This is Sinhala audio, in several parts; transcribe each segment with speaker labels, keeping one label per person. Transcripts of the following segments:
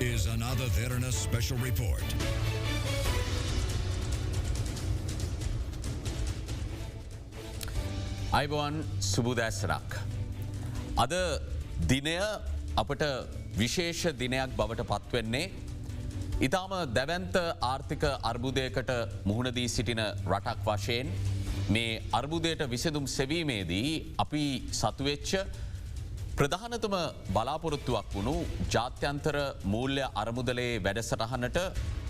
Speaker 1: is another Verna special report.
Speaker 2: අයිබෝන් සුබුදැසරක්. අද දිනය අපට විශේෂ දිනයක් බවට පත්වෙන්නේ. ඉතාම දැවන්ත ආර්ථික අර්බුදයකට මුහුණදී සිටින රටක් වශයෙන් මේ අර්බුදයට විසඳුම් සෙවීමේදී අපි සතුවෙච්ච ප්‍රධානතම බලාපොරොත්තුවක් වුණු ජාත්‍යන්තර මූල්‍ය අරමුදලේ වැඩසටහනට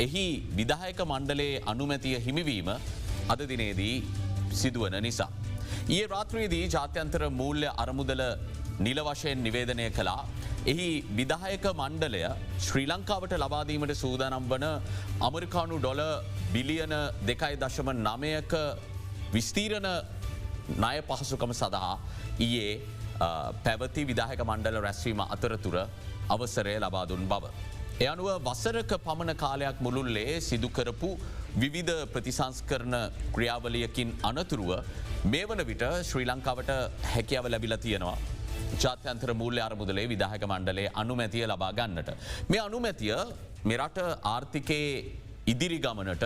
Speaker 2: එහි විදායක මණ්ඩලයේ අනුමැතිය හිමිවීම අද දිනේදී සිදුවන නිසා. ඒ රාත්‍රයේදී ජාත්‍යන්තර මූල්‍ය අරමුදල නිල වශයෙන් නිවේදනය කළා. එහි විදායක මණ්ඩලය ශ්‍රී ලංකාවට ලබාදීමට සූදානම් වන අමරිකානු ඩොල බිලියන 2.9ක විස්තීරණ ණය පහසුකම සඳහා ඊයේ පැවති විදායක මණ්ඩල රැස්වීම අතරතුර අවසරය ලබා දුන් බව. එ අනුව වසරක පමණ කාලයක් මුළුල්ලේ සිදුකරපු විවිධ ප්‍රතිසංස්කරණ ක්‍රියාවලියකින් අනතුරුව මේ වන විට ශ්‍රී ලංකාවට හැකියාව ලැබිලා තියෙනවා. ජාත්‍යන්තර මූල්‍ය අරමුදලේ විදායක මණ්ඩලේ අනුමැතිය ලබා ගන්නට. මේ අනුමැතිය මෙරට ආර්ථිකයේ ඉදිරි ගමනට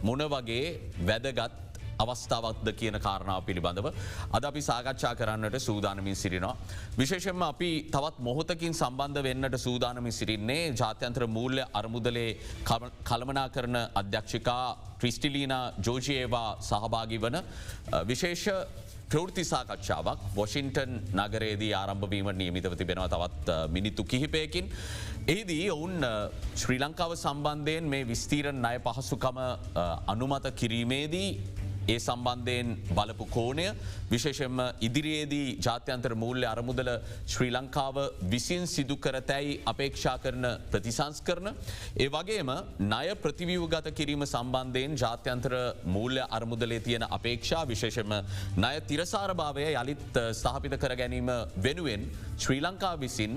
Speaker 2: මොන වගේ වැදගත් අවස්ථාවක්ද කියන කාරණාව පිළිබඳව අද අපි සාකච්ඡා කරන්නට සූදානමින් සිරිනවා. විශේෂෙන්ම අපි තවත් මොහොතකින් සම්බන්ධ වෙන්නට සූදානමින් සිරින්නේ ජාත්‍යන්තර මූල්‍ය අරමුදලේ කළමනා කරන අධ්‍යක්ෂිකා ක්‍රිස්ටිලීනා ජෝජියේවා සහභාගි වන විශේෂ ප්‍රවෘත්ති සාකච්ඡාවක් වොෂින්ටන් නගරේදී ආරම්භවීම නියමිතව තිබෙනවා තවත් මිනිත්තු කිහිපයකින්. එහිදී ඔවුන් ශ්‍රී ලංකාව සම්බන්ධයෙන් මේ විස්තීරණ ණය පහසුකම අනුමත කිරීමේදී ඒ සම්බන්ධයෙන් බලපු කෝණය විශේෂෙන්ම ඉදිරියේදී ජාත්‍යන්තර මූල්‍ය අරමුදල ශ්‍රී ලංකාව විසින් සිදු කරතැයි අපේක්ෂා කරන ප්‍රතිසංස්කරණ. ඒ වගේම ණය ප්‍රතිවියුගත කිරීම සම්බන්ධයෙන් ජාත්‍යන්තර මූල්‍ය අරමුදලේ තියෙන අපේක්ෂා විශේෂම ණය තිරසාරභාවය යළිත් ස්ථාපිත කර ගැනීම වෙනුවෙන් ශ්‍රී ලංකා විසින්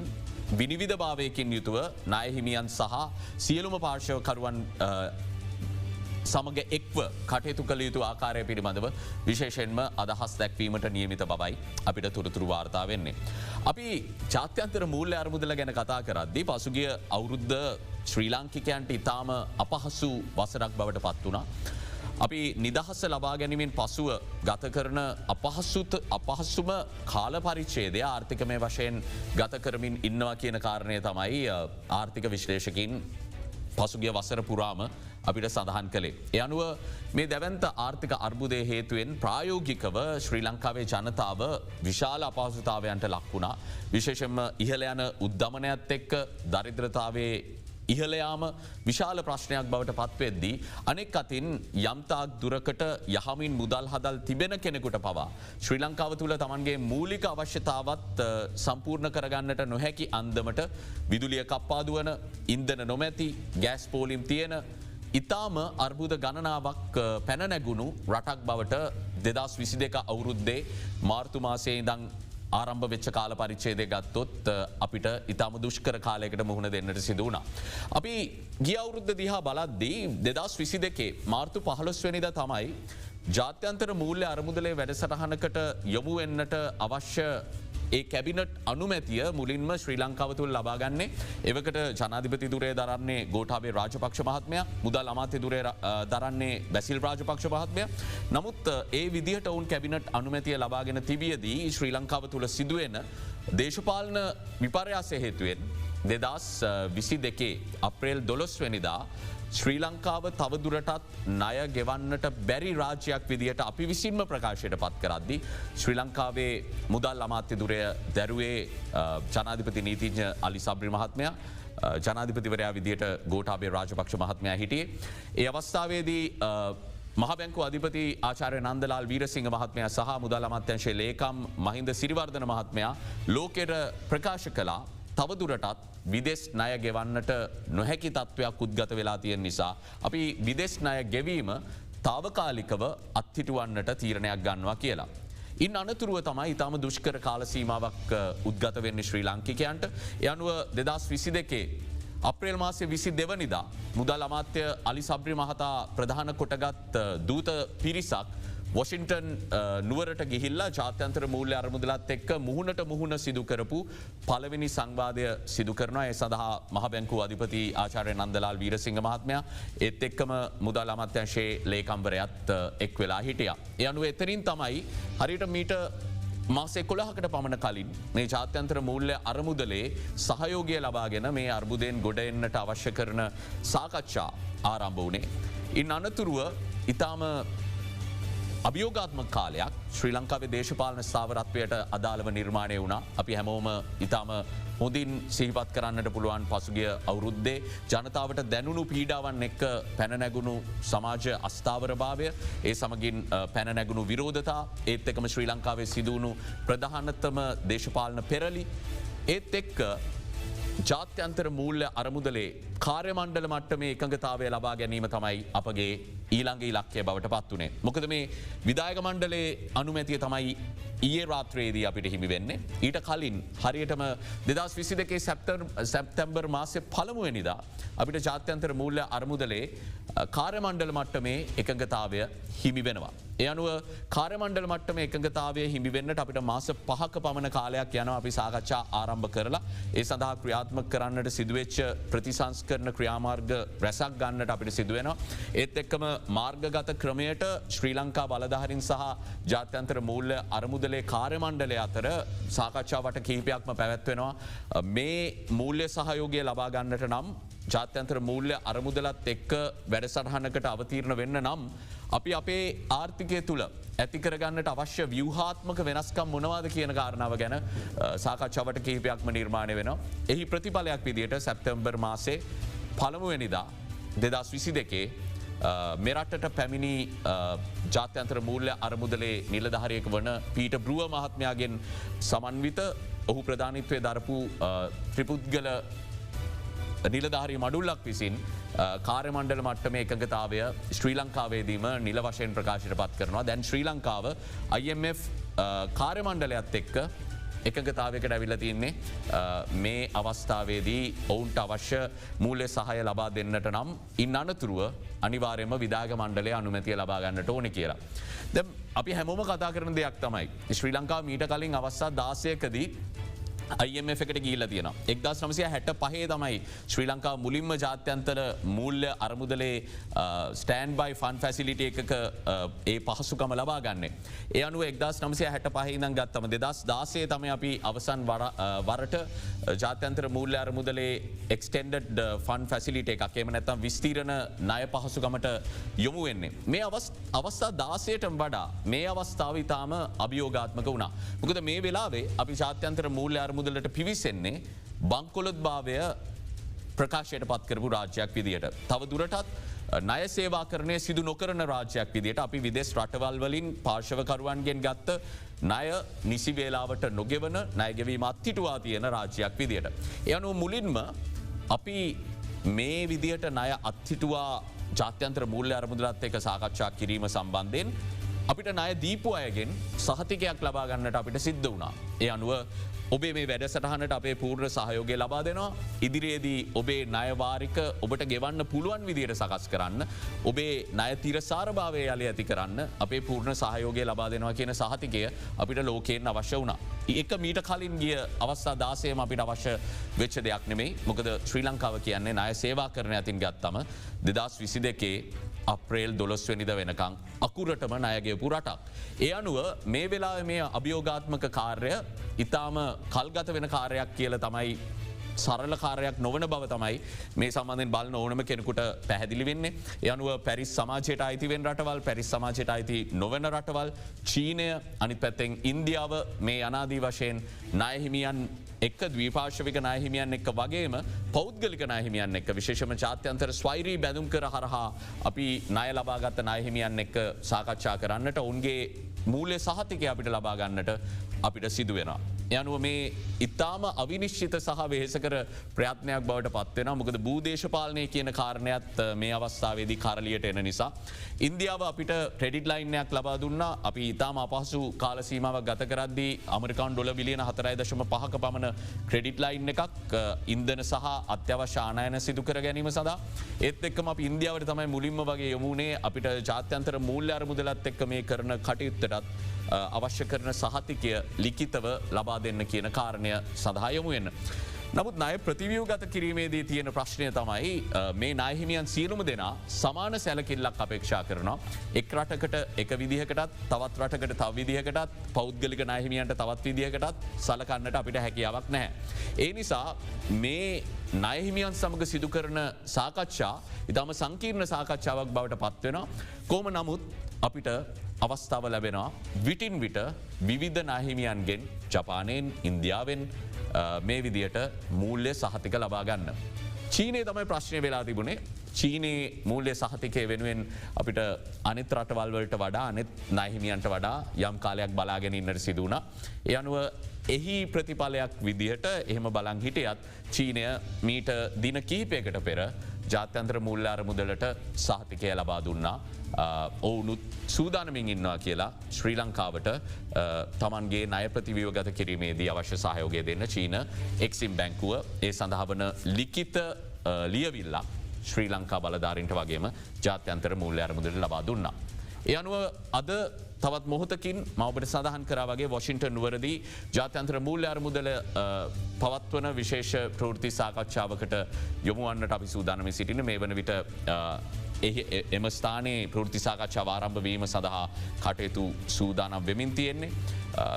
Speaker 2: විනිවිධ භාවයකින් යුතුව ණය හිමියන් සහ සියලුම පාර්ශවකරුවන් සමග එක්ව කටයුතු කළ යුතු ආකාරය පිළිබඳව විශේෂෙන්ම අදහස් දැක්වීමට නියමිත බවයි අපිට තුරතුරු වාර්තා වෙන්නේ. අපි ජාත්‍යන්තර මූල්‍ය අරමුදල ගැන කතා කරද්දී පසුගිය අවුරුද්ධ ශ්‍රී ලාංකිකයන්ට ඉතාම අපහසු වසරක් බවට පත් වුණා. අපි නිදහස ලබා ගැනීමෙන් පසුව ගත කරන අපහසුම කාල පරිච්ඡේදය ආර්ථිකමය වශයෙන් ගත කරමින් ඉන්නවා කියන කාරණය තමයි ආර්ථික විශ්ලේෂකින් පසුගිය වසර පුරාම අපිට සඳහන් කළේ. එ අනුව මේ දැවන්ත ආර්ථික අර්බුදය හේතුවෙන් ප්‍රායෝගිකව ශ්‍රී ලංකාවේ ජනතාව විශාල අපහසුතාවයන්ට ලක්වුණා. විශේෂෙන්ම ඉහළ යන උද්ධමනයත් එක්ක දරිද්‍රතාවේ ඉහළයාම විශාල ප්‍රශ්නයක් බවට පත්වෙද්දී. අනෙක් අතින් යම්තාක් දුරකට යහමින් මුදල් හදල් තිබෙන කෙනෙකුට පවා. ශ්‍රී ලංකාව තුළ තමන්ගේ මූලික අවශ්‍යතාවත් සම්පූර්ණ කරගන්නට නොහැකි අන්දමට විදුලිය කප්පාදුවන ඉන්දන නොමැති ගෑස් පෝලිම් තියෙන ඉතාම අර්බුද ගණනාවක් පැනනැගුණු රටක් බවට 2022 අවුරුද්දේ මාර්තු මාසයේ ඉඳන් ආරම්භ වෙච්ච කාල පරිච්ඡේදය ගත්තොත් අපිට ඉතාම දුෂ්කර කාලයකට මුහුණ දෙන්නට සිදු වුණා. අපි ගිය අවුරුද්ද දිහා බලද්දී 2022 මාර්තු 15 වෙනිදා තමයි ජාත්‍යන්තර මූල්‍ය අරමුදලේ වැඩසටහනකට යොමු වෙන්නට අවශ්‍ය ඒ කැබිනට් අනුමැතිය මුලින්ම ශ්‍රී ලංකාව තුළ ලබාගන්නේ. එවකට ජනාධිපති දුරේ දරන්නේ ගෝඨාභය රාජපක්ෂ මහත්මයා, මුදල් අමාත්‍ය දුරේ දරන්නේ බැසිල් රාජපක්ෂ මහත්මයා. නමුත් ඒ විදිහට ඔවුන් කැබිනට් අනුමැතිය ලබාගෙන තිබියදී ශ්‍රී ලංකාව තුළ සිදුවෙන දේශපාලන විපර්යාසය හේතුවෙන් 2022 අප්‍රේල් 12 වෙනිදා ශ්‍රී ලංකාව තවදුරටත් ණය ගෙවන්නට බැරි රාජ්‍යයක් විදිහට අපි විසින්ම ප්‍රකාශයට පත් කරද්දි ශ්‍රී ලංකාවේ මුදල් අමාත්‍ය දුරය දැරුවේ ජනාධිපති නීතිඥ අලි සබ්රි මහත්මයා, ජනාධිපතිවරයා විදිහට ගෝඨාභය රාජපක්ෂ මහත්මයා හිටියේ. ඒ අවස්ථාවේදී මහබැංකු අධිපති ආචාර්ය නන්දලාල් වීරසිංහ මහත්මයා සහ මුදල් අමාත්‍යංශයේ ලේකම් මහින්ද සිරිවර්ධන මහත්මයා ලෝකයට ප්‍රකාශ කළා තවදුරටත් විදෙස් ණය ගෙවන්නට නොහැකි තත්ත්වයක් උද්ගත වෙලා තියෙන නිසා අපි විදෙස් ණය ගෙවීම තාවකාලිකව අත්හිටුවන්නට තීරණයක් ගන්නවා කියලා. ඉන් අනතුරුව තමයි ඉතාම දුෂ්කර කාල සීමාවක් උද්ගත වෙන්නේ ශ්‍රී ලාංකිකයන්ට. ඒ අනුව 2022 අප්‍රේල් මාසයේ 22 වෙනිදා මුදල් අමාත්‍ය අලි සබ්රි මහතා ප්‍රධාන කොටගත් දූත පිරිසක් වොෂින්ටන් නුවරට ගිහිල්ලා ජාත්‍යන්තර මූල්‍ය අරමුදලත් එක්ක මුහුණට මුහුණ සිදු කරපු පළවෙනි සංවාදය සිදු කරනවා. ඒ සඳහා මහ බැංකුව අධිපති ආචාර්ය නන්දලාල් වීරසිංහ මහත්මයා ඒත් එක්කම මුදල් අමාත්‍යාංශයේ ලේකම්වරයාත් එක් වෙලා හිටියා. ඒ අනුව එතනින් තමයි හරියට මීට මාසේ 11කට පමණ කලින් මේ ජාත්‍යන්තර මූල්‍ය අරමුදලේ සහයෝගය ලබාගෙන මේ අර්බුදයෙන් ගොඩ එන්නට අවශ්‍ය කරන සාකච්ඡා ආරම්භ වුණේ. ඉන් අනතුරුව ඉතාම අභියෝගාත්මක කාලයක් ශ්‍රී ලංකාවේ දේශපාලන ස්ථාවරත්වයට අදාළව නිර්මාණය වුණා. අපි හැමෝම ඉතාම හොඳින් සිහිපත් කරන්නට පුළුවන් පසුගිය අවුරුද්දේ ජනතාවට දැනුණු පීඩාවන් එක්ක පැනනැගුණු සමාජ අස්ථාවරභාවය ඒ සමගින් පැනනැගුණු විරෝධතා ඒත් එකම ශ්‍රී ලංකාවේ සිදුවුණු ප්‍රධානතම දේශපාලන පෙරලි ඒත් එක්ක ජාත්‍යන්තර මූල්‍ය අරමුදලේ කාර්යමණ්ඩල මට්ටමේ එකඟතාවය ලබා ගැනීම තමයි අපගේ ඊළඟ ඉලක්කය බවට පත් වනේ. මොකද මේ විදායක මණ්ඩලේ අනුමැතිය තමයි ඊයේ රාත්‍රයේදී අපිට හිමි වෙන්නේ. ඊට කලින් හරියටම 2022 සැප්තැම්බර් මාසයේ පළමුවෙනිදා අපිට ජාත්‍යන්තර මූල්‍ය අරමුදලේ කාර්යමණ්ඩල මට්ටමේ එකඟතාවය හිමි වෙනවා. ඒ අනුව කාර්යමණ්ඩල මට්ටමේ එකඟතාවය හිමි වෙන්නට අපිට මාස 5ක පමණ කාලයක් යනවා අපි සාකච්ඡා ආරම්භ කරලා ඒ සඳහා ක්‍රියාත්මක කරන්නට සිදුවෙච්ච ප්‍රතිසංස්කරණ ක්‍රියාමාර්ග රැසක් ගන්නට අපිට සිදුවෙනවා. ඒත් එක්කම මාර්ගගත ක්‍රමයට ශ්‍රී ලංකා බලධාරීන් සහ ජාත්‍යන්තර මූල්‍ය අරමුදලේ කාර්යමණ්ඩලය අතර සාකච්ඡාවට කිහිපයක්ම පැවැත්වෙනවා. මේ මූල්‍ය සහයෝගය ලබා ගන්නට නම් ජාත්‍යන්තර මූල්‍ය අරමුදලත් එක්ක වැඩසටහනකට අවතීරණ වෙන්න නම් අපි අපේ ආර්ථිකය තුළ ඇතිකරගන්නට අවශ්‍ය ව්‍යවහාත්මක වෙනස්කම් මොනවාද කියන කාරණාව ගැන සාකච්ඡාවට කිහිපයක්ම නිර්මාණය වෙනවා. එහි ප්‍රතිඵලයක් විදියට සැප්තැම්බර් මාසේ පළමුවෙනිදා 2022 මෙරටට පැමිණි ජාත්‍යන්තර මූල්‍ය අරමුදලේ නිලධාරියෙක් වන පීට බෘුව මහත්මයාගෙන් සමන්විත ඔහු ප්‍රධානිත්වය දරපු ත්‍රිපුද්ගල නිලධාරී මඩුල්ලක් විසින් කාර්යමණ්ඩල මට්ටමේ එකඟතාවය ශ්‍රී ලංකාවේදීම නිල වශයෙන් ප්‍රකාශයට පත් කරනවා. දැන් ශ්‍රී ලංකාව IMF කාර්යමණ්ඩලයත් එක්ක එකඟතාවයකට ඇවිල්ලා තියන්නේ මේ අවස්ථාවේදී ඔවුන්ට අවශ්‍ය මූල්‍ය සහය ලබා දෙන්නට නම් ඉන් අනතුරුව අනිවාර්යයෙන්ම විදායක මණ්ඩලය අනුමැතිය ලබා ගන්නට ඕනේ කියලා. දැන් අපි හැමෝම කතා කරන දෙයක් තමයි ශ්‍රී ලංකාව මීට කලින් අවස්ථා 16කදී IMF එකට ගිහිල්ලා තියෙනවා. 1965 තමයි ශ්‍රී ලංකාව මුලින්ම ජාත්‍යන්තර මූල්‍ය අරමුදලේ ස්ටෑන්ඩ් බයි ෆන් ෆැසිලිටි එකක ඒ පහසුකම ලබා ගන්නේ. ඒ අනුව 1965 ඉඳන් ගත්තම 2016 තමයි අපි අවසන් වරට ජාත්‍යන්තර මූල්‍ය අරමුදලේ එක්ස්ටෙන්ඩඩ් ෆන් ෆැසිලිටි එකක් එහෙම නැත්නම් විස්තීර්ණ ණය පහසුකමට යොමු වෙන්නේ. මේ අවස්ථා 16ට වඩා මේ අවස්ථාව ඉතාම අභියෝගාත්මක වුණා. මොකද මේ වෙලාවේ අපි ජාත්‍යන්තර මූල්‍ය මුදලට පිවිසෙන්නේ බංකොලොත් භාවය ප්‍රකාශයට පත් කරපු රාජ්‍යයක් විදියට. තව දුරටත් ණය සේවා කරණය සිදු නොකරන රාජ්‍යයක් විදියට අපි විදෙස් රටවල් වලින් පාර්ශවකරුවන්ගෙන් ගත්ත ණය නිසි වේලාවට නොගෙවන ණයගෙවීම අත්හිටුවා තියෙන රාජ්‍යයක් විදියට. ඒ අනුව මුලින්ම අපි මේ විදියට ණය අත්හිටුවා ජාත්‍යන්තර මූල්‍ය අරමුදලත් එක්ක සාකච්ඡා කිරීම සම්බන්ධයෙන් අපිට ණය දීපු අයගෙන් සහතිකයක් ලබා ගන්නට අපිට සිද්ධ වුණා. ඒ අනුව ඔබේ මේ වැඩසටහනට අපේ පූර්ණ සහයෝගය ලබා දෙනවා. ඉදිරියේදී ඔබේ ණයවාරික ඔබට ගෙවන්න පුළුවන් විදියට සකස් කරන්න. ඔබේ ණය තිරසාරභාවය යලි ඇති කරන්න අපේ පූර්ණ සහයෝගය ලබා දෙනවා කියන සහතිකය අපිට ලෝකයෙන් අවශ්‍ය වුණා. ඒක මීට කලින් ගිය අවස්ථා 16ම අපිට අවශ්‍ය වෙච්ච දෙයක් නෙමෙයි. මොකද ශ්‍රී ලංකාව කියන්නේ ණය සේවා කරන අතින් ගත්තම 2022 අප්‍රේල් 12 වෙනිදා වෙනකං අකුරටම ණය ගෙවපු රටක්. ඒ අනුව මේ වෙලාවේ මේ අභියෝගාත්මක කාර්ය ඊටාම කල්ගත වෙන කාර්යයක් කියලා තමයි සරල කාර්යයක් නොවන බව තමයි මේ සම්බන්ධයෙන් බලන ඕනම කෙනෙකුට පැහැදිලි වෙන්නේ. ඒ අනුව පැරිස් සමාජයට අයිති වෙන රටවල්, පැරිස් සමාජයට අයිති නොවන රටවල්, චීනය, අනිත් පැත්තෙන් ඉන්දියාව මේ අනාදී වශයෙන් ණය හිමියන් එක්ක ද්වීපාර්ශ්වික ණය හිමියන් එක්ක වගේම පෞද්ගලික ණය හිමියන් එක්ක විශේෂම ජාත්‍යන්තර ස්වෛරී බැඳුම් කර හරහා අපි ණය ලබාගත් ණය හිමියන් එක්ක සාකච්ඡා කරන්නට ඔවුන්ගේ මූල්‍ය සහතිකය අපිට ලබා ගන්නට අපිට සිදු වෙනවා. යනුව මේ ඉතාම අවිනිශ්චිත සහ වෙහෙසකර ප්‍රයත්නයක් බවට පත්වෙන මොකද භූදේශපාලනය කියන කාරණයත් මේ අවස්ථාවේදී කරලියට එන නිසා. ඉන්දියාව අපිට ක්‍රෙඩිට් ලයින්නයක් ලබා දුන්න අපි ඉතාම අපහසු කාලසීමාව ගත කරද්දී අමරිකාන් ඩොල බිලියන 4.5 පමණ ක්‍රෙඩිට් ලයින් එකක් ඉන්දන සහ අත්‍යවශ්‍ය ආනයන සිදු කර ගැනීම සඳහා ඒත් එක්කම අපි ඉන්දියාවට තමයි මුලින්ම වගේ යොමුණේ අපිට ජාත්‍යන්තර මූල්‍ය අරමුදලත් එක්ක මේ කරන කටයුත්තටත් අවශ්‍ය කරන සහතිකය ලිකිතව ලබා දෙන්න කියන කාරණය සඳහා යොමු වෙන්න. නමුත් ණය ප්‍රතිව්‍යුහගත කිරීමේදී තියෙන ප්‍රශ්නය තමයි මේ නායහිමියන් සියලුම දෙනා සමාන සැලකිල්ලක් අපේක්ෂා කරනවා. එක් රටකට එක විදිහකටත් තවත් රටකට තව විදිහකටත් පෞද්ගලික නායහිමියන්ට තවත් විදිහකටත් සලකන්නට අපිට හැකියාවක් නැහැ. ඒ නිසා මේ ණයහිමියන් සමඟ සිදු කරන සාකච්ඡා ඉතාම සංකීර්ණ සාකච්ඡාවක් බවට පත්වෙනවා. කොහොම නමුත් අපිට අවස්ථාව ලැබෙනවා විටින් විට විවිධ නාහිමියන්ගෙන් ජපානයෙන් ඉන්දියාවෙන් මේ විදියට මූල්‍ය සහතික ලබා ගන්න. චීනය තමයි ප්‍රශ්නය වෙලා තිබුණේ චීනයේ මූල්‍ය සහතිකය වෙනුවෙන් අපිට අනිත් රටවල්වලට වඩා අනෙත් නාහිමියන්ට වඩා යම් කාලයක් බලාගෙන ඉන්නට සිදුවන. ඒ අනුව එහි ප්‍රතිඵලයක් විදිහට එහෙම බලං හිටියත් චීනය මීට දින කීපයකට පෙර ජාත්‍යන්ත්‍ර මුල්ල අරමුදලට සහතිකය ලබා දුන්නා. ඔවුනුත් සූදානමින් ඉන්නවා කියලා ශ්‍රී ලංකාවට තමන්ගේ ණය ප්‍රතිව්‍යුහගත කිරීමේදී අවශ්‍ය සහයෝගය දෙන්න චීන එක්සිම් බැංකුව ඒ සඳහාවන ලිඛිත ලියවිල්ලක් ශ්‍රී ලංකා බලධාරින්ට වගේම ජාත්‍යන්තර මූල්‍ය අරමුදලට ලබා දුන්නා. ඒ අනුව අද තවත් මොහොතකින් මවබට සඳහන් කරා වගේ වොෂින්ටන් නුවරදී ජාත්‍යන්ත්‍ර මූල්‍ය අරමුදල පවත්වන විශේෂ ප්‍රවෘත්ති සාකච්ඡාවකට යොමුවන්නට අපි සූදානම සිටින මේ වන විට එම ස්ථානයේ ප්‍රෘතිසාකච්ඡා ආරම්භ වීම සඳහා කටයුතු සූදානම් වෙමින් තියෙන්නේ.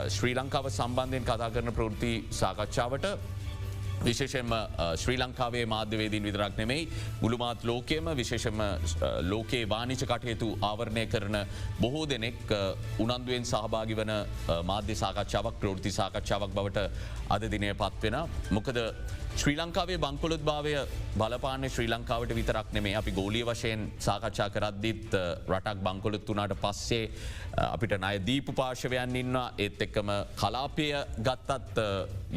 Speaker 2: ශ්‍රී ලංකාව සම්බන්ධයෙන් කතා කරන ප්‍රෘති සාකච්ඡාවට විශේෂෙන්ම ශ්‍රී ලංකාවේ මාධ්‍යවේදීන් විදරක් නෙමෙයි මුළුමාත් ලෝකයම විශේෂම ලෝකයේ වානිච කටයුතු ආවරණය කරන බොහෝ දෙනෙක් උනන්දුවෙන් සහභාගි වන මාධ්‍ය සාකච්ඡාවක් ප්‍රෘති සාකච්ඡාවක් බවට අද දිනය පත්වෙන. මොකද ශ්‍රී ලංකාවේ බංකොලොත් භාවය බලපාන ශ්‍රී ලංකාවට විතරක් නෙමේ අපි ගෝලිය වශයෙන් සාකච්ඡා කරද්දිත් රටක් බංකොලොත් වනාට පස්සේ අපිට නය දීපු පාර්ශවයන් ඉන්න ඒත් එක්කම කලාපය ගත්තත්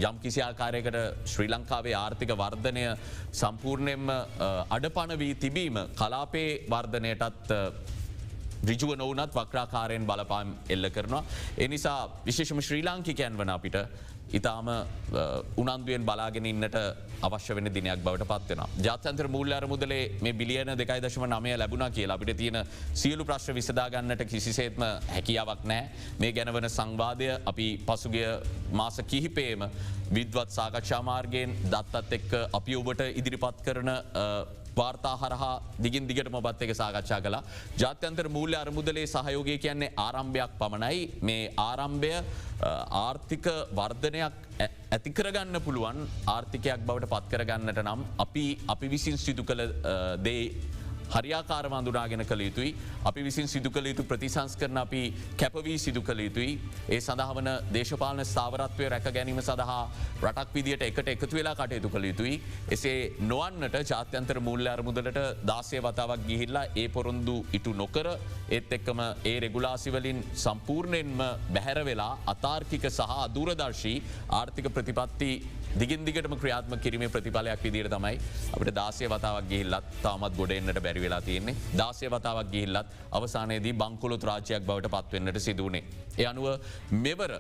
Speaker 2: යම් කිසි ආකාරයකට ශ්‍රී ලංකාවේ ආර්ථික වර්ධනය සම්පූර්ණයෙන්ම අඩපන වී තිබීම කලාපේ වර්ධනයටත් රිජුව නොවනත් වක්‍රාකාරයෙන් බලපාම් එල්ල කරනවා. එනිසා විශේෂම ශ්‍රී ලාංකිකයන් වන අපිට ඉතාම උනන්දුවෙන් බලාගෙන ඉන්නට අවශ්‍ය වෙන දිනයක් බවට පත්වෙන. ජාත්‍යන්ත්‍ර මූල්‍ය අරමුදලේ මේ බිලියන 2.9 ලැබුණා කියලා අපිට තියෙන සියලු ප්‍රශ්න විසඳාගන්නට කිසිසේත්ම හැකියාවක් නෑ. මේ ගැනවන සංවාදය අපි පසුගිය මාස කිහිපේම විද්වත් සාකච්ඡා මාර්ගයෙන් දත්තත් එක්ක අපි ඔබට ඉදිරිපත් කරන වාර්තා හරහා දිගින් දිගටම බත් එක සාකච්ඡා කලා. ජාත්‍යන්තර මූල්‍ය අරමුදලේ සහයෝගය කියන්නේ ආරම්භයක් පමණයි. මේ ආරම්භය ආර්ථික වර්ධනයක් ඇතිකරගන්න පුළුවන් ආර්ථිකයක් බවට පත්කරගන්නට නම් අපි විසින් සිදු කළ දේ හරියාකාරව අඳුනාගෙන කළ යුතුයි. අපි විසින් සිදු කළ යුතු ප්‍රතිසංස් කරන අපි කැපවී සිදු කළ යුතුයි. ඒ සඳහාවන දේශපාලන ස්ථාවරත්වය රැක ගැනීම සඳහා රටක් විදියට එකට එකතු වෙලා කටයුතු කළ යුතුයි. එසේ නොවන්නට ජාත්‍යන්තර මූල්‍ය අරමුදලට 16 වතාවක් ගිහිල්ලා ඒ පොරොන්දු ඉටු නොකර ඒත් එක්කම ඒ රෙගුලාසිවලින් සම්පූර්ණයෙන්ම බැහැර වෙලා අතාර්කික සහ අදූරදර්ශී ආර්ථික ප්‍රතිපත්ති දිගින් දිගටම ක්‍රියාත්ම කිරීමේ ප්‍රතිඵලයක් විදිර තමයි අපට 16 වතාවක් ගිහිල්ලත් තාමත් ගොඩෙන්න්නට බැරි වෙලා තියෙන්නේ. 16 වතාවක් ගිහිල්ලත් අවසානයේදී බංකොලොත් රාජ්‍යයක් බවට පත්වෙන්නට සිදුවනේ. ඒ අනුව මෙවර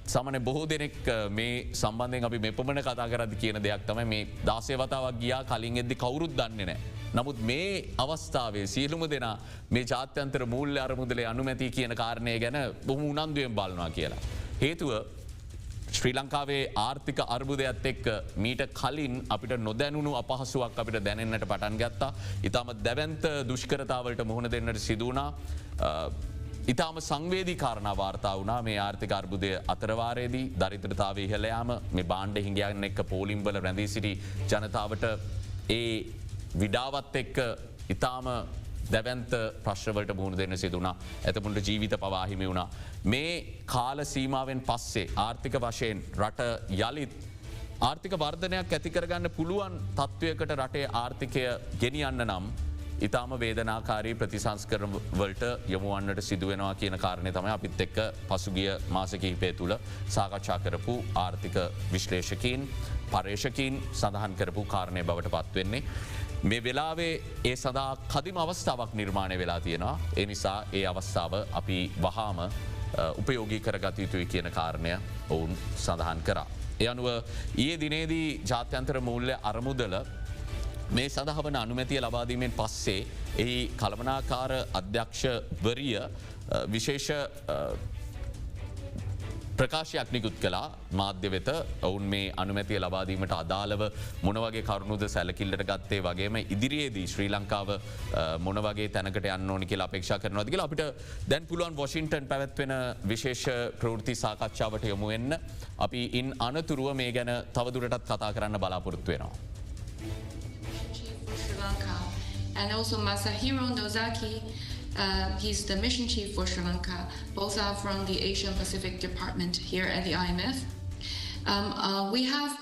Speaker 2: සමන බොහෝ දෙනෙක් මේ සම්බන්ධයෙන් අපි මෙපමණ කතා කරද කියන දෙයක් තමයි මේ 16 වතාවක් ගියා කලින් එද්දි කවුරුත් දන්නේ නෑ. නමුත් මේ අවස්ථාවේ සියලුම දෙනා මේ ජාත්‍යන්තර මූල්‍ය අරමුදලේ අනුමැති කියන කාරණය ගැන බොහොම උනන්දුවෙන් බලනවා කියලා. හේතුව ශ්‍රී ලංකාවේ ආර්ථික අර්බුදයක්ත් එක්ක මීට කලින් අපිට නොදැනුණු අපහසුවක් අපිට දැනෙන්න්නට පටන් ගත්තා. ඉතාමත් දැවන්ත දුෂ්කරතාවලට මුහුණ දෙන්නට සිදුවනා. ඉතාම සංවේදී කාරණ වාර්තා වනා මේ ආර්ථික අර්බුදය අතරවාරයේදී දරිද්‍රතාව ඉහලයාම මේ බාණ්ඩ හිඟයන්න එක්ක පෝලිම්බල රැඳී සිටි ජනතාවට ඒ විඩාවත් එක්ක ඉතාම දැවන්ත ප්‍රශ්වලට මුහුණ දෙන්න සිදුනා ඇතමුන්ට ජීවිත පවාහිමි වුණා. මේ කාල සීමාවෙන් පස්සේ ආර්ථික වශයෙන් රට යළිත් ආර්ථික වර්ධනයක් ඇතිකරගන්න පුළුවන් තත්ත්වයකට රටේ ආර්ථිකය ගෙනියන්න නම් ඉතාම වේදනාකාරී ප්‍රතිසංස්කරන වලට යොමුවන්නට සිදුවෙනවා කියන කාරණය තමයි අපිත් එක්ක පසුගිය මාස කිහිපය තුළ සාකච්ඡා කරපු ආර්ථික විශ්ලේෂකීන් පර්යේෂකීන් සඳහන් කරපු කාරණය බවට පත්වෙන්නේ. මේ වෙලාවේ ඒ සඳහා කදිම අවස්ථාවක් නිර්මාණය වෙලා තියෙනවා. ඒ නිසා ඒ අවස්ථාව අපි වහාම උපයෝගී කරගත යුතුයි කියන කාරණය ඔවුන් සඳහන් කරා. ඒ අනුව ඊයේ දිනේදී ජාත්‍යන්තර මූල්‍ය අරමුදල මේ සඳහවන අනුමැතිය ලබාදීමෙන් පස්සේ එහි කළමනාකාර අධ්‍යක්ෂවරිය විශේෂ ප්‍රකාශයක් නිකුත් කලා මාධ්‍ය වෙත ඔවුන් මේ අනුමැතිය ලබාදීමට අදාළව මොනවගේ කරුණුද සැලකිල්ලට ගත්තේ වගේම ඉදිරියේදී ශ්‍රී ලංකාව මොනවගේ තැනකට යන්න ඕනි කියලා අපේක්ෂා කරනවාද කියලා අපිට දැන් පුළුවන් වොෂින්ටන් පැවැත්වෙන විශේෂ ප්‍රවෘත්ති සාකච්ඡාවට යොමු වෙන්න අපි ඉන් අනතුරුව මේ ගැන තවදුරටත් කතා කරන්න බලාපොරොත්තු වෙනවා.
Speaker 3: And also Masahiro Nozaki, he's the mission chief for Sri Lanka. Both are from the Asian Pacific Department here at the IMF.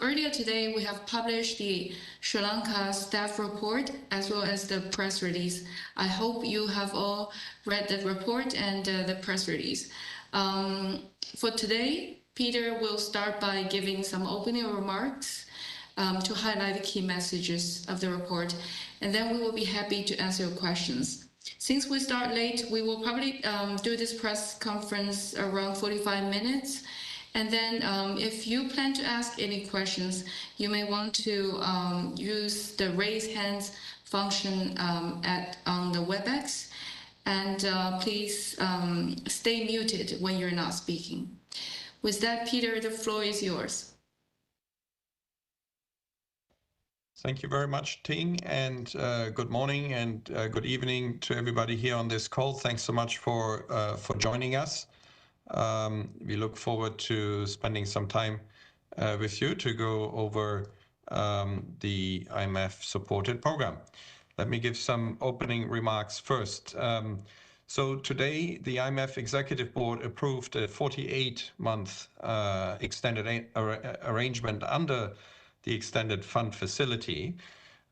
Speaker 3: Earlier today, we have published the Sri Lanka staff report as well as the press release. I hope you have all read the report and the press release. For today, Peter will start by giving some opening remarks to highlight the key messages of the report, and then we will be happy to answer your questions. Since we start late, we will probably do this press conference around 45 minutes, and then if you plan to ask any questions, you may want to use the raise hands function on the WebEx, and please stay muted when you're not speaking. With that, Peter, the floor is yours.
Speaker 4: Thank you very much, Ting, and good morning and good evening to everybody here on this call. Thanks so much for joining us. We look forward to spending some time with you to go over the IMF-supported program. Let me give some opening remarks first. So today, the IMF Executive Board approved a 48-month extended arrangement under the extended fund facility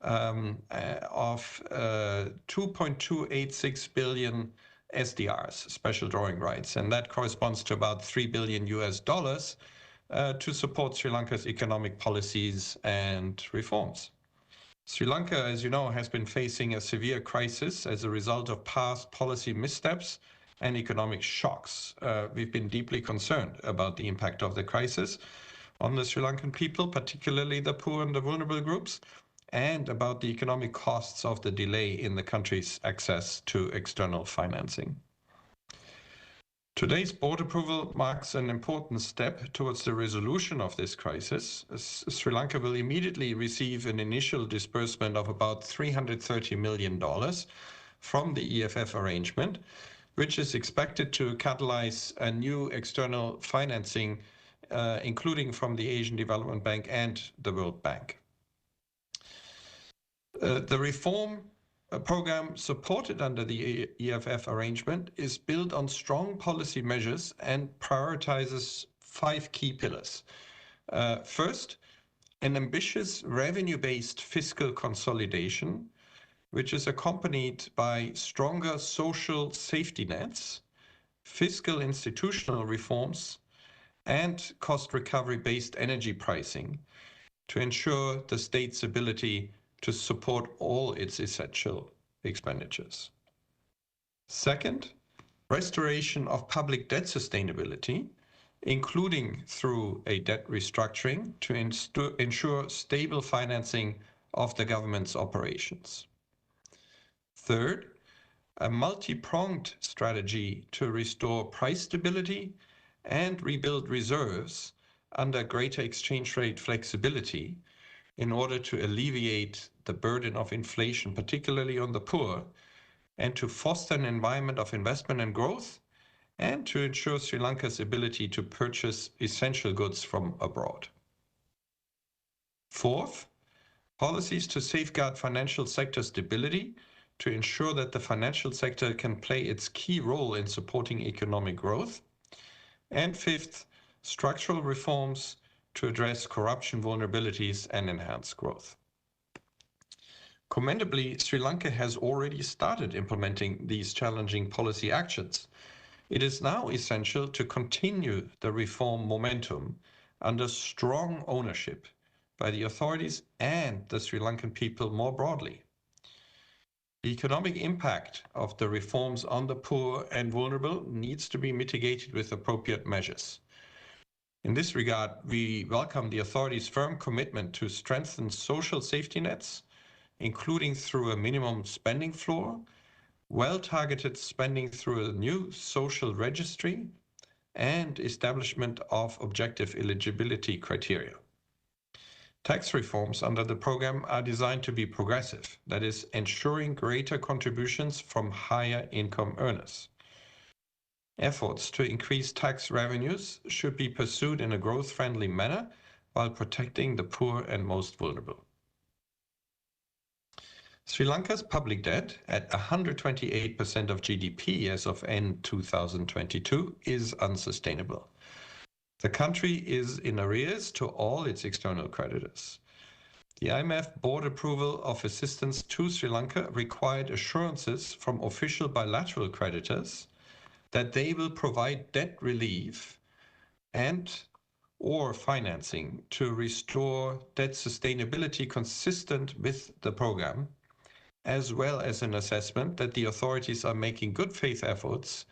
Speaker 4: of 2.286 billion SDRs, special drawing rights, and that corresponds to about $3 billion to support Sri Lanka's economic policies and reforms. Sri Lanka, as you know, has been facing a severe crisis as a result of past policy missteps and economic shocks. We've been deeply concerned about the impact of the crisis on the Sri Lankan people, particularly the poor and the vulnerable groups, and about the economic costs of the delay in the country's access to external financing. Today's board approval marks an important step towards the resolution of this crisis. Sri Lanka will immediately receive an initial disbursement of about $330 million from the EFF arrangement, which is expected to catalyze a new external financing including from the Asian Development Bank and the World Bank. The reform program supported under the EFF arrangement is built on strong policy measures and prioritizes 5 key pillars. First, an ambitious revenue-based fiscal consolidation, which is accompanied by stronger social safety nets, fiscal institutional reforms, and cost recovery-based energy pricing to ensure the state's ability to support all its essential expenditures. Second, restoration of public debt sustainability, including through a debt restructuring to ensure stable financing of the government's operations. Third, a multi-pronged strategy to restore price stability and rebuild reserves under greater exchange rate flexibility in order to alleviate the burden of inflation, particularly on the poor, and to foster an environment of investment and growth, and to ensure Sri Lanka's ability to purchase essential goods from abroad. Fourth, policies to safeguard financial sector stability to ensure that the financial sector can play its key role in supporting economic growth. And fifth, structural reforms to address corruption vulnerabilities and enhance growth. Commendably, Sri Lanka has already started implementing these challenging policy actions. It is now essential to continue the reform momentum under strong ownership by the authorities and the Sri Lankan people more broadly. The economic impact of the reforms on the poor and vulnerable needs to be mitigated with appropriate measures. In this regard, we welcome the authorities' firm commitment to strengthen social safety nets, including through a minimum spending floor, well-targeted spending through a new social registry, and establishment of objective eligibility criteria. Tax reforms under the program are designed to be progressive, that is, ensuring greater contributions from higher income earners. Efforts to increase tax revenues should be pursued in a growth-friendly manner while protecting the poor and most vulnerable. Sri Lanka's public debt at 128% of GDP as of end 2022 is unsustainable. The country is in arrears to all its external creditors. The IMF board approval of assistance to Sri Lanka required assurances from official bilateral creditors that they will provide debt relief and/or financing to restore debt sustainability consistent with the program, as well as an assessment that the authorities are making good faith efforts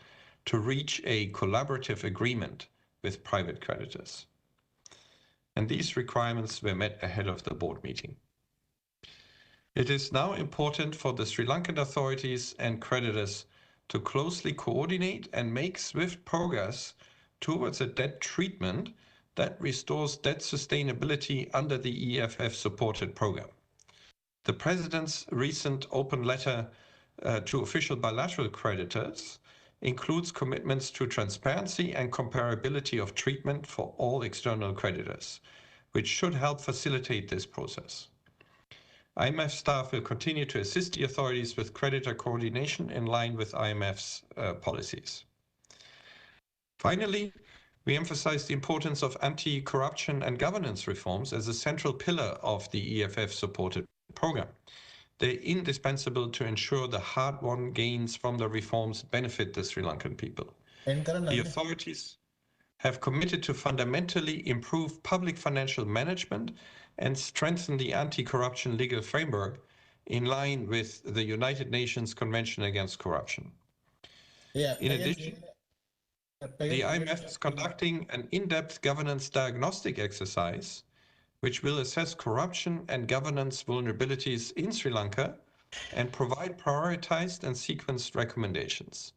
Speaker 4: to reach a collaborative agreement with private creditors. And these requirements were met ahead of the board meeting. It is now important for the Sri Lankan authorities and creditors to closely coordinate and make swift progress towards a debt treatment that restores debt sustainability under the EFF-supported program. The President's recent open letter to official bilateral creditors includes commitments to transparency and comparability of treatment for all external creditors, which should help facilitate this process. IMF staff will continue to assist the authorities with creditor coordination in line with IMF's policies. Finally, we emphasize the importance of anti-corruption and governance reforms as a central pillar of the EFF-supported program. They're indispensable to ensure the hard-won gains from the reforms benefit the Sri Lankan people. The authorities have committed to fundamentally improve public financial management and strengthen the anti-corruption legal framework in line with the United Nations Convention Against Corruption. In addition, the IMF is conducting an in-depth governance diagnostic exercise which will assess corruption and governance vulnerabilities in Sri Lanka and provide prioritized and sequenced recommendations.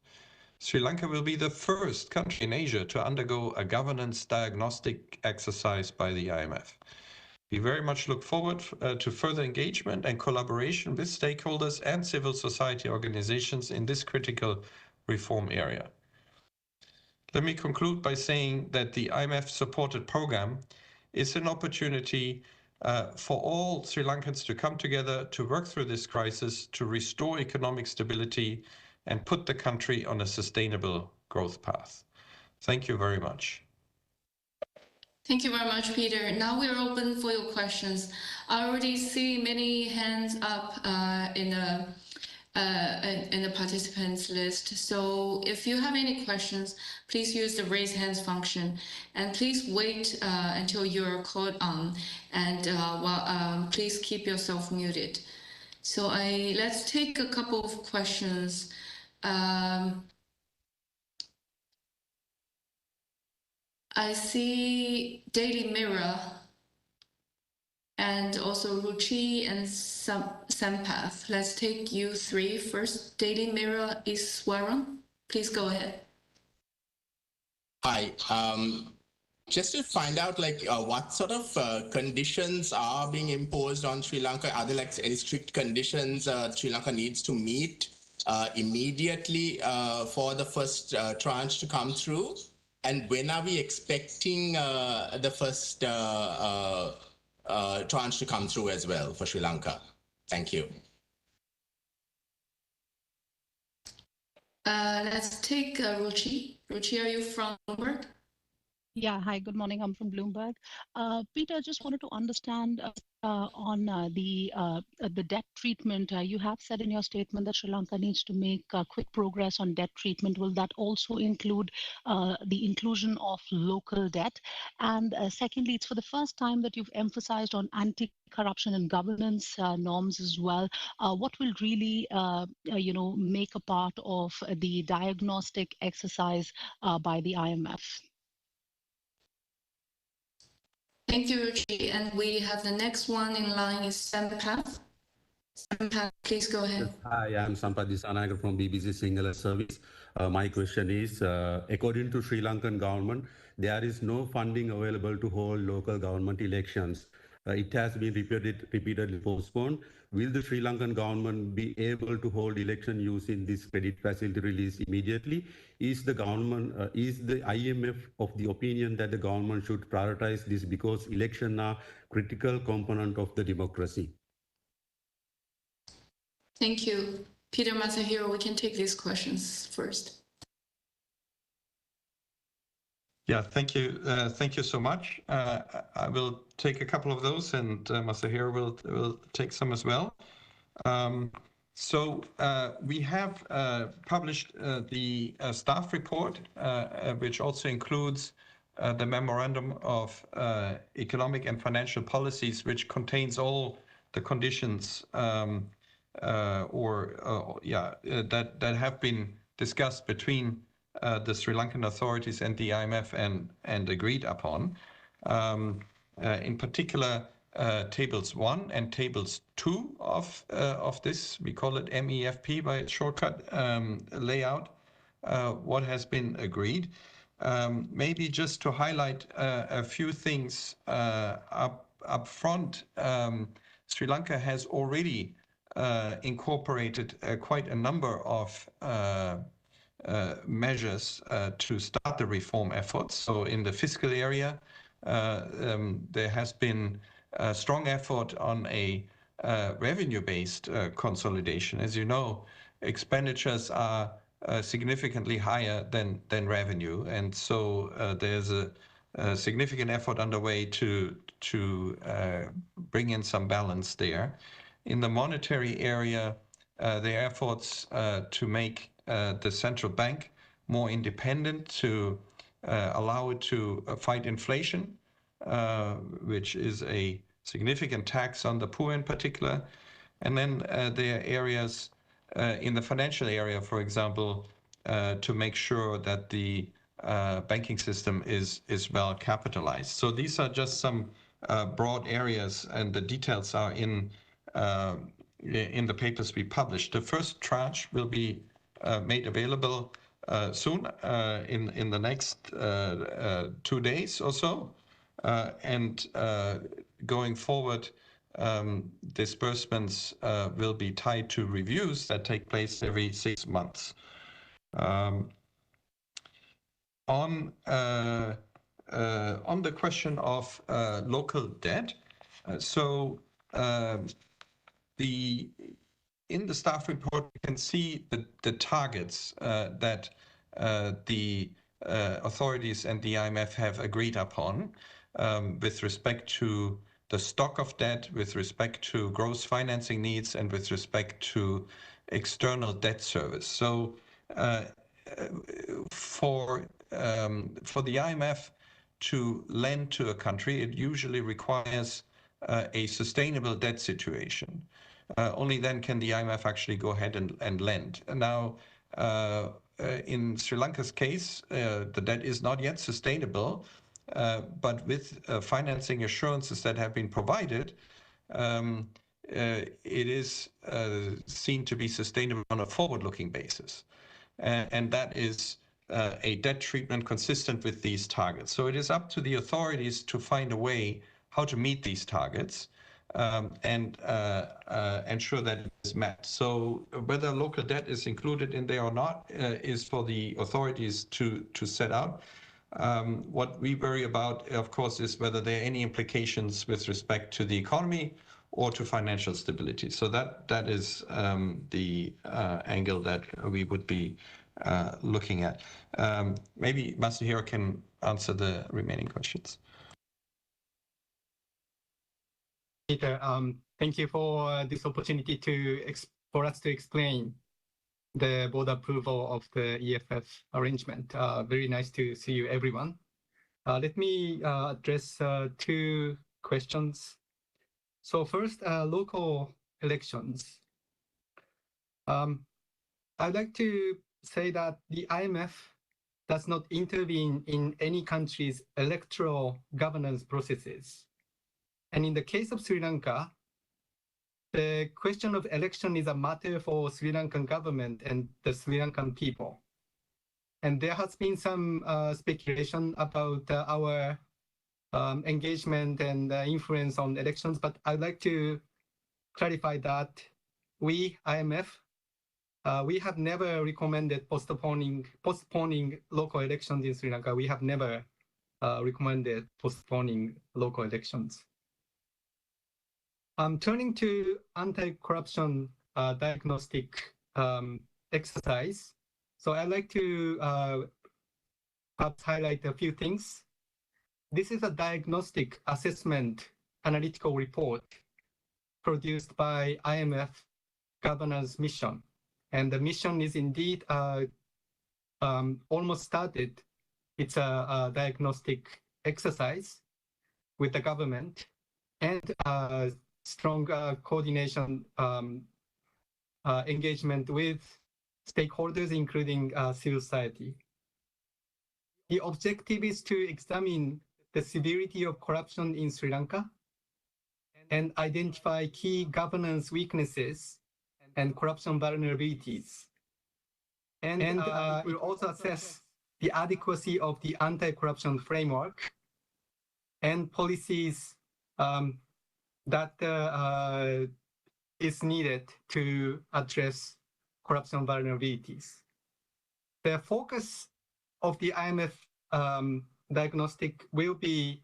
Speaker 4: Sri Lanka will be the first country in Asia to undergo a governance diagnostic exercise by the IMF. We very much look forward to further engagement and collaboration with stakeholders and civil society organizations in this critical reform area. Let me conclude by saying that the IMF-supported program is an opportunity for all Sri Lankans to come together to work through this crisis, to restore economic stability and put the country on a sustainable growth path. Thank you very much.
Speaker 3: Thank you very much, Peter. Now we're open for your questions. I already see many hands up in the participants list. So if you have any questions, please use the raise hands function, and please wait until you're called on, and please keep yourself muted. So let's take a couple of questions. I see Daily Mirror and also Ruchi and Sampath. Let's take you three first. Daily Mirror is Swaran. Please go ahead.
Speaker 5: Hi. Just to find out, what sort of conditions are being imposed on Sri Lanka? Are there any strict conditions Sri Lanka needs to meet immediately for the first tranche to come through? And when are we expecting the first tranche to come through as well for Sri Lanka? Thank you.
Speaker 3: Let's take Ruchi. Ruchi, are you from Bloomberg?
Speaker 6: Yeah, hi, good morning. I'm from Bloomberg. Peter, just wanted to understand on the debt treatment. You have said in your statement that Sri Lanka needs to make quick progress on debt treatment. Will that also include the inclusion of local debt? And secondly, it's for the first time that you've emphasized on anti-corruption and governance norms as well. What will really, make a part of the diagnostic exercise by the IMF?
Speaker 3: Thank you, Ruchi. And we have the next one in line is Sampath. Sampath, please go ahead.
Speaker 7: Yes, hi, I'm Sampath Disanagar from BBC Sinhala Service. My question is, according to Sri Lankan government, there is no funding available to hold local government elections. It has been repeatedly postponed. Will the Sri Lankan government be able to hold election using this credit facility release immediately? Is the IMF of the opinion that the government should prioritize this because elections are critical component of the democracy?
Speaker 3: Thank you. Peter Masahiro, we can take these questions first.
Speaker 4: Yeah, thank you. Thank you so much. I will take a couple of those, and Masahiro will take some as well. We have published the staff report, which also includes the memorandum of economic and financial policies, which contains all the conditions that have been discussed between the Sri Lankan authorities and the IMF and agreed upon. In particular, tables 1 and tables 2 of this, we call it MEFP by its shortcut, layout what has been agreed. Maybe just to highlight a few things up front, Sri Lanka has already incorporated quite a number of measures to start the reform efforts. So in the fiscal area, there has been a strong effort on a revenue-based consolidation. As you know, expenditures are significantly higher than revenue, and so there's a significant effort underway to bring in some balance there. In the monetary area, there are efforts to make the central bank more independent, to allow it to fight inflation, which is a significant tax on the poor in particular. And then there are areas in the financial area, for example, to make sure that the banking system is well capitalized. So these are just some broad areas, and the details are in the papers we published. The first tranche will be made available soon, in the next 2 days or so. And going forward, disbursements will be tied to reviews that take place every 6 months. On the question of local debt, in the staff report, you can see the targets that the authorities and the IMF have agreed upon with respect to the stock of debt, with respect to gross financing needs, and with respect to external debt service. So for the IMF to lend to a country, it usually requires a sustainable debt situation. Only then can the IMF actually go ahead and lend. Now, in Sri Lanka's case, the debt is not yet sustainable, but with financing assurances that have been provided, it is seen to be sustainable on a forward-looking basis. And that is a debt treatment consistent with these targets. So it is up to the authorities to find a way how to meet these targets and ensure that it is met. So whether local debt is included in there or not is for the authorities to set out. What we worry about, of course, is whether there are any implications with respect to the economy or to financial stability. So that is the angle that we would be looking at. Maybe Masahiro can answer the remaining questions.
Speaker 8: Peter, thank you for this opportunity for us to explain the board approval of the EFF arrangement. Very nice to see you, everyone. Let me address two questions. So first, local elections. I'd like to say that the IMF does not intervene in any country's electoral governance processes. And in the case of Sri Lanka, the question of election is a matter for Sri Lankan government and the Sri Lankan people. And there has been some speculation about our engagement and influence on elections, but I'd like to clarify that we, IMF, we have never recommended postponing local elections in Sri Lanka. We have never recommended postponing local elections. Turning to anti-corruption diagnostic exercise. So I'd like to perhaps highlight a few things. This is a diagnostic assessment analytical report produced by IMF Governance Mission. And the mission is indeed almost started. It's a diagnostic exercise with the government and strong coordination engagement with stakeholders, including civil society. The objective is to examine the severity of corruption in Sri Lanka and identify key governance weaknesses and corruption vulnerabilities. And we'll also assess the adequacy of the anti-corruption framework and policies that is needed to address corruption vulnerabilities. The focus of the IMF diagnostic will be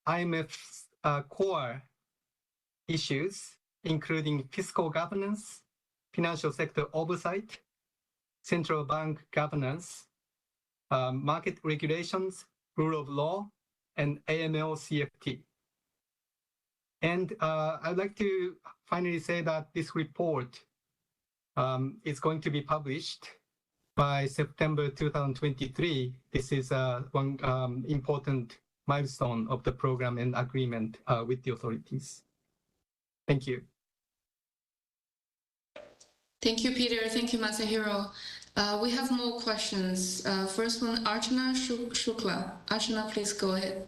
Speaker 8: IMF's core issues, including fiscal governance, financial sector oversight, central bank governance, market regulations, rule of law, and AML-CFT. And I'd like to finally say that this report is going to be published by September 2023. This is one important milestone of the program and agreement with the authorities. Thank you.
Speaker 3: Thank you, Peter. Thank you, Masahiro. We have more questions. First one, Archana Shukla. Archana, please go ahead.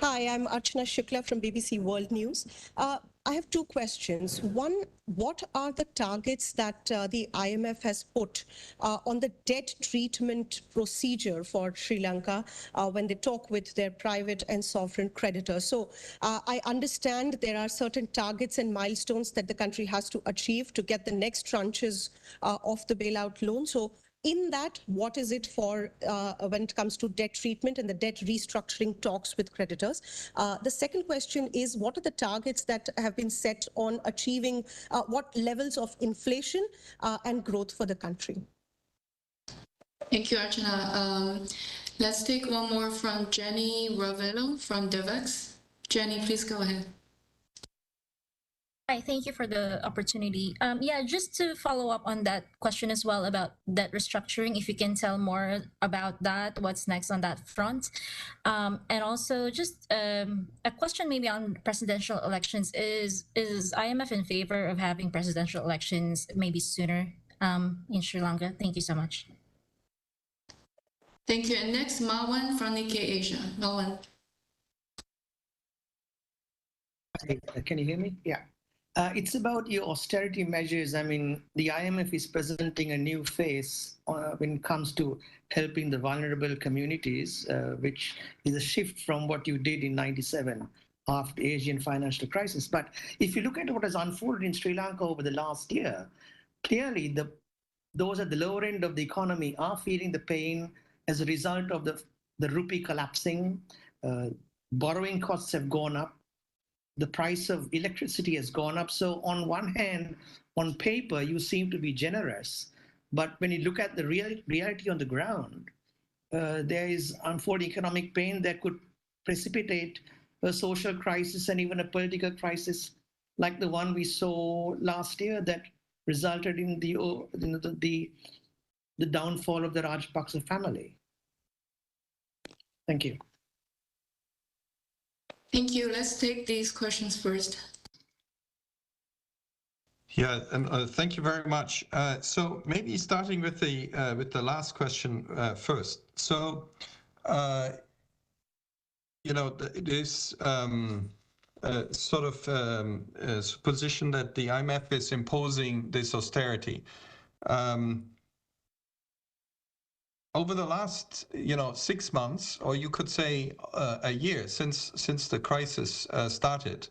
Speaker 9: Hi, I'm Archana Shukla from BBC World News. I have two questions. One, what are the targets that the IMF has put on the debt treatment procedure for Sri Lanka when they talk with their private and sovereign creditors? So I understand there are certain targets and milestones that the country has to achieve to get the next tranches of the bailout loan. So in that, what is it for when it comes to debt treatment and the debt restructuring talks with creditors? The second question is, what are the targets that have been set on achieving what levels of inflation and growth for the country?
Speaker 3: Thank you, Archana. Let's take one more from Jenny Ravello from Devex. Jenny, please go ahead.
Speaker 10: Hi, thank you for the opportunity. Yeah, just to follow up on that question as well about debt restructuring, if you can tell more about that, what's next on that front. And also just a question maybe on presidential elections. Is IMF in favor of having presidential elections maybe sooner in Sri Lanka? Thank you so much.
Speaker 3: Thank you. And next, Marwan from Nikkei Asia. Marwan.
Speaker 11: Can you hear me? Yeah. It's about your austerity measures. I mean, the IMF is presenting a new phase when it comes to helping the vulnerable communities, which is a shift from what you did in '97 after the Asian financial crisis. But if you look at what has unfolded in Sri Lanka over the last year, clearly those at the lower end of the economy are feeling the pain as a result of the rupee collapsing. Borrowing costs have gone up. The price of electricity has gone up. So on one hand, on paper, you seem to be generous. But when you look at the reality on the ground, there is unfolding economic pain that could precipitate a social crisis and even a political crisis like the one we saw last year that resulted in the downfall of the Rajapaksa family. Thank you.
Speaker 3: Thank you. Let's take these questions first.
Speaker 4: Yeah, and thank you very much. So maybe starting with the last question first. So, you know, this sort of position that the IMF is imposing this austerity. Over the last, 6 months, or you could say a year since the crisis started,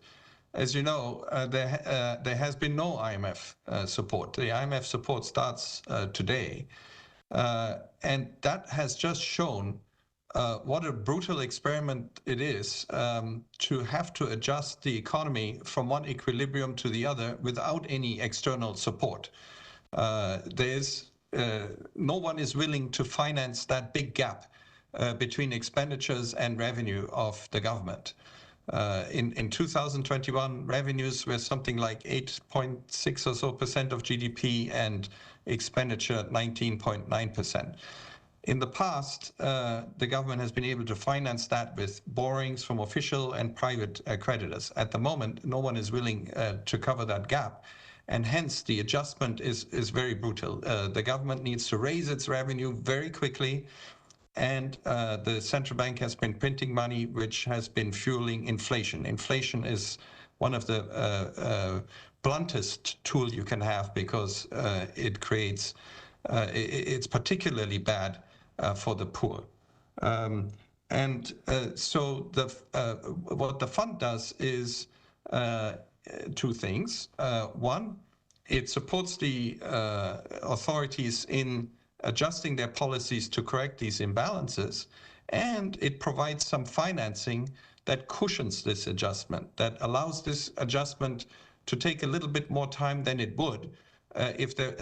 Speaker 4: as you know, there has been no IMF support. The IMF support starts today, and that has just shown what a brutal experiment it is to have to adjust the economy from one equilibrium to the other without any external support. No one is willing to finance that big gap between expenditures and revenue of the government. In 2021, revenues were something like 8.6% or so of GDP and expenditure 19.9%. In the past, the government has been able to finance that with borrowings from official and private creditors. At the moment, no one is willing to cover that gap. And hence, the adjustment is very brutal. The government needs to raise its revenue very quickly. And the central bank has been printing money, which has been fueling inflation. Inflation is one of the bluntest tools you can have because it creates, it's particularly bad for the poor. So what the fund does is two things. One, it supports the authorities in adjusting their policies to correct these imbalances, and it provides some financing that cushions this adjustment, that allows this adjustment to take a little bit more time than it would if there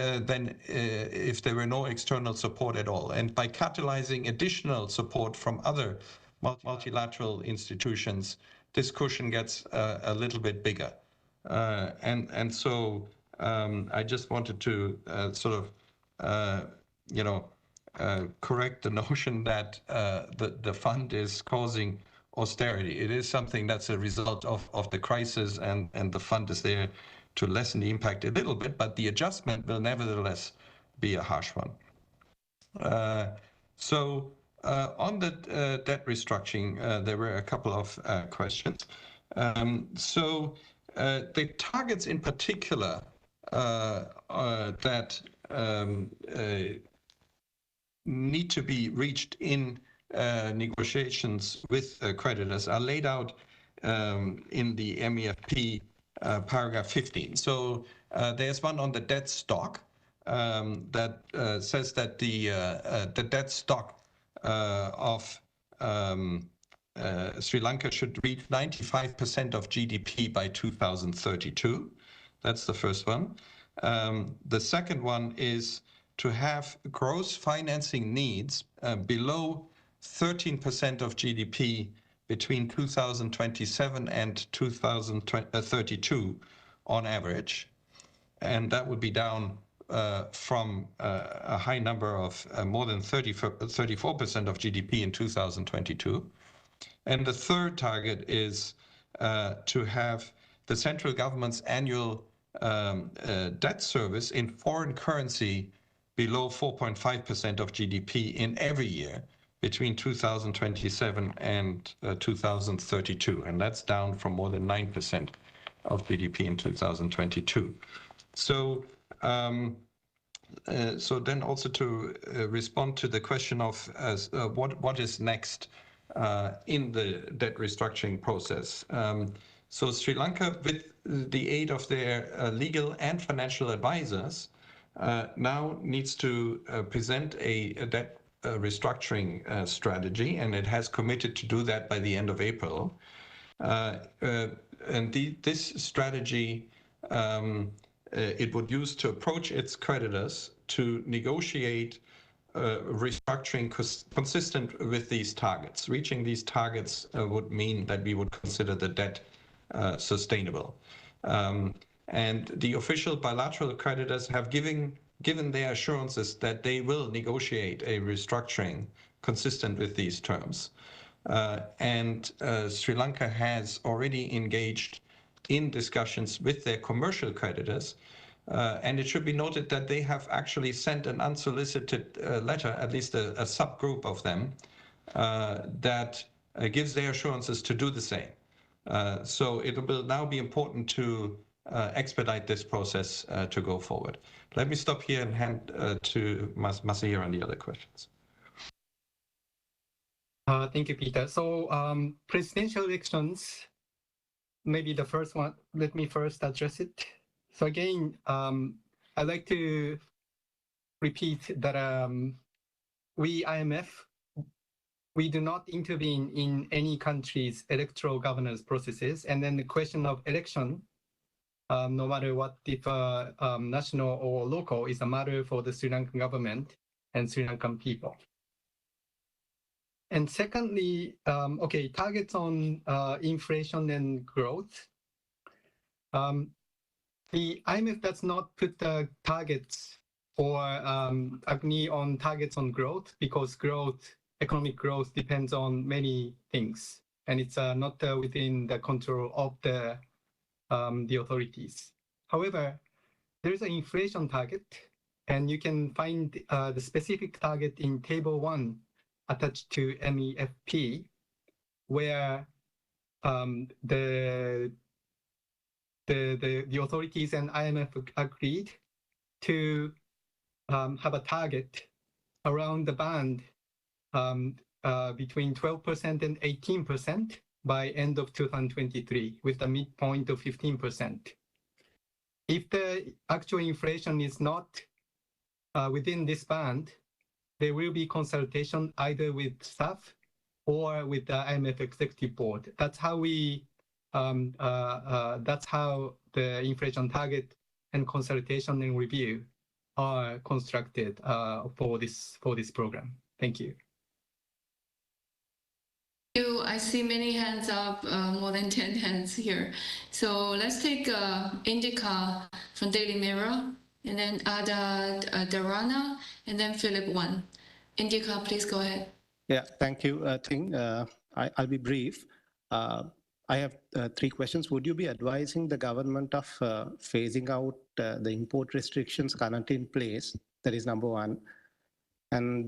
Speaker 4: were no external support at all. And by catalyzing additional support from other multilateral institutions, this cushion gets a little bit bigger. So I just wanted to correct the notion that the fund is causing austerity. It is something that's a result of the crisis, and the fund is there to lessen the impact a little bit, but the adjustment will nevertheless be a harsh one. On the debt restructuring, there were a couple of questions. The targets in particular that need to be reached in negotiations with creditors are laid out in the MEFP paragraph 15. So there's one on the debt stock that says that the debt stock of Sri Lanka should reach 95% of GDP by 2032. That's the first one. The second one is to have gross financing needs below 13% of GDP between 2027 and 2032 on average. And that would be down from a high number of more than 34% of GDP in 2022. And the third target is to have the central government's annual debt service in foreign currency below 4.5% of GDP in every year between 2027 and 2032. And that's down from more than 9% of GDP in 2022. So then also to respond to the question of what is next in the debt restructuring process. So Sri Lanka, with the aid of their legal and financial advisors, now needs to present a debt restructuring strategy, and it has committed to do that by the end of April. This strategy it would use to approach its creditors to negotiate restructuring consistent with these targets. Reaching these targets would mean that we would consider the debt sustainable. And the official bilateral creditors have given their assurances that they will negotiate a restructuring consistent with these terms. And Sri Lanka has already engaged in discussions with their commercial creditors. And it should be noted that they have actually sent an unsolicited letter, at least a subgroup of them, that gives their assurances to do the same. So it will now be important to expedite this process to go forward. Let me stop here and hand to Masahiro on the other questions.
Speaker 8: Thank you, Peter. So presidential elections, maybe the first one, let me first address it. So again, I'd like to repeat that we, IMF, we do not intervene in any country's electoral governance processes. And then the question of election, no matter what, if national or local, is a matter for the Sri Lankan government and Sri Lankan people. And secondly, okay, targets on inflation and growth. The IMF does not put the targets or agree on targets on growth because economic growth depends on many things, and it's not within the control of the authorities. However, there is an inflation target, and you can find the specific target in Table 1 attached to MEFP, where the authorities and IMF agreed to have a target around the band between 12% and 18% by end of 2023, with a midpoint of 15%. If the actual inflation is not within this band, there will be consultation either with staff or with the IMF Executive Board. That's how we. That's how the inflation target and consultation and review are constructed for this program. Thank you.
Speaker 3: I see many hands up, more than 10 hands here. So let's take Indica from Daily Mirror, and then Ada Darana, and then Philip One. Indica, please go ahead.
Speaker 12: Yeah, thank you, Ting. I'll be brief. I have three questions. Would you be advising the government of phasing out the import restrictions currently in place? That is number one. And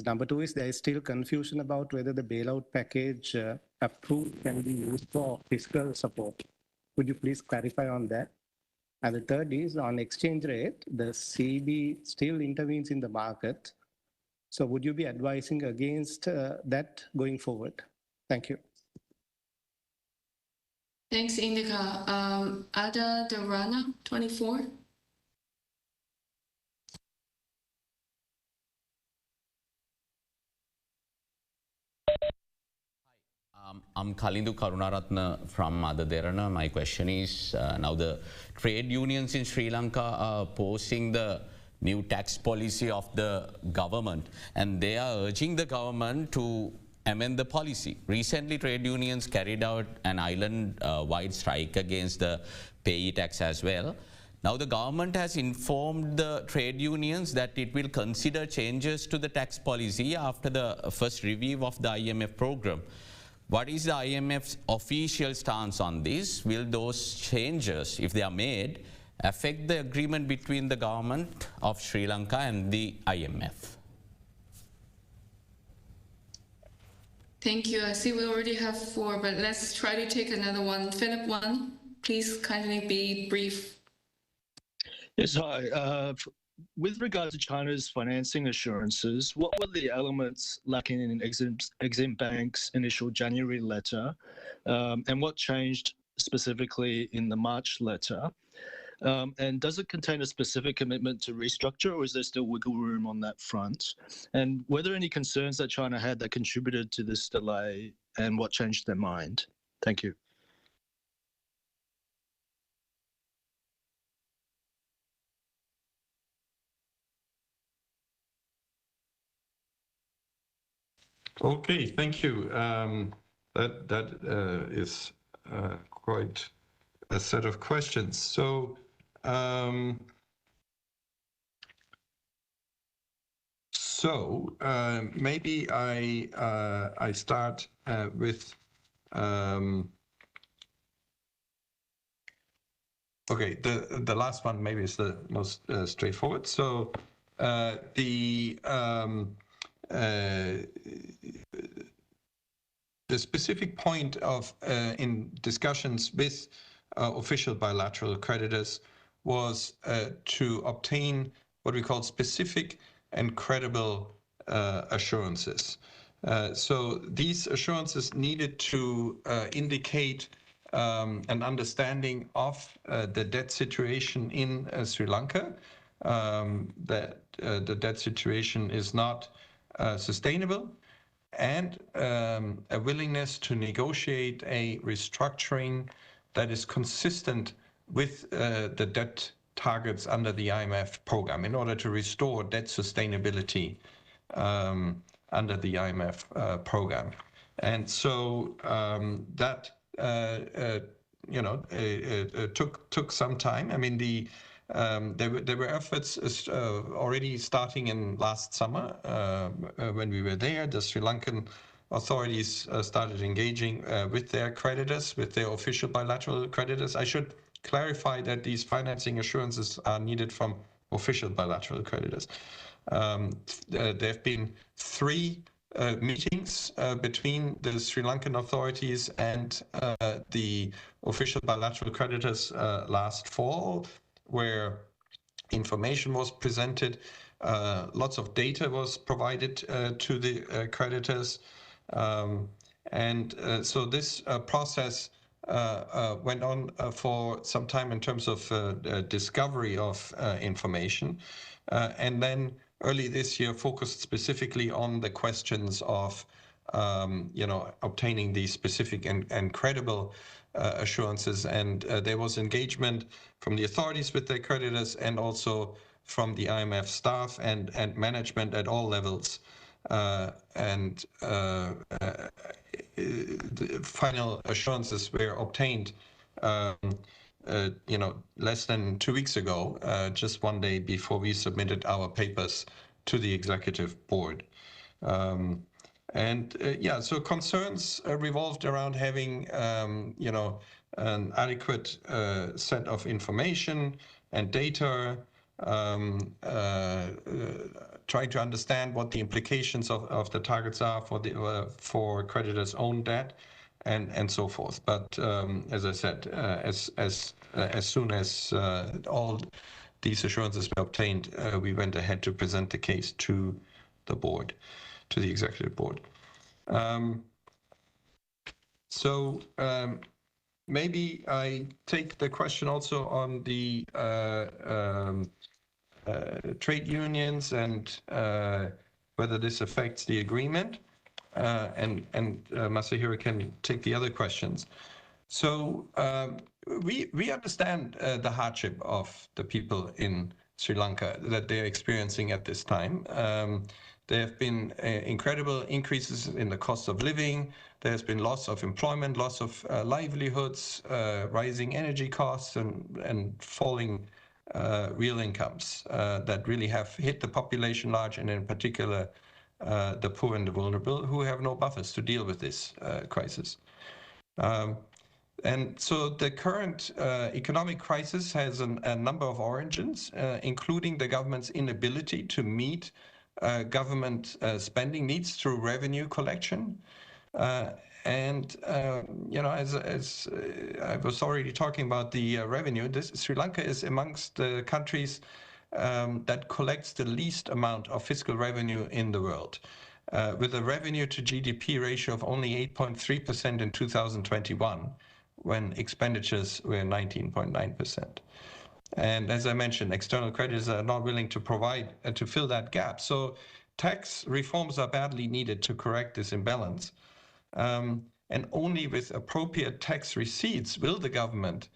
Speaker 12: number two is there is still confusion about whether the bailout package approved can be used for fiscal support. Could you please clarify on that? And the third is on exchange rate, the CB still intervenes in the market. So would you be advising against that going forward? Thank you.
Speaker 3: Thanks, Indica. Ada Darana, 24.
Speaker 2: I'm Kalindu Karunaratna from Ada Darana. My question is, now the trade unions in Sri Lanka are opposing the new tax policy of the government, and they are urging the government to amend the policy. Recently, trade unions carried out an island-wide strike against the payee tax as well. Now, the government has informed the trade unions that it will consider changes to the tax policy after the first review of the IMF program. What is the IMF's official stance on this? Will those changes, if they are made, affect the agreement between the government of Sri Lanka and the IMF?
Speaker 3: Thank you. I see we already have 4, but let's try to take another one. Philip One, please kindly be brief.
Speaker 13: Yes, hi. With regard to China's financing assurances, what were the elements lacking in Exim Bank's initial January letter, and what changed specifically in the March letter? And does it contain a specific commitment to restructure, or is there still wiggle room on that front? And were there any concerns that China had that contributed to this delay, and what changed their mind? Thank you.
Speaker 4: Okay, thank you. That is quite a set of questions. So maybe I start with okay, the last one maybe is the most straightforward. So the specific point of in discussions with official bilateral creditors was to obtain what we call specific and credible assurances. So these assurances needed to indicate an understanding of the debt situation in Sri Lanka, that the debt situation is not sustainable, and a willingness to negotiate a restructuring that is consistent with the debt targets under the IMF program in order to restore debt sustainability under the IMF program. And so that took some time. I mean, there were efforts already starting in last summer when we were there. The Sri Lankan authorities started engaging with their creditors, with their official bilateral creditors. I should clarify that these financing assurances are needed from official bilateral creditors. There have been 3 meetings between the Sri Lankan authorities and the official bilateral creditors last fall, where information was presented, lots of data was provided to the creditors, and so this process went on for some time in terms of discovery of information, and then early this year focused specifically on the questions of obtaining these specific and credible assurances, and there was engagement from the authorities with their creditors and also from the IMF staff and management at all levels, and the final assurances were obtained less than 2 weeks ago, just one day before we submitted our papers to the executive board. So concerns revolved around having, an adequate set of information and data, trying to understand what the implications of the targets are for creditors' own debt, and so forth. But as I said, as soon as all these assurances were obtained, we went ahead to present the case to the board, to the executive board. Maybe I take the question also on the trade unions and whether this affects the agreement, and Masahiro can take the other questions. So we understand the hardship of the people in Sri Lanka that they're experiencing at this time. There have been incredible increases in the cost of living. There's been loss of employment, loss of livelihoods, rising energy costs, and falling real incomes that really have hit the population large, and in particular the poor and the vulnerable, who have no buffers to deal with this crisis. And so the current economic crisis has a number of origins, including the government's inability to meet government spending needs through revenue collection. As I was already talking about the revenue, Sri Lanka is amongst the countries that collects the least amount of fiscal revenue in the world, with a revenue to GDP ratio of only 8.3% in 2021, when expenditures were 19.9%. And as I mentioned, external creditors are not willing to provide to fill that gap. So tax reforms are badly needed to correct this imbalance. And only with appropriate tax receipts will the government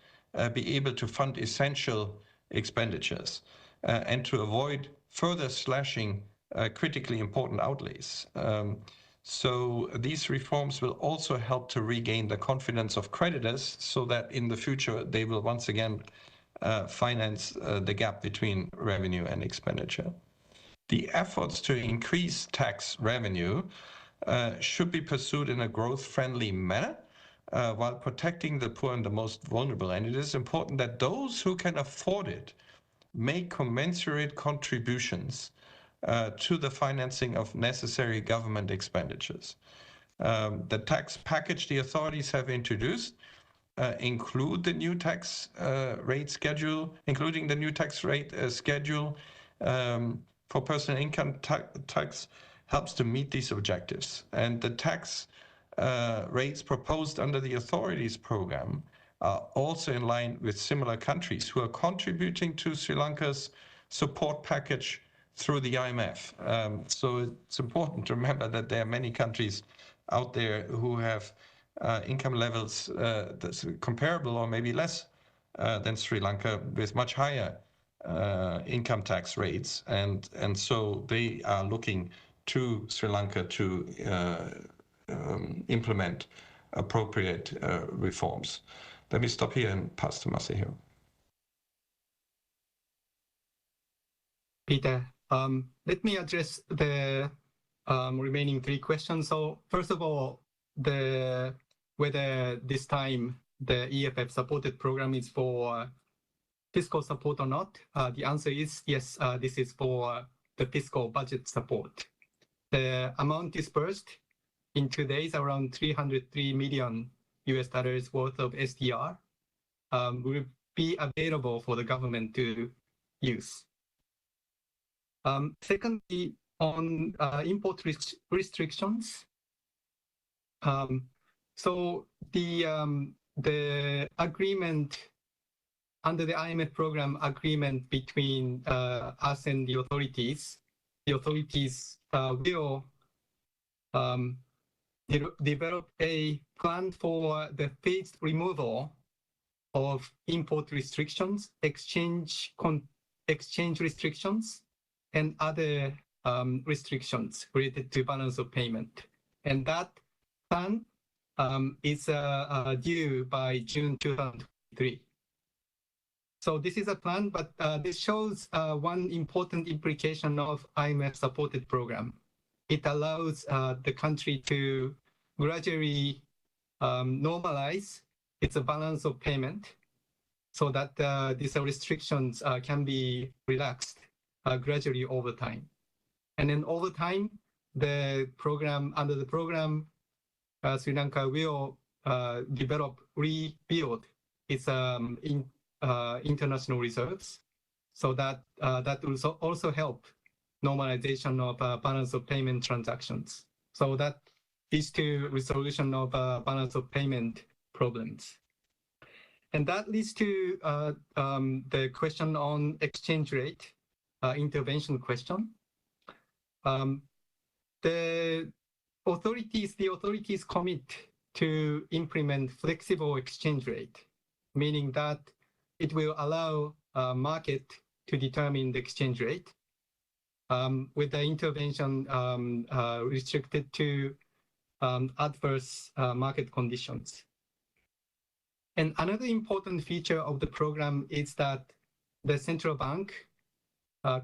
Speaker 4: be able to fund essential expenditures and to avoid further slashing critically important outlays. So these reforms will also help to regain the confidence of creditors so that in the future they will once again finance the gap between revenue and expenditure. The efforts to increase tax revenue should be pursued in a growth-friendly manner while protecting the poor and the most vulnerable. And it is important that those who can afford it make commensurate contributions to the financing of necessary government expenditures. The tax package the authorities have introduced include the new tax rate schedule, including the new tax rate schedule for personal income tax helps to meet these objectives. And the tax rates proposed under the authorities program are also in line with similar countries who are contributing to Sri Lanka's support package through the IMF. So it's important to remember that there are many countries out there who have income levels that's comparable or maybe less than Sri Lanka with much higher income tax rates. And so they are looking to Sri Lanka to implement appropriate reforms. Let me stop here and pass to Masahiro.
Speaker 8: Peter, let me address the remaining three questions. So first of all, whether this time the EFF supported program is for fiscal support or not, the answer is yes, this is for the fiscal budget support. The amount dispersed in 2 days, around $303 million worth of SDR, will be available for the government to use. Secondly, on import restrictions, so the agreement under the IMF program agreement between us and the authorities will develop a plan for the phased removal of import restrictions, exchange restrictions, and other restrictions related to balance of payment. And that plan is due by June 2023. So this is a plan, but this shows one important implication of IMF-supported program. It allows the country to gradually normalize its balance of payment so that these restrictions can be relaxed gradually over time. And then over time, under the program, Sri Lanka will rebuild its international reserves, so that will also help normalization of balance of payment transactions. So that leads to resolution of balance of payment problems. And that leads to the question on exchange rate intervention question. The authorities commit to implement flexible exchange rate, meaning that it will allow market to determine the exchange rate with the intervention restricted to adverse market conditions. And another important feature of the program is that the central bank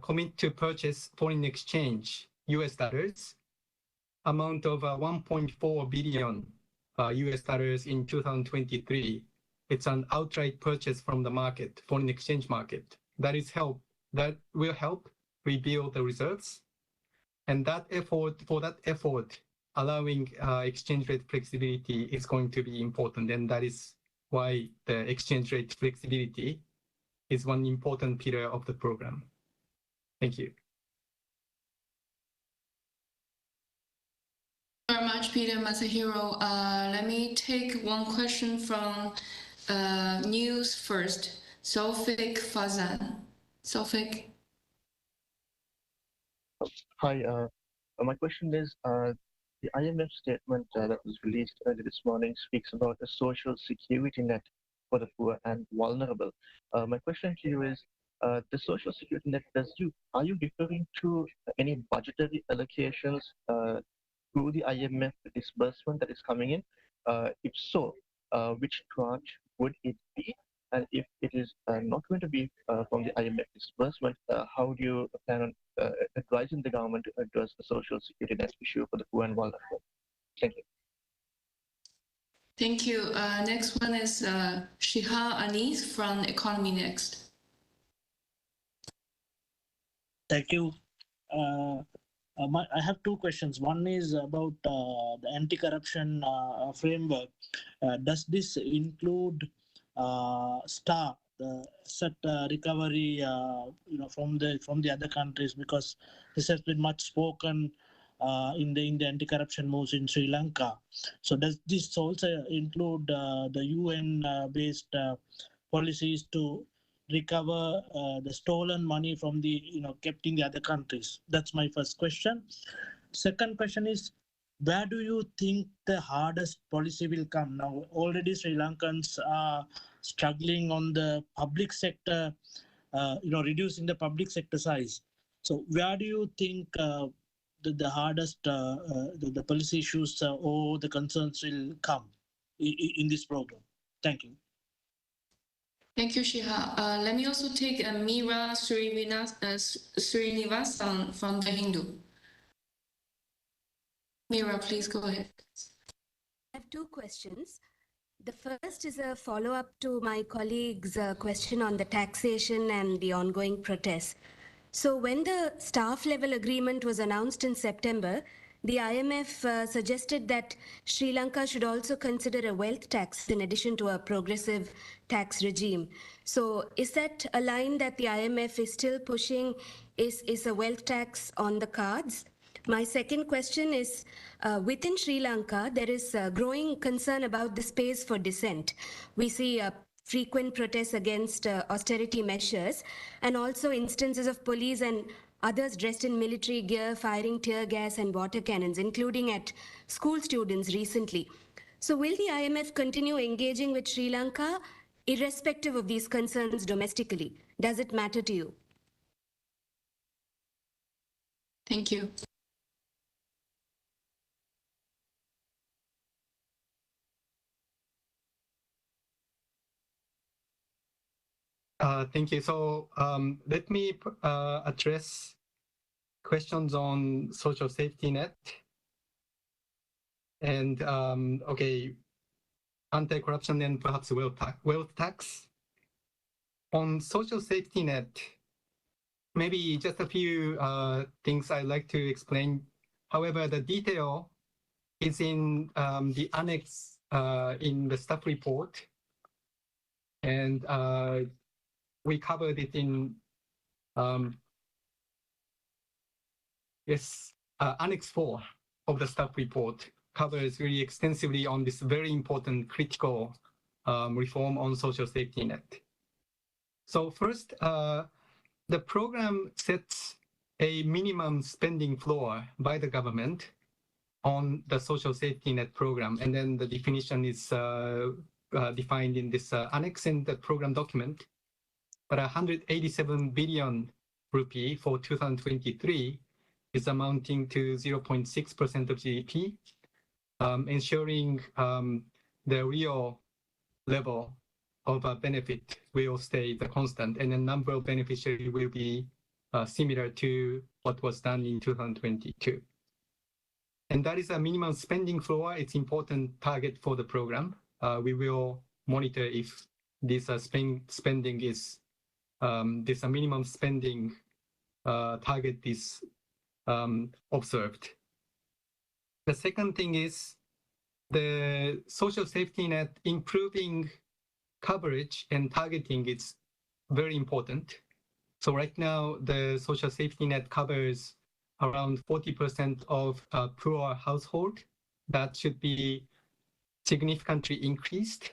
Speaker 8: commit to purchase foreign exchange US dollars amount of 1.4 billion US dollars in 2023. It's an outright purchase from the market, foreign exchange market. That will help rebuild the reserves. And for that effort, allowing exchange rate flexibility is going to be important. And that is why the exchange rate flexibility is one important pillar of the program. Thank you.
Speaker 3: Very much, Peter. Masahiro. Let me take one question from news first. Sofik Fazan. Sofik.
Speaker 14: Hi, my question is, the IMF statement that was released early this morning speaks about a social security net for the poor and vulnerable. My question to you is, the social security net, are you referring to any budgetary allocations through the IMF disbursement that is coming in? If so, which tranche would it be? And if it is not going to be from the IMF disbursement, how do you plan on advising the government to address the social security net issue for the poor and vulnerable? Thank you.
Speaker 3: Thank you. Next one is Shiha Anis from Economy Next.
Speaker 15: Thank you. I have two questions. One is about the anti-corruption framework. Does this include STAR, the set recovery, from the other countries? Because this has been much spoken in the anti-corruption moves in Sri Lanka. So does this also include the UN-based policies to recover the stolen money from the kept in the other countries? That's my first question. Second question is, where do you think the hardest policy will come? Now already Sri Lankans are struggling on the public sector, reducing the public sector size. So where do you think the hardest the policy issues or the concerns will come in this program? Thank you.
Speaker 3: Thank you, Shiha. Let me also take Meera Srinivasan from The Hindu. Meera, please go ahead.
Speaker 16: I have two questions. The first is a follow-up to my colleague's question on the taxation and the ongoing protests. So when the staff level agreement was announced in September, the IMF suggested that Sri Lanka should also consider a wealth tax in addition to a progressive tax regime. So is that a line that the IMF is still pushing? Is a wealth tax on the cards? My second question is, within Sri Lanka, there is a growing concern about the space for dissent. We see frequent protests against austerity measures and also instances of police and others dressed in military gear firing tear gas and water cannons, including at school students recently. So will the IMF continue engaging with Sri Lanka irrespective of these concerns domestically? Does it matter to you?
Speaker 3: Thank you.
Speaker 8: Thank you. So let me address questions on social safety net and anti-corruption and perhaps wealth tax. On social safety net, maybe just a few things I'd like to explain. However, the detail is in the annex in the staff report, and we covered it in Annex 4 of the staff report covers really extensively on this very important critical reform on social safety net. So first, the program sets a minimum spending floor by the government on the social safety net program, and then the definition is defined in this annex in the program document. But 187 billion rupee for 2023 is amounting to 0.6% of GDP, ensuring the real level of benefit will stay the constant, and the number of beneficiaries will be similar to what was done in 2022. And that is a minimum spending floor. It's important target for the program. We will monitor if this spending is this minimum spending target is observed. The second thing is the social safety net improving coverage and targeting is very important. So right now, the social safety net covers around 40% of poor household. That should be significantly increased.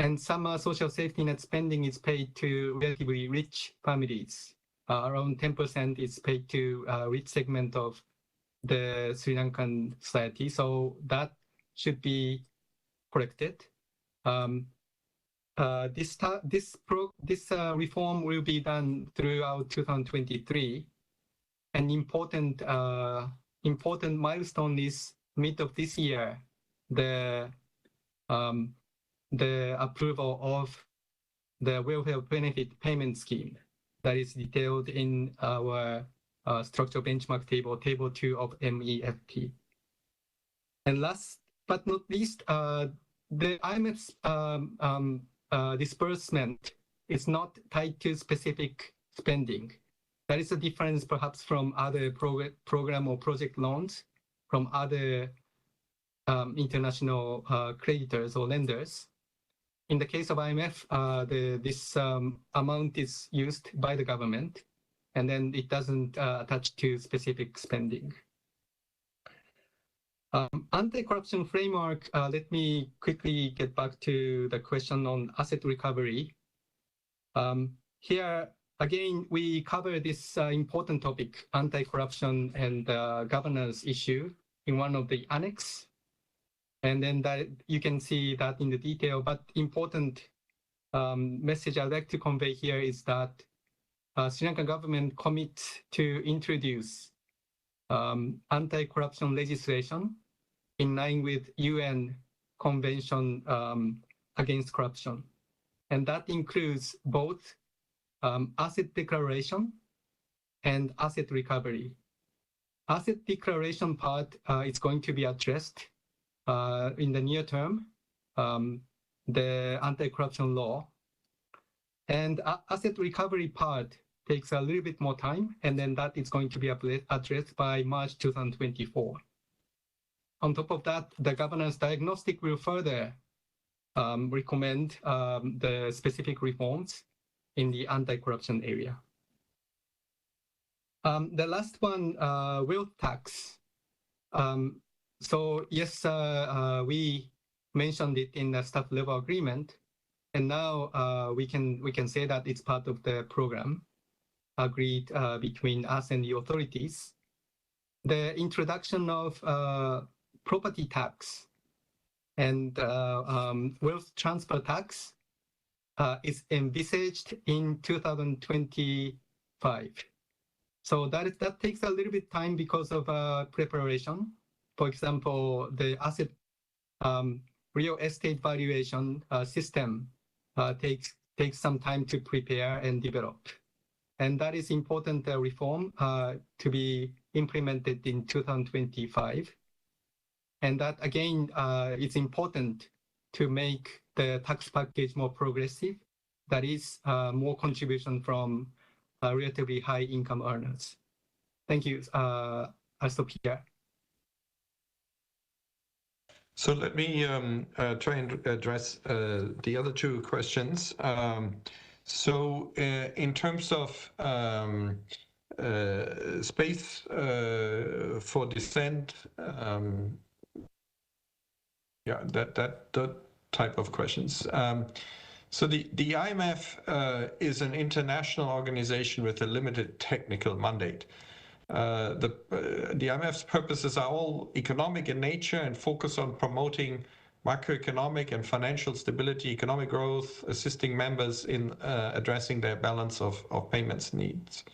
Speaker 8: And some social safety net spending is paid to relatively rich families. Around 10% is paid to a rich segment of the Sri Lankan society. So that should be corrected. This reform will be done throughout 2023. And important important milestone is mid of this year, the approval of the welfare benefit payment scheme that is detailed in our structural benchmark table, table 2 of MEFP. And last but not least, the IMF's disbursement is not tied to specific spending. That is a difference perhaps from other program or project loans from other international creditors or lenders. In the case of IMF, this amount is used by the government, and then it doesn't attach to specific spending. Anti-corruption framework, let me quickly get back to the question on asset recovery. Here, again, we cover this important topic, anti-corruption and governance issue in one of the annex. And then that you can see that in the detail, but important message I'd like to convey here is that Sri Lankan government commits to introduce anti-corruption legislation in line with UN Convention Against Corruption. And that includes both asset declaration and asset recovery. Asset declaration part is going to be addressed in the near term, the anti-corruption law. And asset recovery part takes a little bit more time, and then that is going to be addressed by March 2024. On top of that, the governance diagnostic will further recommend the specific reforms in the anti-corruption area. The last one, wealth tax. So yes, we mentioned it in the staff level agreement, and now we can say that it's part of the program agreed between us and the authorities. The introduction of property tax and wealth transfer tax is envisaged in 2025. So that takes a little bit time because of preparation. For example, the asset real estate valuation system takes some time to prepare and develop. And that is important reform to be implemented in 2025. And that, again, it's important to make the tax package more progressive. That is more contribution from relatively high income earners. Thank you. I'll stop here.
Speaker 4: So let me try and address the other two questions. So in terms of space for dissent, yeah, that type of questions. So the IMF is an international organization with a limited technical mandate. The IMF's purposes are all economic in nature and focus on promoting macroeconomic and financial stability, economic growth, assisting members in addressing their balance of payments needs.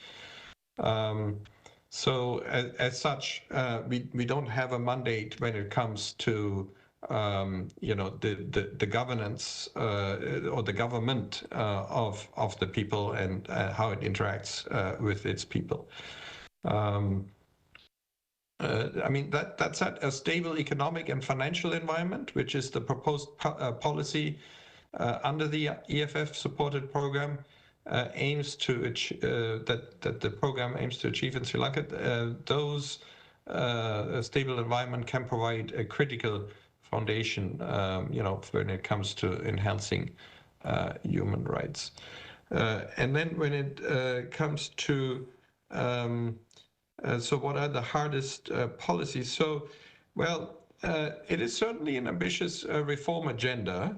Speaker 4: So as such, we don't have a mandate when it comes to the governance or the government of the people and how it interacts with its people. I mean, that's a stable economic and financial environment, which is the proposed policy under the EFF supported program aims to achieve, that the program aims to achieve in Sri Lanka. Those stable environment can provide a critical foundation, when it comes to enhancing human rights. And then when it comes to so what are the hardest policies? So, well, it is certainly an ambitious reform agenda.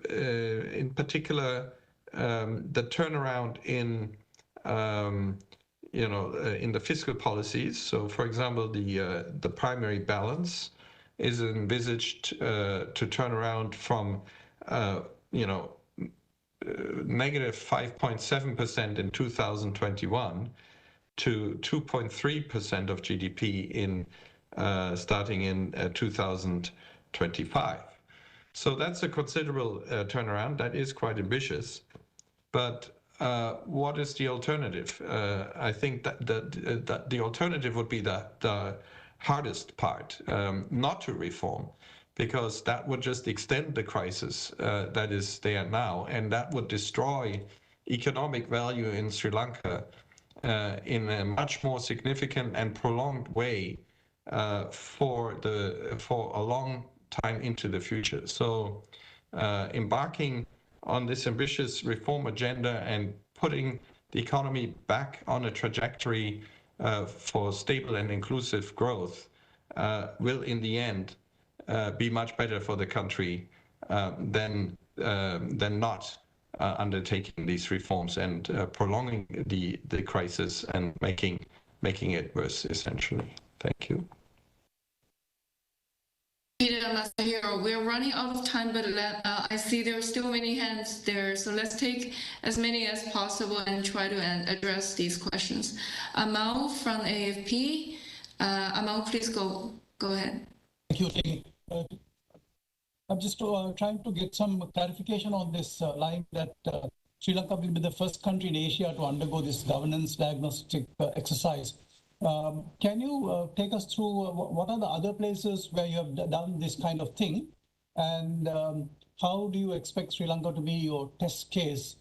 Speaker 4: In particular, the turnaround in, in the fiscal policies. So, for example, the primary balance is envisaged to turn around from, negative 5.7% in 2021 to 2.3% of GDP in starting in 2025. So that's a considerable turnaround. That is quite ambitious. But what is the alternative? I think that the alternative would be the hardest part, not to reform, because that would just extend the crisis that is there now, and that would destroy economic value in Sri Lanka in a much more significant and prolonged way for a long time into the future. So embarking on this ambitious reform agenda and putting the economy back on a trajectory for stable and inclusive growth will in the end be much better for the country than not undertaking these reforms and prolonging the crisis and making it worse, essentially. Thank you.
Speaker 3: Peter Masahiro, we're running out of time, but I see there are still many hands there, so let's take as many as possible and try to address these questions. Amal from AFP. Amal, please go ahead.
Speaker 17: Thank you. I'm just trying to get some clarification on this line that Sri Lanka will be the first country in Asia to undergo this governance diagnostic exercise. Can you take us through what are the other places where you have done this kind of thing, and how do you expect Sri Lanka to be your test case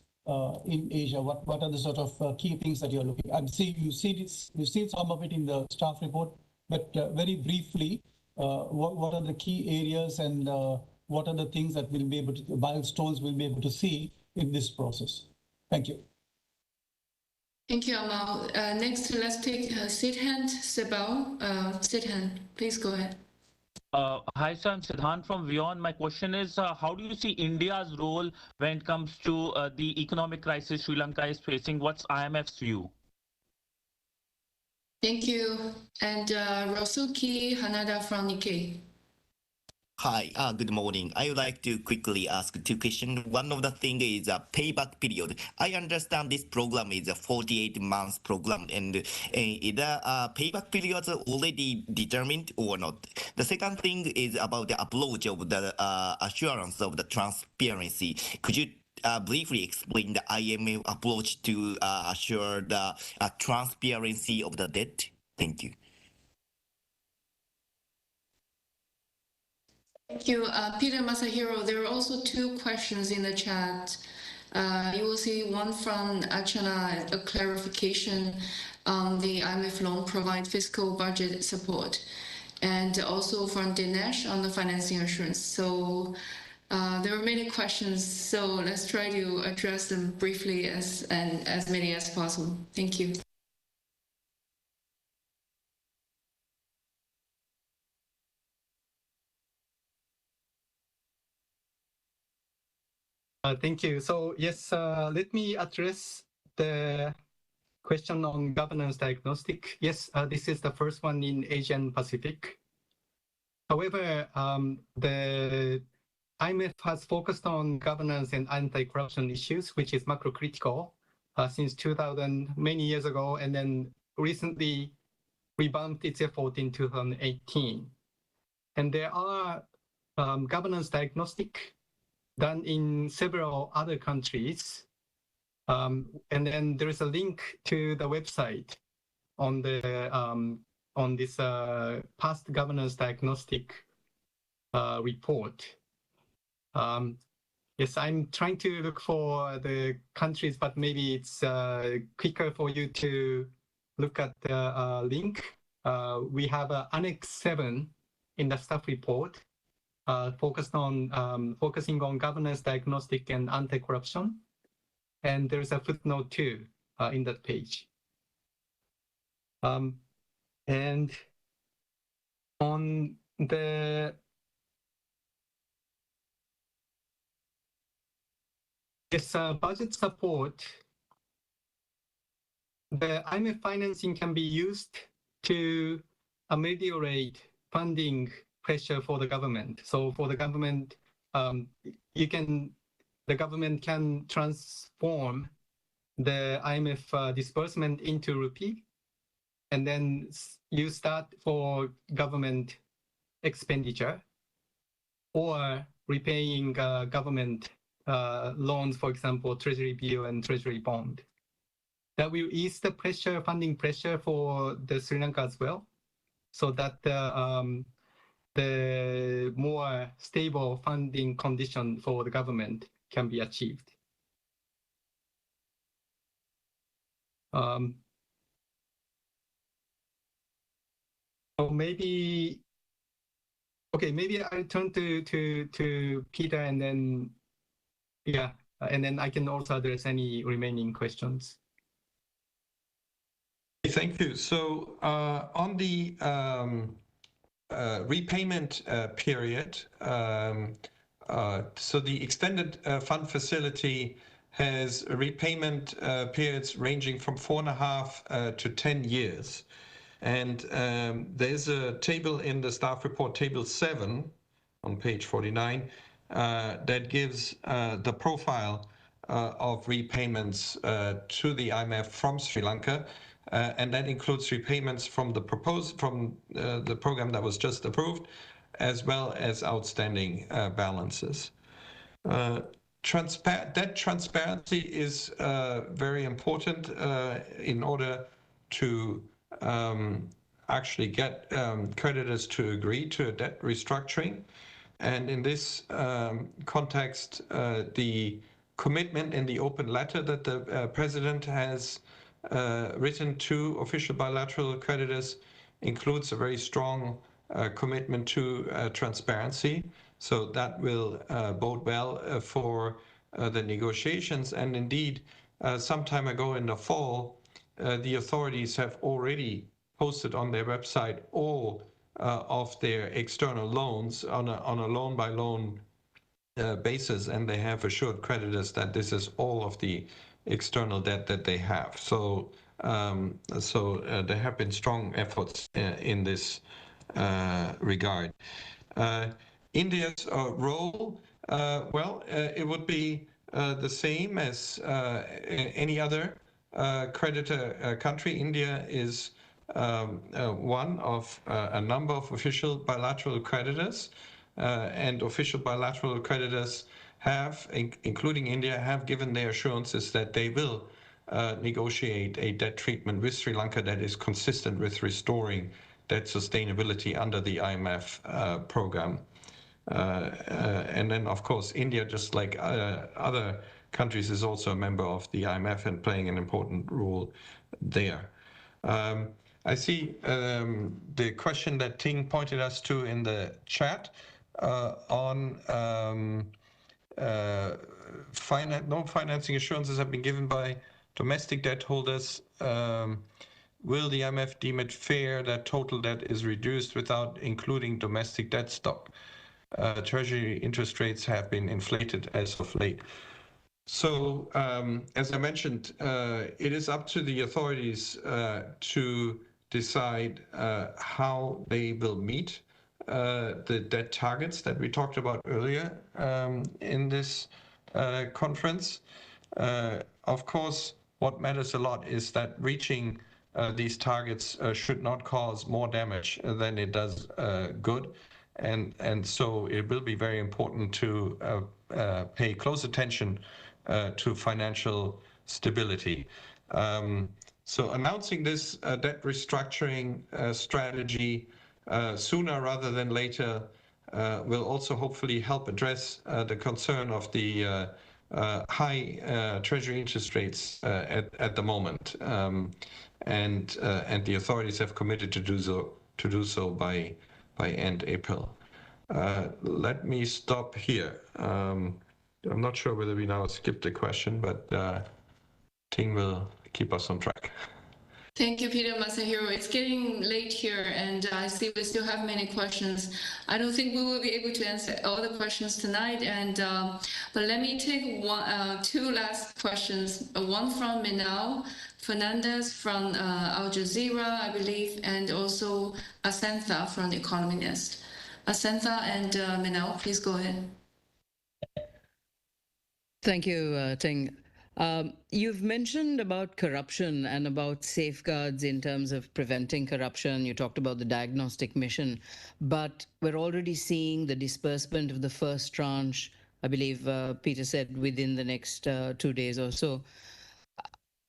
Speaker 17: in Asia? What are the sort of key things that you're looking at? You see some of it in the staff report, but very briefly, what are the key areas and what are the things that we'll be able to, milestones we'll be able to see in this process? Thank you.
Speaker 3: Thank you, Amal. Next, let's take Sidhant Sebal. Sidhant, please go ahead.
Speaker 18: Hi, sir. I'm Sidhant from WION. My question is, how do you see India's role when it comes to the economic crisis Sri Lanka is facing? What's IMF's view?
Speaker 3: Thank you. And Rosuki Hanada from Nikkei.
Speaker 19: Hi, good morning. I would like to quickly ask two questions. One of the things is a payback period. I understand this program is a 48-month program, and is the payback periods already determined or not? The second thing is about the approach of the assurance of the transparency. Could you briefly explain the IMF approach to assure the transparency of the debt? Thank you.
Speaker 3: Thank you, Peter Masahiro. There are also two questions in the chat. You will see one from Achana, a clarification on the IMF loan provide fiscal budget support, and also from Dinesh on the financing assurance. So there are many questions, so let's try to address them briefly as many as possible. Thank you.
Speaker 8: Thank you. So yes, let me address the question on governance diagnostic. Yes, this is the first one in Asian Pacific. However, the IMF has focused on governance and anti-corruption issues, which is macro critical since 2000, many years ago, and then recently revamped its effort in 2018. And there are governance diagnostic done in several other countries. And then there is a link to the website on the on this past governance diagnostic report. Yes, I'm trying to look for the countries, but maybe it's quicker for you to look at the link. We have Annex 7 in the staff report. Focusing on governance, diagnostic, and anti-corruption. And there's a footnote too in that page. And on the budget support, the IMF financing can be used to ameliorate funding pressure for the government. So for the government, the government can transform the IMF disbursement into rupee and then you start for government expenditure or repaying government loans, for example, treasury bill and treasury bond. That will ease the pressure, funding pressure for the Sri Lanka as well, so that the more stable funding condition for the government can be achieved. So maybe, okay, maybe I turn to Peter, and then and then I can also address any remaining questions.
Speaker 4: Thank you. So on the repayment period, so the extended fund facility has repayment periods ranging from 4.5 to 10 years. And there's a table in the staff report, table 7 on page 49, that gives the profile of repayments to the IMF from Sri Lanka. And that includes repayments from the the program that was just approved, as well as outstanding balances. That transparency is very important in order to actually get creditors to agree to a debt restructuring. And in this context, the commitment in the open letter that the president has written to official bilateral creditors includes a very strong commitment to transparency. So that will bode well for the negotiations. And indeed, some time ago in the fall, the authorities have already posted on their website all of their external loans on a loan-by-loan basis, and they have assured creditors that this is all of the external debt that they have. So, there have been strong efforts in this regard. India's role, well, it would be the same as any other creditor country. India is one of a number of official bilateral creditors, and official bilateral creditors have, including India, have given their assurances that they will negotiate a debt treatment with Sri Lanka that is consistent with restoring debt sustainability under the IMF program. And then, of course, India, just like other countries, is also a member of the IMF and playing an important role there. I see the question that Ting pointed us to in the chat on no financing assurances have been given by domestic debt holders. Will the IMF deem it fair that total debt is reduced without including domestic debt stock? Treasury interest rates have been inflated as of late. So, as I mentioned, it is up to the authorities to decide how they will meet the debt targets that we talked about earlier in this conference. Of course, what matters a lot is that reaching these targets should not cause more damage than it does good. And so it will be very important to pay close attention to financial stability. So announcing this debt restructuring strategy sooner rather than later will also hopefully help address the concern of the high treasury interest rates at the moment. And the authorities have committed to do so by end April. Let me stop here. I'm not sure whether we now skipped a question, but Ting will keep us on track.
Speaker 3: Thank you, Peter, Masahiro. It's getting late here, and I see we still have many questions. I don't think we will be able to answer all the questions tonight, and but let me take two last questions. One from Minal Fernandez from Al Jazeera, I believe, and also Asantha from The Economist. Asantha and Minal, please go ahead.
Speaker 20: Thank you, Ting. You've mentioned about corruption and about safeguards in terms of preventing corruption. You talked about the diagnostic mission, but we're already seeing the disbursement of the first tranche, I believe Peter said within the next 2 days or so.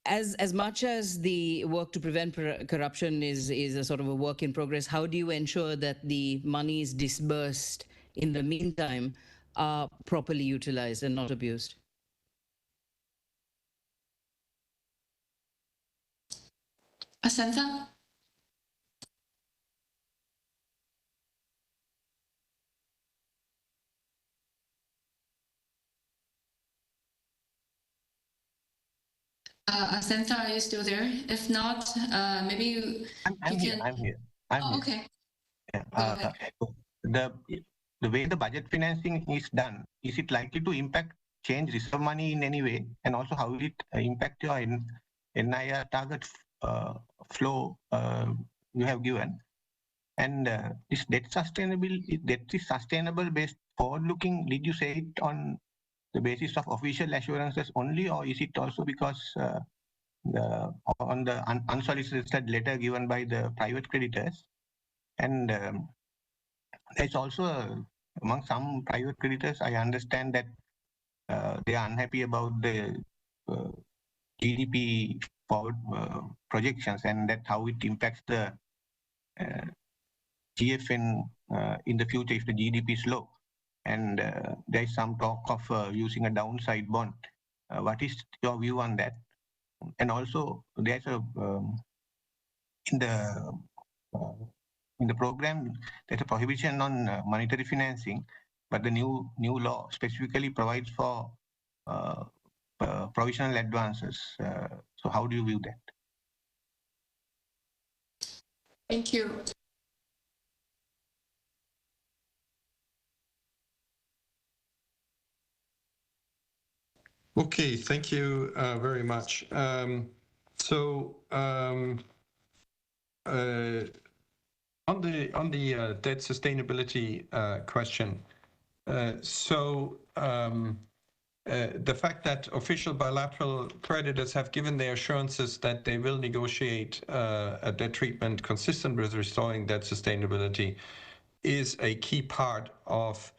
Speaker 20: As much as the work to prevent corruption is a sort of a work in progress, how do you ensure that the monies disbursed in the meantime are properly utilized and not abused?
Speaker 3: Asantha? Asantha, are you still there? If not, maybe you
Speaker 21: I'm here.
Speaker 3: can...
Speaker 21: I'm here. I'm here.
Speaker 3: Okay.
Speaker 21: Yeah. The way the budget financing is done, is it likely to impact change reserve money in any way? And also how will it impact your NIR target flow you have given? And is debt is sustainable based forward-looking? Did you say it on the basis of official assurances only, or is it also because on the unsolicited letter given by the private creditors? And there's also among some private creditors, I understand that they are unhappy about the GDP forward projections, and that's how it impacts the GFN in the future if the GDP is low. And there is some talk of using a downside bond. What is your view on that? And also, there's a in the program, there's a prohibition on monetary financing, but the new law specifically provides for provisional advances. So how do you view that?
Speaker 3: Thank you.
Speaker 4: Okay, thank you very much. On the debt sustainability question, the fact that official bilateral creditors have given their assurances that they will negotiate a debt treatment consistent with restoring debt sustainability is a key part of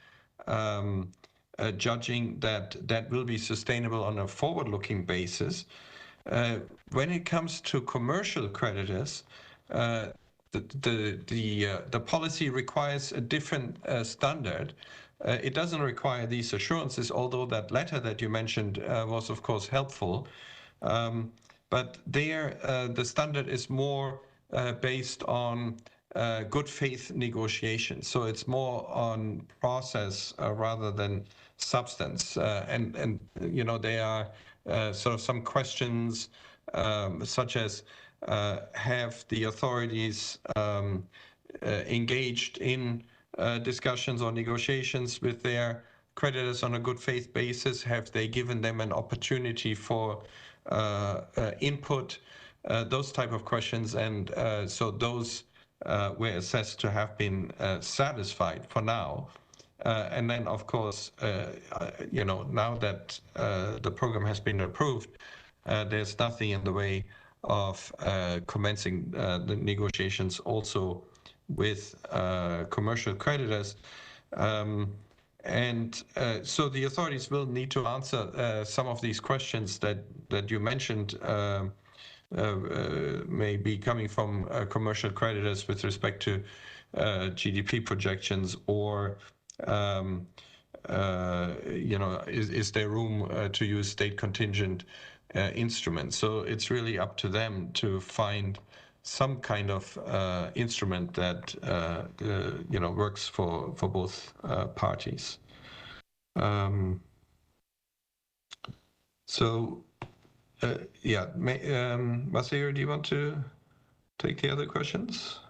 Speaker 4: judging that will be sustainable on a forward-looking basis. When it comes to commercial creditors, the policy requires a different standard. It doesn't require these assurances, although that letter that you mentioned was, of course, helpful. But there, the standard is more based on good faith negotiations. So it's more on process rather than substance. And you know, there are sort of some questions such as have the authorities engaged in discussions or negotiations with their creditors on a good faith basis? Have they given them an opportunity for input? Those type of questions. And so those were assessed to have been satisfied for now. And then, of course, you know, now that the program has been approved, there's nothing in the way of commencing the negotiations also with commercial creditors. So the authorities will need to answer some of these questions that you mentioned may be coming from commercial creditors with respect to GDP projections, or you know, is there room to use state contingent instruments? So it's really up to them to find some kind of instrument that you know, works for both parties. Yeah, Masahiro, do you want to take the other questions?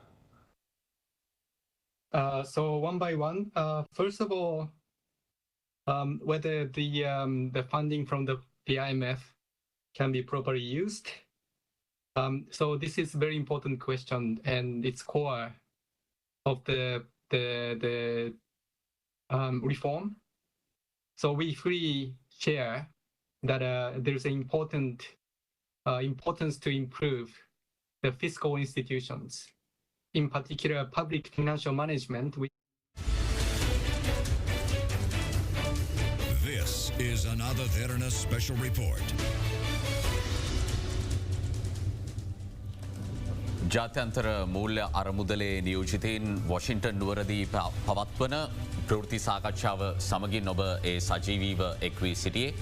Speaker 8: So one by one. First of all, whether the funding from the IMF can be properly used. So this is a very important question, and it's core of the reform. So we fully share that there's an importance to improve the fiscal institutions, in particular public financial management.
Speaker 1: This is another Verna special report.
Speaker 2: ජාත්‍යන්තර මූල්‍ය අරමුදලේ නියෝජිතයින් වොෂින්ටන් නුවරදී පවත්වන ප්‍රවෘත්ති සාකච්ඡාව සමගින් ඔබ ඒ සජීවීව එක්වී සිටියේ.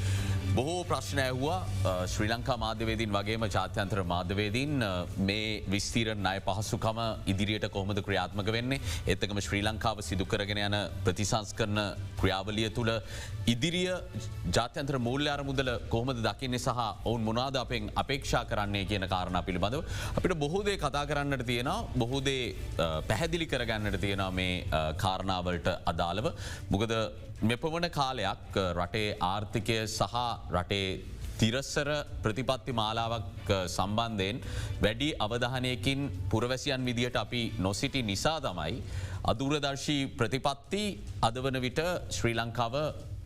Speaker 2: බොහෝ ප්‍රශ්න ඇහුවා ශ්‍රී ලංකා මාධ්‍යවේදීන් වගේම ජාත්‍යන්තර මාධ්‍යවේදීන් මේ විස්තීරණ ණය පහසුකම ඉදිරියට කොහොමද ක්‍රියාත්මක වෙන්නේ? ඒත් එක්කම ශ්‍රී ලංකාව සිදු කරගෙන යන ප්‍රතිසංස්කරණ ක්‍රියාවලිය තුළ ඉදිරිය ජාත්‍යන්තර මූල්‍ය අරමුදල කොහොමද දකින්නේ සහ ඔවුන් මොනවාද අපෙන් අපේක්ෂා කරන්නේ කියන කාරණා පිළිබඳව අපිට බොහෝ දේ කතා කරන්නට තියෙනවා, බොහෝ දේ පැහැදිලි කරගන්නට තියෙනවා මේ කාරණාවලට අදාළව. මොකද මෙපමණ කාලයක් රටේ ආර්ථිකය සහ රටේ තිරස්සර ප්‍රතිපත්ති මාලාවක් සම්බන්ධයෙන් වැඩි අවධානයකින් පුරවැසියන් විදියට අපි නොසිටි නිසා තමයි අදූරදර්ශී ප්‍රතිපත්ති අද වන විට ශ්‍රී ලංකාව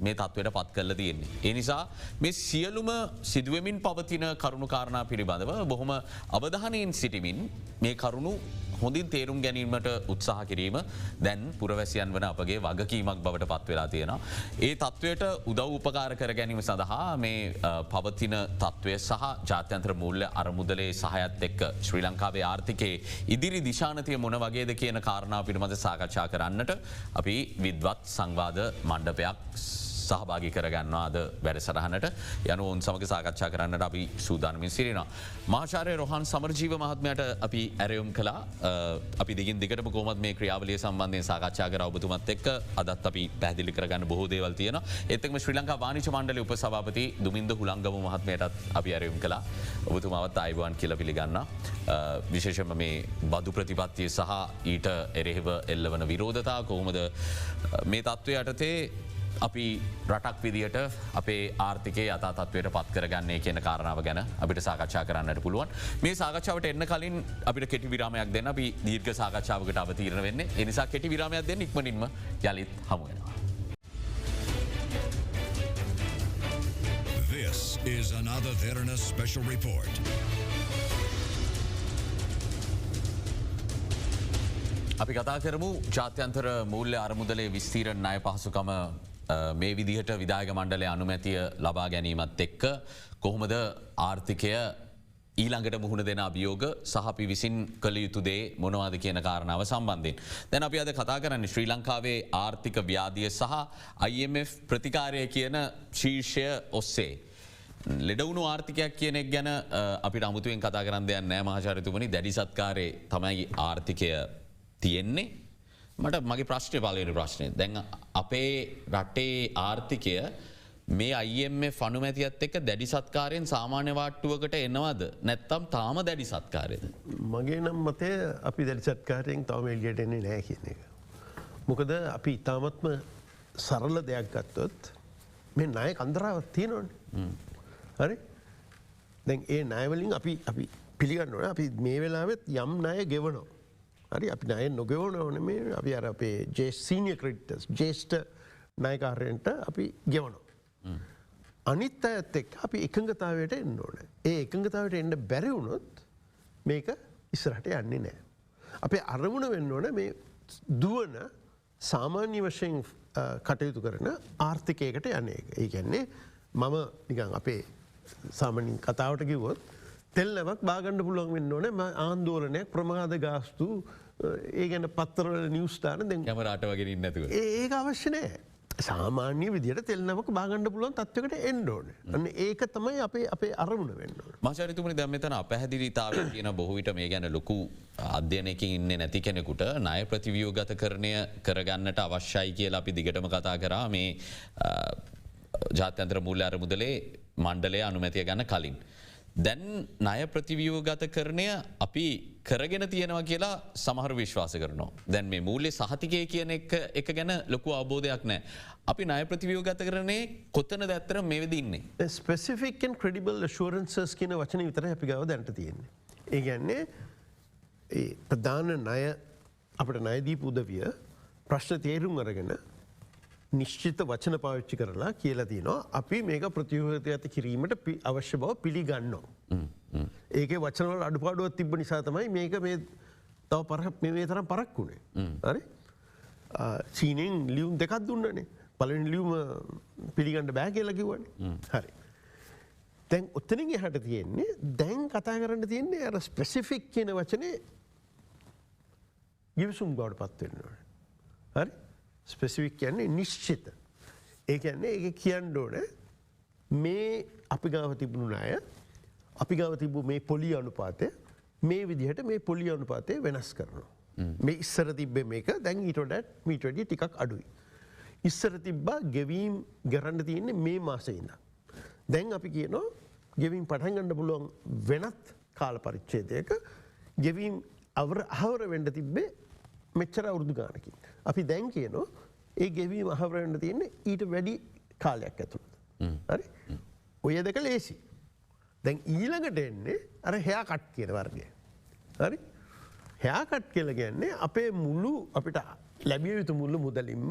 Speaker 2: මේ තත්වයට පත් කරලා තියෙන්නේ. ඒ නිසා මේ සියලුම සිදුවමින් පවතින කරුණු කාරණා පිළිබඳව බොහොම අවධානයෙන් සිටිමින් මේ කරුණු හොඳින් තේරුම් ගැනීමට උත්සාහ කිරීම දැන් පුරවැසියන් වන අපගේ වගකීමක් බවට පත් වෙලා තියෙනවා. ඒ තත්වයට උදව් උපකාර කර ගැනීම සඳහා මේ පවතින තත්වය සහ ජාත්‍යන්තර මූල්‍ය අරමුදලේ සහයත් එක්ක ශ්‍රී ලංකාවේ ආර්ථිකයේ ඉදිරි දිශානතිය මොන වගේද කියන කාරණාව පිළිබඳව සාකච්ඡා කරන්නට අපි විද්වත් සංවාද මණ්ඩපයක් සහභාගි කරගන්නවා අද වැඩසටහනට යන ඔවුන් සමග සාකච්ඡා කරන්නට අපි සූදානමින් සිටිනවා. මහාචාර්ය රොහන් සමරජීව මහත්මයාට අපි ඇරයුම් කළා. අපි දිගින් දිගටම කොහොමද මේ ක්‍රියාවලිය සම්බන්ධයෙන් සාකච්ඡා කරා ඔබතුමත් එක්ක. අදත් අපි පැහැදිලි කරගන්න බොහෝ දේවල් තියෙනවා. ඒත් එක්කම ශ්‍රී ලංකා වාණිජ්‍ය මණ්ඩලයේ උපසභාපති දුමින්ද හුලංගම මහත්මයාටත් අපි ඇරයුම් කළා. ඔබතුමාවත් ආයුබෝවන් කියලා පිළිගන්නවා. විශේෂයෙන්ම මේ බදු ප්‍රතිපත්තිය සහ ඊට එරෙහිව එල්ලවන විරෝධතා කොහොමද මේ තත්ත්වය යටතේ අපි රටක් විදියට අපේ ආර්ථිකයේ යථාතත්වයට පත් කරගන්නේ කියන කාරණාව ගැන අපිට සාකච්ඡා කරන්නට පුළුවන්. මේ සාකච්ඡාවට එන්න කලින් අපිට කෙටි විරාමයක් දෙන්න. අපි දීර්ඝ සාකච්ඡාවකට අවතීර්ණ වෙන්නේ. ඒ නිසා කෙටි විරාමයක් දෙන්න ඉක්මනින්ම යලිත් හමු වෙනවා.
Speaker 1: This is another Verna special report.
Speaker 2: අපි කතා කරමු ජාත්‍යන්තර මූල්‍ය අරමුදලේ විස්තීරණ ණය පහසුකම මේ විදිහට විදායක මණ්ඩලයේ අනුමැතිය ලබා ගැනීමත් එක්ක කොහොමද ආර්ථිකය ඊළඟට මුහුණ දෙන අභියෝග සහ අපි විසින් කළ යුතු දේ මොනවද කියන කාරණාව සම්බන්ධයෙන්. දැන් අපි අද කතා කරන්නේ ශ්‍රී ලංකාවේ ආර්ථික ව්‍යාධිය සහ IMF ප්‍රතිකාරය කියන ශීර්ෂය ඔස්සේ. ලෙඩවුණු ආර්ථිකයක් කියන එක ගැන අපිට අමුතුවෙන් කතා කරන්න දෙයක් නෑ මහාචාර්යතුමනි. දැඩි සත්කාරයේ තමයි ආර්ථිකය තියෙන්නේ. මට මගේ ප්‍රශ්නය පලවෙනි ප්‍රශ්නය. දැන් අපේ රටේ ආර්ථිකය මේ IMF අනුමැතියත් එක්ක දැඩි සත්කාරයෙන් සාමාන්‍ය වාට්ටුවකට එනවද නැත්තම් තාම දැඩි සත්කාරයද?
Speaker 22: මගේ නම් මතය අපි දැඩි සත්කාරයෙන් තවම එළියට එන්නේ නැහැ කියන එක. මොකද අපි ඉතාමත්ම සරල දෙයක් ගත්තොත් මේ ණය කන්දරාවක් තියෙනවනේ. හරි? දැන් ඒ ණය වලින් අපි පිළිගන්න ඕනේ අපි මේ වෙලාවෙත් යම් ණය ගෙවනවා. හරි අපි ණය නොගෙවන ඕනේ මේ අපි අර අපේ සීනියර් ක්‍රෙඩිටර්ස් ජේෂ්ඨ ණයකාරයන්ට අපි ගෙවනවා. අනිත් අයත් එක්ක අපි එකඟතාවයට එන්න ඕනේ. ඒ එකඟතාවයට එන්න බැරි වුණොත් මේක ඉස්සරහට යන්නේ නැහැ. අපේ අරමුණ වෙන්න ඕනේ මේ දුවන සාමාන්‍ය වශයෙන් කටයුතු කරන ආර්ථිකයකට යන්නේ. ඒ කියන්නේ මම නිකන් අපේ සාමාන්‍ය කතාවට කිව්වොත් තෙල් නැවක් බාගන්න පුළුවන් වෙන්න ඕනේ ආන්දෝලනයක් ප්‍රමාද ගාස්තු ඒ ගැන පත්තරවල නිවුස් දාන දැන්
Speaker 2: කැමරාට වගේ ඉන්නේ නැතුව.
Speaker 22: ඒක අවශ්‍ය නැහැ. සාමාන්‍ය විදියට තෙල් නැවක් බාගන්න පුළුවන් තත්වයකට එන්න ඕනේ. අන්න ඒක තමයි අපේ අරමුණ වෙන්න ඕනේ.
Speaker 2: මහාචාර්යතුමනි දැන් මෙතන අපැහැදිලිතාවය කියන බොහෝ විට මේ ගැන ලොකු අධ්‍යයනයකින් ඉන්නේ නැති කෙනෙකුට ණය ප්‍රතිව්‍යුහගතකරණය කරගන්නට අවශ්‍යයි කියලා අපි දිගටම කතා කරා මේ ජාත්‍යන්තර මූල්‍ය අරමුදලේ මණ්ඩලයේ අනුමැතිය ගන්න කලින්. දැන් ණය ප්‍රතිව්‍යුහගතකරණය අපි කරගෙන තියෙනවා කියලා සමහරු විශ්වාස කරනවා. දැන් මේ මූල්‍ය සහතිකය කියන එක ගැන ලොකු අවබෝධයක් නැහැ. අපි ණය ප්‍රතිව්‍යුහගතකරණයේ කොතනද ඇත්තට මේ වෙදී ඉන්නේ?
Speaker 22: specific and credible assurances කියන වචනේ විතරයි අපි ගාව දැනට තියෙන්නේ. ඒ කියන්නේ ඒ ප්‍රධාන ණය අපිට ණය දීපු උදවිය ප්‍රශ්න තේරුම් අරගෙන නිශ්චිත වචන පාවිච්චි කරලා කියලා තියනවා අපි මේක ප්‍රතියෝගත කිරීමට අවශ්‍ය බව පිළිගන්නවා. ඒක වචනවල අඩුපාඩුවක් තිබ්බ නිසා තමයි මේක මේ තව මේ තරම් පරක් වුණේ. හරි? චීනෙන් ලියුම් දෙකක් දුන්නනේ. පළවෙනි ලියුම පිළිගන්න බෑ කියලා කිව්වනේ. හරි. දැන් ඔතනින් එහාට තියෙන්නේ දැන් කතා කරන්න තියෙන්නේ අර ස්පෙસિෆික් කියන වචනේ ගිවිසුම් බවට පත් වෙන්න ඕනේ. හරි? ස්පෙસિෆික් කියන්නේ නිශ්චිත. ඒ කියන්නේ ඒක කියන්න ඕනේ මේ අපි ගාව තිබුණු ණය අපි ගාව තිබු මේ පොලි අනුපාතය මේ විදිහට මේ පොලි අනුපාතය වෙනස් කරනවා. මේ ඉස්සර තිබ්බේ මේක දැන් ඊට වඩා මීට වැඩිය ටිකක් අඩුයි. ඉස්සර තිබ්බා ගෙවීම් ගරන්න තියෙන්නේ මේ මාසේ ඉඳන්. දැන් අපි කියනවා ගෙවීම් පටන් ගන්න පුළුවන් වෙනත් කාල පරිච්ඡේදයක ගෙවීම් අහවර වෙන්න තිබ්බේ මෙච්චර අවුරුදු ගානකින්. අපි දැන් කියනවා ඒ ගෙවීම අහවර වෙන්න තියෙන්නේ ඊට වැඩි කාලයක් ඇතුළත. හරි? ඔය දෙක ලේසි. දැන් ඊළඟට එන්නේ අර හෙයා කට් කියන වර්ගය. හරි? හෙයා කට් කියලා කියන්නේ අපේ මුළු අපිට ලැබිය යුතු මුළු මුදලින්ම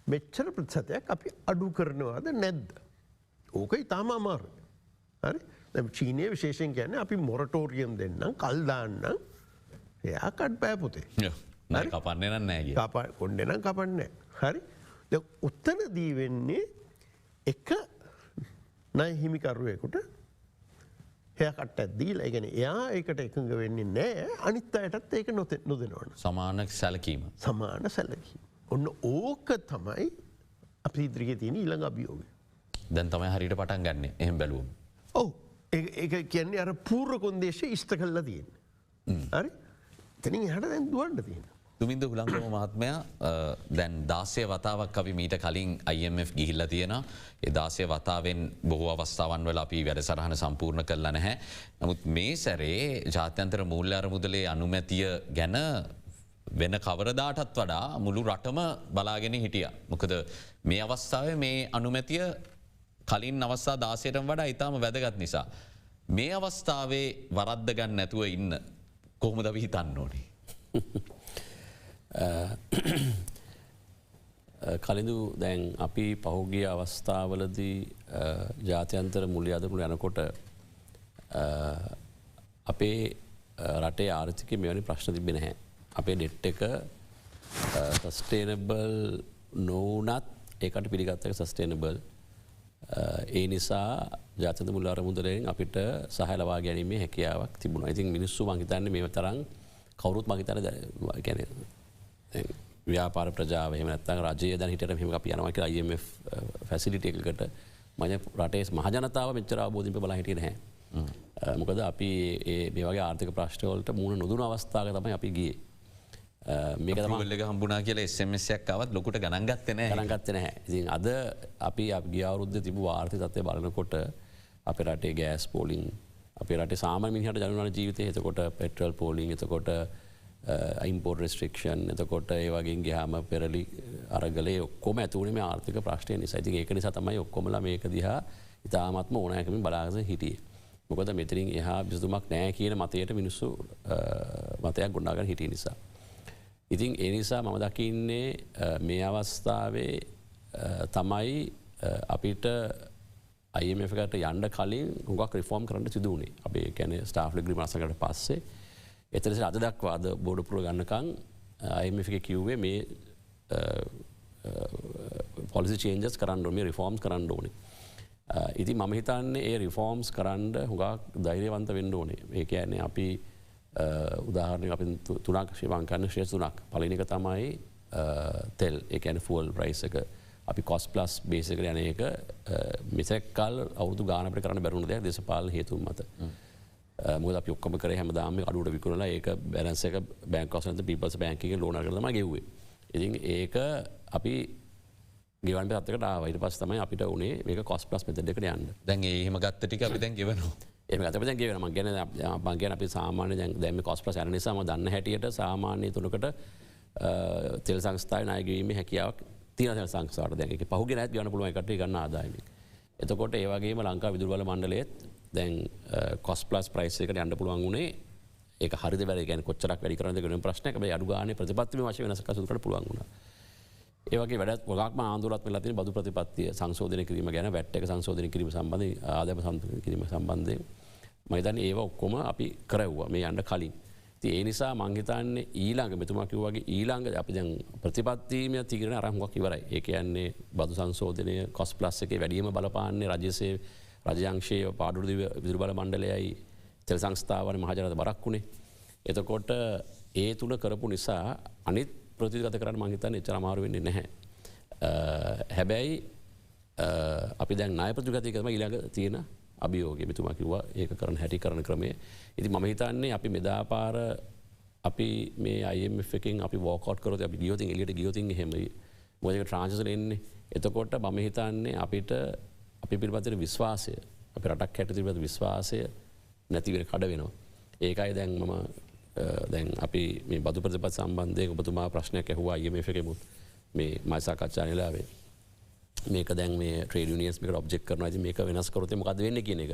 Speaker 22: මෙච්චර ප්‍රතිශතයක් අපි අඩු කරනවාද නැද්ද? ඕක ඉතාම අමාරුයි. හරි? දැන් චීනයේ විශේෂයෙන් කියන්නේ අපි මොරටෝරියම් දෙන්නම් කල් දාන්නම් හෙයා කට් බෑ පුතේ.
Speaker 2: නෑ කපන්නේ නැහැ
Speaker 22: කිය. කොණ්ඩේ නම් කපන්නේ නැහැ. හරි? දැන් උත්තනදී වෙන්නේ එක ණය හිමිකරුවෙකුට හෙයා කට්ටක් දීලා ඒ කියන්නේ එයා ඒකට එකඟ වෙන්නේ නැහැ අනිත් අයටත් ඒක නොදෙනවනේ.
Speaker 2: සමාන සැලකීම.
Speaker 22: සමාන සැලකීම. ඔන්න ඕක තමයි අපි ඉදිරියේ තියෙන ඊළඟ අභියෝගය.
Speaker 2: දැන් තමයි හරියට පටන් ගන්න. එහෙම බැලුවම.
Speaker 22: ඔව්. ඒක කියන්නේ අර පූර්ව කොන්දේශය ඉෂ්ට කළා තියෙන්නේ. හරි? එතනින් එහාට දැන් දුවන්න තියෙනවා.
Speaker 2: තුමින්ද හුලංගම මහත්මයා දැන් 16 වතාවක් අපි මීට කලින් IMF ගිහිල්ලා තියෙනවා. ඒ 16 වතාවෙන් බොහෝ අවස්ථාවන් වල අපි වැඩසටහන සම්පූර්ණ කළා නැහැ. නමුත් මේ සැරේ ජාත්‍යන්තර මූල්‍ය අරමුදලේ අනුමැතිය ගැන වෙන කවරදාටත් වඩා මුළු රටම බලාගෙන හිටියා. මොකද මේ අවස්ථාවේ මේ අනුමැතිය කලින් අවස්ථා 16ටම වඩා ඉතාම වැදගත් නිසා. මේ අවස්ථාවේ වරද්ද ගන්න නැතුව ඉන්න කොහොමද අපි හිතන්න ඕනේ?
Speaker 5: කලින්දු දැන් අපි පහුගිය අවස්ථාවලදී ජාත්‍යන්තර මුල්‍ය අදමුල යනකොට අපේ රටේ ආර්ථිකය මෙවැනි ප්‍රශ්න තිබෙන නැහැ. අපේ ඩෙට් එක සස්ටේනබල් නොවනත් ඒකට පිළිගත්තක සස්ටේනබල්. ඒ නිසා ජාතක මුල්ල අරමුදලෙන් අපිට සහය ලබා ගැනීමේ හැකියාවක් තිබුණා. ඉතින් මිනිස්සු මං හිතන්නේ මේ තරම් කවුරුත් මං හිතන්නේ කියන්නේ ව්‍යාපාර ප්‍රජාව එහෙම නැත්නම් රජය දැන් හිටියට මෙහෙම අපි යනවා කියලා IMF ෆැසිලිටි එකකට මම රටේ මහ ජනතාව මෙච්චර අවබෝධයෙන් බලා හිටියේ නැහැ. මොකද අපි මේ වගේ ආර්ථික ප්‍රශ්න වලට මුහුණ නොදුන අවස්ථාවක තමයි අපි ගියේ. මේක තමයි අප්‍රූවල් එක හම්බුණා කියලා SMS එකක් ආවත් ලොකුට ගණන් ගත්තේ නැහැ. ගණන් ගත්තේ නැහැ. ඉතින් අද අපි ගිය අවුරුද්දේ තිබු ආර්ථික තත්ත්වය බලනකොට අපේ රටේ ගෑස් පෝලිං අපේ රටේ සාමාන්‍ය මිනිහට ජනවන ජීවිතේ එතකොට පෙට්‍රල් පෝලිං එතකොට ඉම්පෝර්ට් රෙස්ට්‍රික්ෂන් එතකොට ඒ වගේ ගියාම පෙරලි අරගලේ ඔක්කොම ඇති වුණේ මේ ආර්ථික ප්‍රශ්නය නිසා. ඉතින් ඒක නිසා තමයි ඔක්කොමලා මේක දිහා ඉතාමත්ම ඕනෑකමින් බලාගෙන හිටියේ. මොකද මෙතනින් එහා විසඳුමක් නැහැ කියන මතයට මිනිස්සු මතයක් ගොඩනගාගෙන හිටිය නිසා. ඉතින් ඒ නිසා මම දකින්නේ මේ අවස්ථාවේ තමයි අපිට IMF එකට යන්න කලින් හුඟක් රිෆෝම් කරන්න සිදු වුණේ. අපි කියන්නේ ස්ටාෆ් ඇග්‍රීමන්ට් අසකට පස්සේ එතන අද දක්වා අද බෝඩ පුර ගන්නකම් IMF එක කිව්වේ මේ පොලිසි චේන්ජස් කරන්න ඕනේ, මේ රිෆෝම්ස් කරන්න ඕනේ. ඉතින් මම හිතන්නේ ඒ රිෆෝම්ස් කරන්න හුඟක් ධෛර්යවන්ත වෙන්න ඕනේ. ඒ කියන්නේ අපි උදාහරණයක් අපි තුනක් ශ්‍රී ලංකාවේ ශ්‍රේෂ්ඨ තුනක්. පළවෙනි එක තමයි තෙල්. ඒ කියන්නේ ෆුවල් ප්‍රයිස් එක අපි කොස්ට් ප්ලස් බේස් එකට යන එක මෙතෙක් කල අවුරුදු ගානකට කරන්න බැරුණු දෙයක් දේශපාලන හේතුන් මත. මොකද අපි ඔක්කොම කරේ හැමදාම මේ අඩුවට විකුණලා ඒක බැලන්ස් එක බැංක් ඔෆ් නැත්නම් පීපල්ස් බැංක් එකෙන් ලෝන් අරගෙන තමයි ගෙව්වේ. ඉතින් ඒක අපි ගෙවන්න තත්ත්වයකට ආවා. ඊට පස්සේ තමයි අපිට උනේ මේක කොස්ට් ප්ලස් මෙතඩ් එකට යන්න.
Speaker 2: දැන් ඒ එහෙම ගත්ත ටික අපි දැන් ගෙවනවා.
Speaker 5: එහෙම ගත්ත අපි දැන් ගෙවනවා. මම කියන්නේ අපි සාමාන්‍ය දැන් මේ කොස්ට් ප්ලස් යන නිසා මම දන්න හැටියට සාමාන්‍ය තුනකට තෙල් සංස්ථාවේ ණය ගෙවීමේ හැකියාවක් තියෙන තෙල් සංස්ථාවට දැන් ඒක පහුගිය නැත් ගන්න පුළුවන් එකට ගන්න ආදායමෙ. එතකොට ඒ වගේම ලංකා විදුලි බල මණ්ඩලයේත් දැන් කොස්ට් ප්ලස් ප්‍රයිස් එකට යන්න පුළුවන් උනේ ඒක හරිද වැරදිද කියන්නේ කොච්චරක් වැඩි කරනද කියන ප්‍රශ්නයක්. හැබැයි අඩු ගානේ ප්‍රතිපත්තිමය වශයෙන් වෙනසක් අසු කරන්න පුළුවන් වුණා. ඒවගේ වැඩ ගොක්ම ආන්දුරත් වෙලා තියෙන බදු ප්‍රතිපත්තිය සංශෝධනය කිරීම ගැන වැට් එක සංශෝධනය කිරීම සම්බන්ධ ආදායම සංශෝධනය කිරීම සම්බන්ධයෙන් මම හිතන්නේ ඒව ඔක්කොම අපි කරවුවා මේ යන්න කලින්. ඉතින් ඒ නිසා මං හිතන්නේ ඊළඟ මෙතුමා කිව්වා වගේ ඊළඟ අපි දැන් ප්‍රතිපත්තිමය තීරණ අරන් හුඟක් ඉවරයි. ඒ කියන්නේ බදු සංශෝධනය කොස් ප්ලස් එකේ වැඩිම බලපාන්නේ රජයේ රජයංශයේ පාඩුරු විදුලි බල මණ්ඩලයයි තෙල් සංස්ථාවනේ මහජනත බරක් වුණේ. එතකොට ඒ තුන කරපු නිසා අනිත් ප්‍රතිගත කරන්න මං හිතන්නේ එච්චර අමාරු වෙන්නේ නැහැ. හැබැයි අපි දැන් ණය ප්‍රතිගතය කරම ඊළඟ තියෙන අභියෝගය මෙතුමා කිව්වා ඒක කරන හැටි කරන ක්‍රමය. ඉතින් මම හිතන්නේ අපි මෙදාපාර අපි මේ IMF එකෙන් අපි වෝක් අවුට් කරොත් අපි ගියොත් එළියට ගියොත් එහෙම මොකද ඒක ට්‍රාන්සිෂන් එන්නේ. එතකොට මම හිතන්නේ අපිට අපි පිළිබඳ විශ්වාසය අපි රටක් හැටියට තිබෙන විශ්වාසය නැති වෙන කඩ වෙනවා. ඒකයි දැන් මම දැන් අපි මේ බදු ප්‍රතිපත්ති සම්බන්ධයෙන් ඔබතුමා ප්‍රශ්නයක් ඇහුවා IMF එකෙමුත් මේ මම සාකච්ඡා වෙලාවේ මේක දැන් මේ ට්‍රේඩ් යුනියන්ස් මේකට ඔබ්ජෙක්ට් කරනවා. ඉතින් මේක වෙනස් කරොත් මොකද වෙන්නේ කියන එක.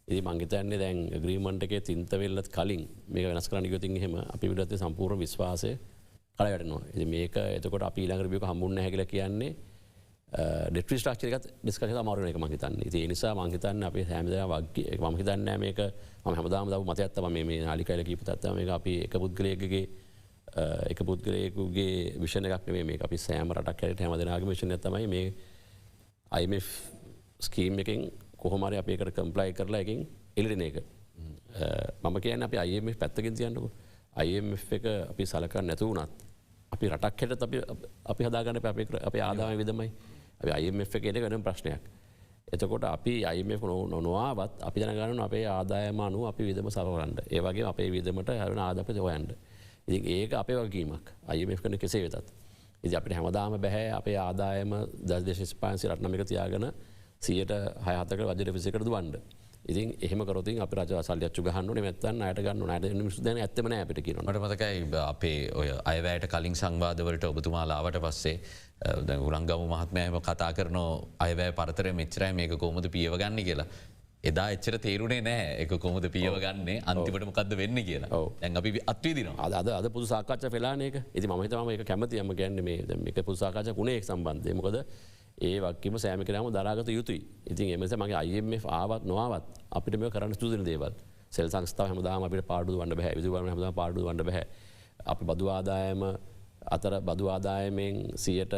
Speaker 5: ඉතින් මම හිතන්නේ දැන් ඇග්‍රීමන්ට් එකේ තින්ත වෙල්ලත් කලින් මේක වෙනස් කරන්න ගියොත් එහෙම අපි පිළිබඳ සම්පූර්ණ විශ්වාසය කඩ වැටෙනවා. ඉතින් මේක එතකොට අපි ඊළඟ රිවිව් එක හම්බුන්නේ නැහැ කියලා කියන්නේ ඩෙට් රිස්ට්‍රක්චර් එකත් ඩිස්කස් කරලා අමාරු වෙන එක මම හිතන්නේ. ඉතින් ඒ නිසා මම හිතන්නේ අපි හැමදාම වගේ මම හිතන්නේ මේක මම හැමදාම දාපු මතයක් තමයි මේ නාලිකයිල කියපු තත්ත්වය මේක අපි එක පුද්ගලයෙකුගේ විෂන් එකක් නෙමෙයි මේක අපි සෑම රටක් හැටියට හැමදෙනාගේම විෂන් එක තමයි මේ IMF ස්කීම් එකෙන් කොහොම හරි අපි ඒකට කම්ප්ලයි කරලා එකෙන් එළිරෙන එක. මම කියන්නේ අපි IMF පැත්තකින් තියන්නකෝ. IMF එක අපි සලකන්නේ නැතු වුණත් අපි රටක් හැටියට අපි හදාගන්න අපේ ආදායම විදමයි. අපි IMF එකේ එක වෙනම ප්‍රශ්නයක්. එතකොට අපි IMF නොආවත් අපි දැනගන්න අපේ ආදායම අනුව අපි විදම සලකන්න. ඒ වගේම අපේ විදමට හැරෙන ආදායම හොයන්න. ඉතින් ඒක අපේ වගකීමක්. IMF කරන කෙසේ වෙතත්. ඉතින් අපිට හැමදාම බෑ අපේ ආදායම 10.5 රටනමික තියාගෙන 6-7ක වජ ඩෙෆිසිට් එකට දුවන්න. ඉතින් එහෙම කරොත් අපි රජ සල්ලි අච්චු ගහන්න ඕනේ නැත්නම් ණයට ගන්න ඕනේ. ණයට මිනිස්සු දැන් ඇත්තම නෑ අපිට කියනවා.
Speaker 2: මට මතකයි අපේ ඔය අයවැයට කලින් සංවාදවලට ඔබතුමාලා ආවට පස්සේ දැන් උලංගමු මහත්මයා එහෙම කතා කරන අයවැය පරතරය මෙච්චරයි මේක කොහොමද පියව ගන්න කියලා. එදා එච්චර තේරුනේ නැහැ ඒක කොහොමද පියව ගන්නේ අන්තිමට මොකද්ද වෙන්නේ කියලා. දැන් අපි අත්විඳිනවා.
Speaker 5: අද පොදු සාකච්ඡා වෙලානේ ඒක. ඉතින් මම හිතනවා මේක කැමතියම කියන්නේ මේ දැන් මේක පොදු සාකච්ඡාවක් උනේ ඒක සම්බන්ධයෙන්. මොකද ඒ වගකීම සෑම කෙනාම දරාගත යුතුයි. ඉතින් ඒ නිසා මගේ IMF ආවත් නොආවත් අපිට මේක කරන්න සුදු දෙන දේවල්. සෙල් සංස්ථාව හැමදාම අපිට පාඩු දුවන්න බෑ. විදුලි බල හැමදාම පාඩු දුවන්න බෑ. අපි බදු ආදායම අතර බදු ආදායමෙන් 100ට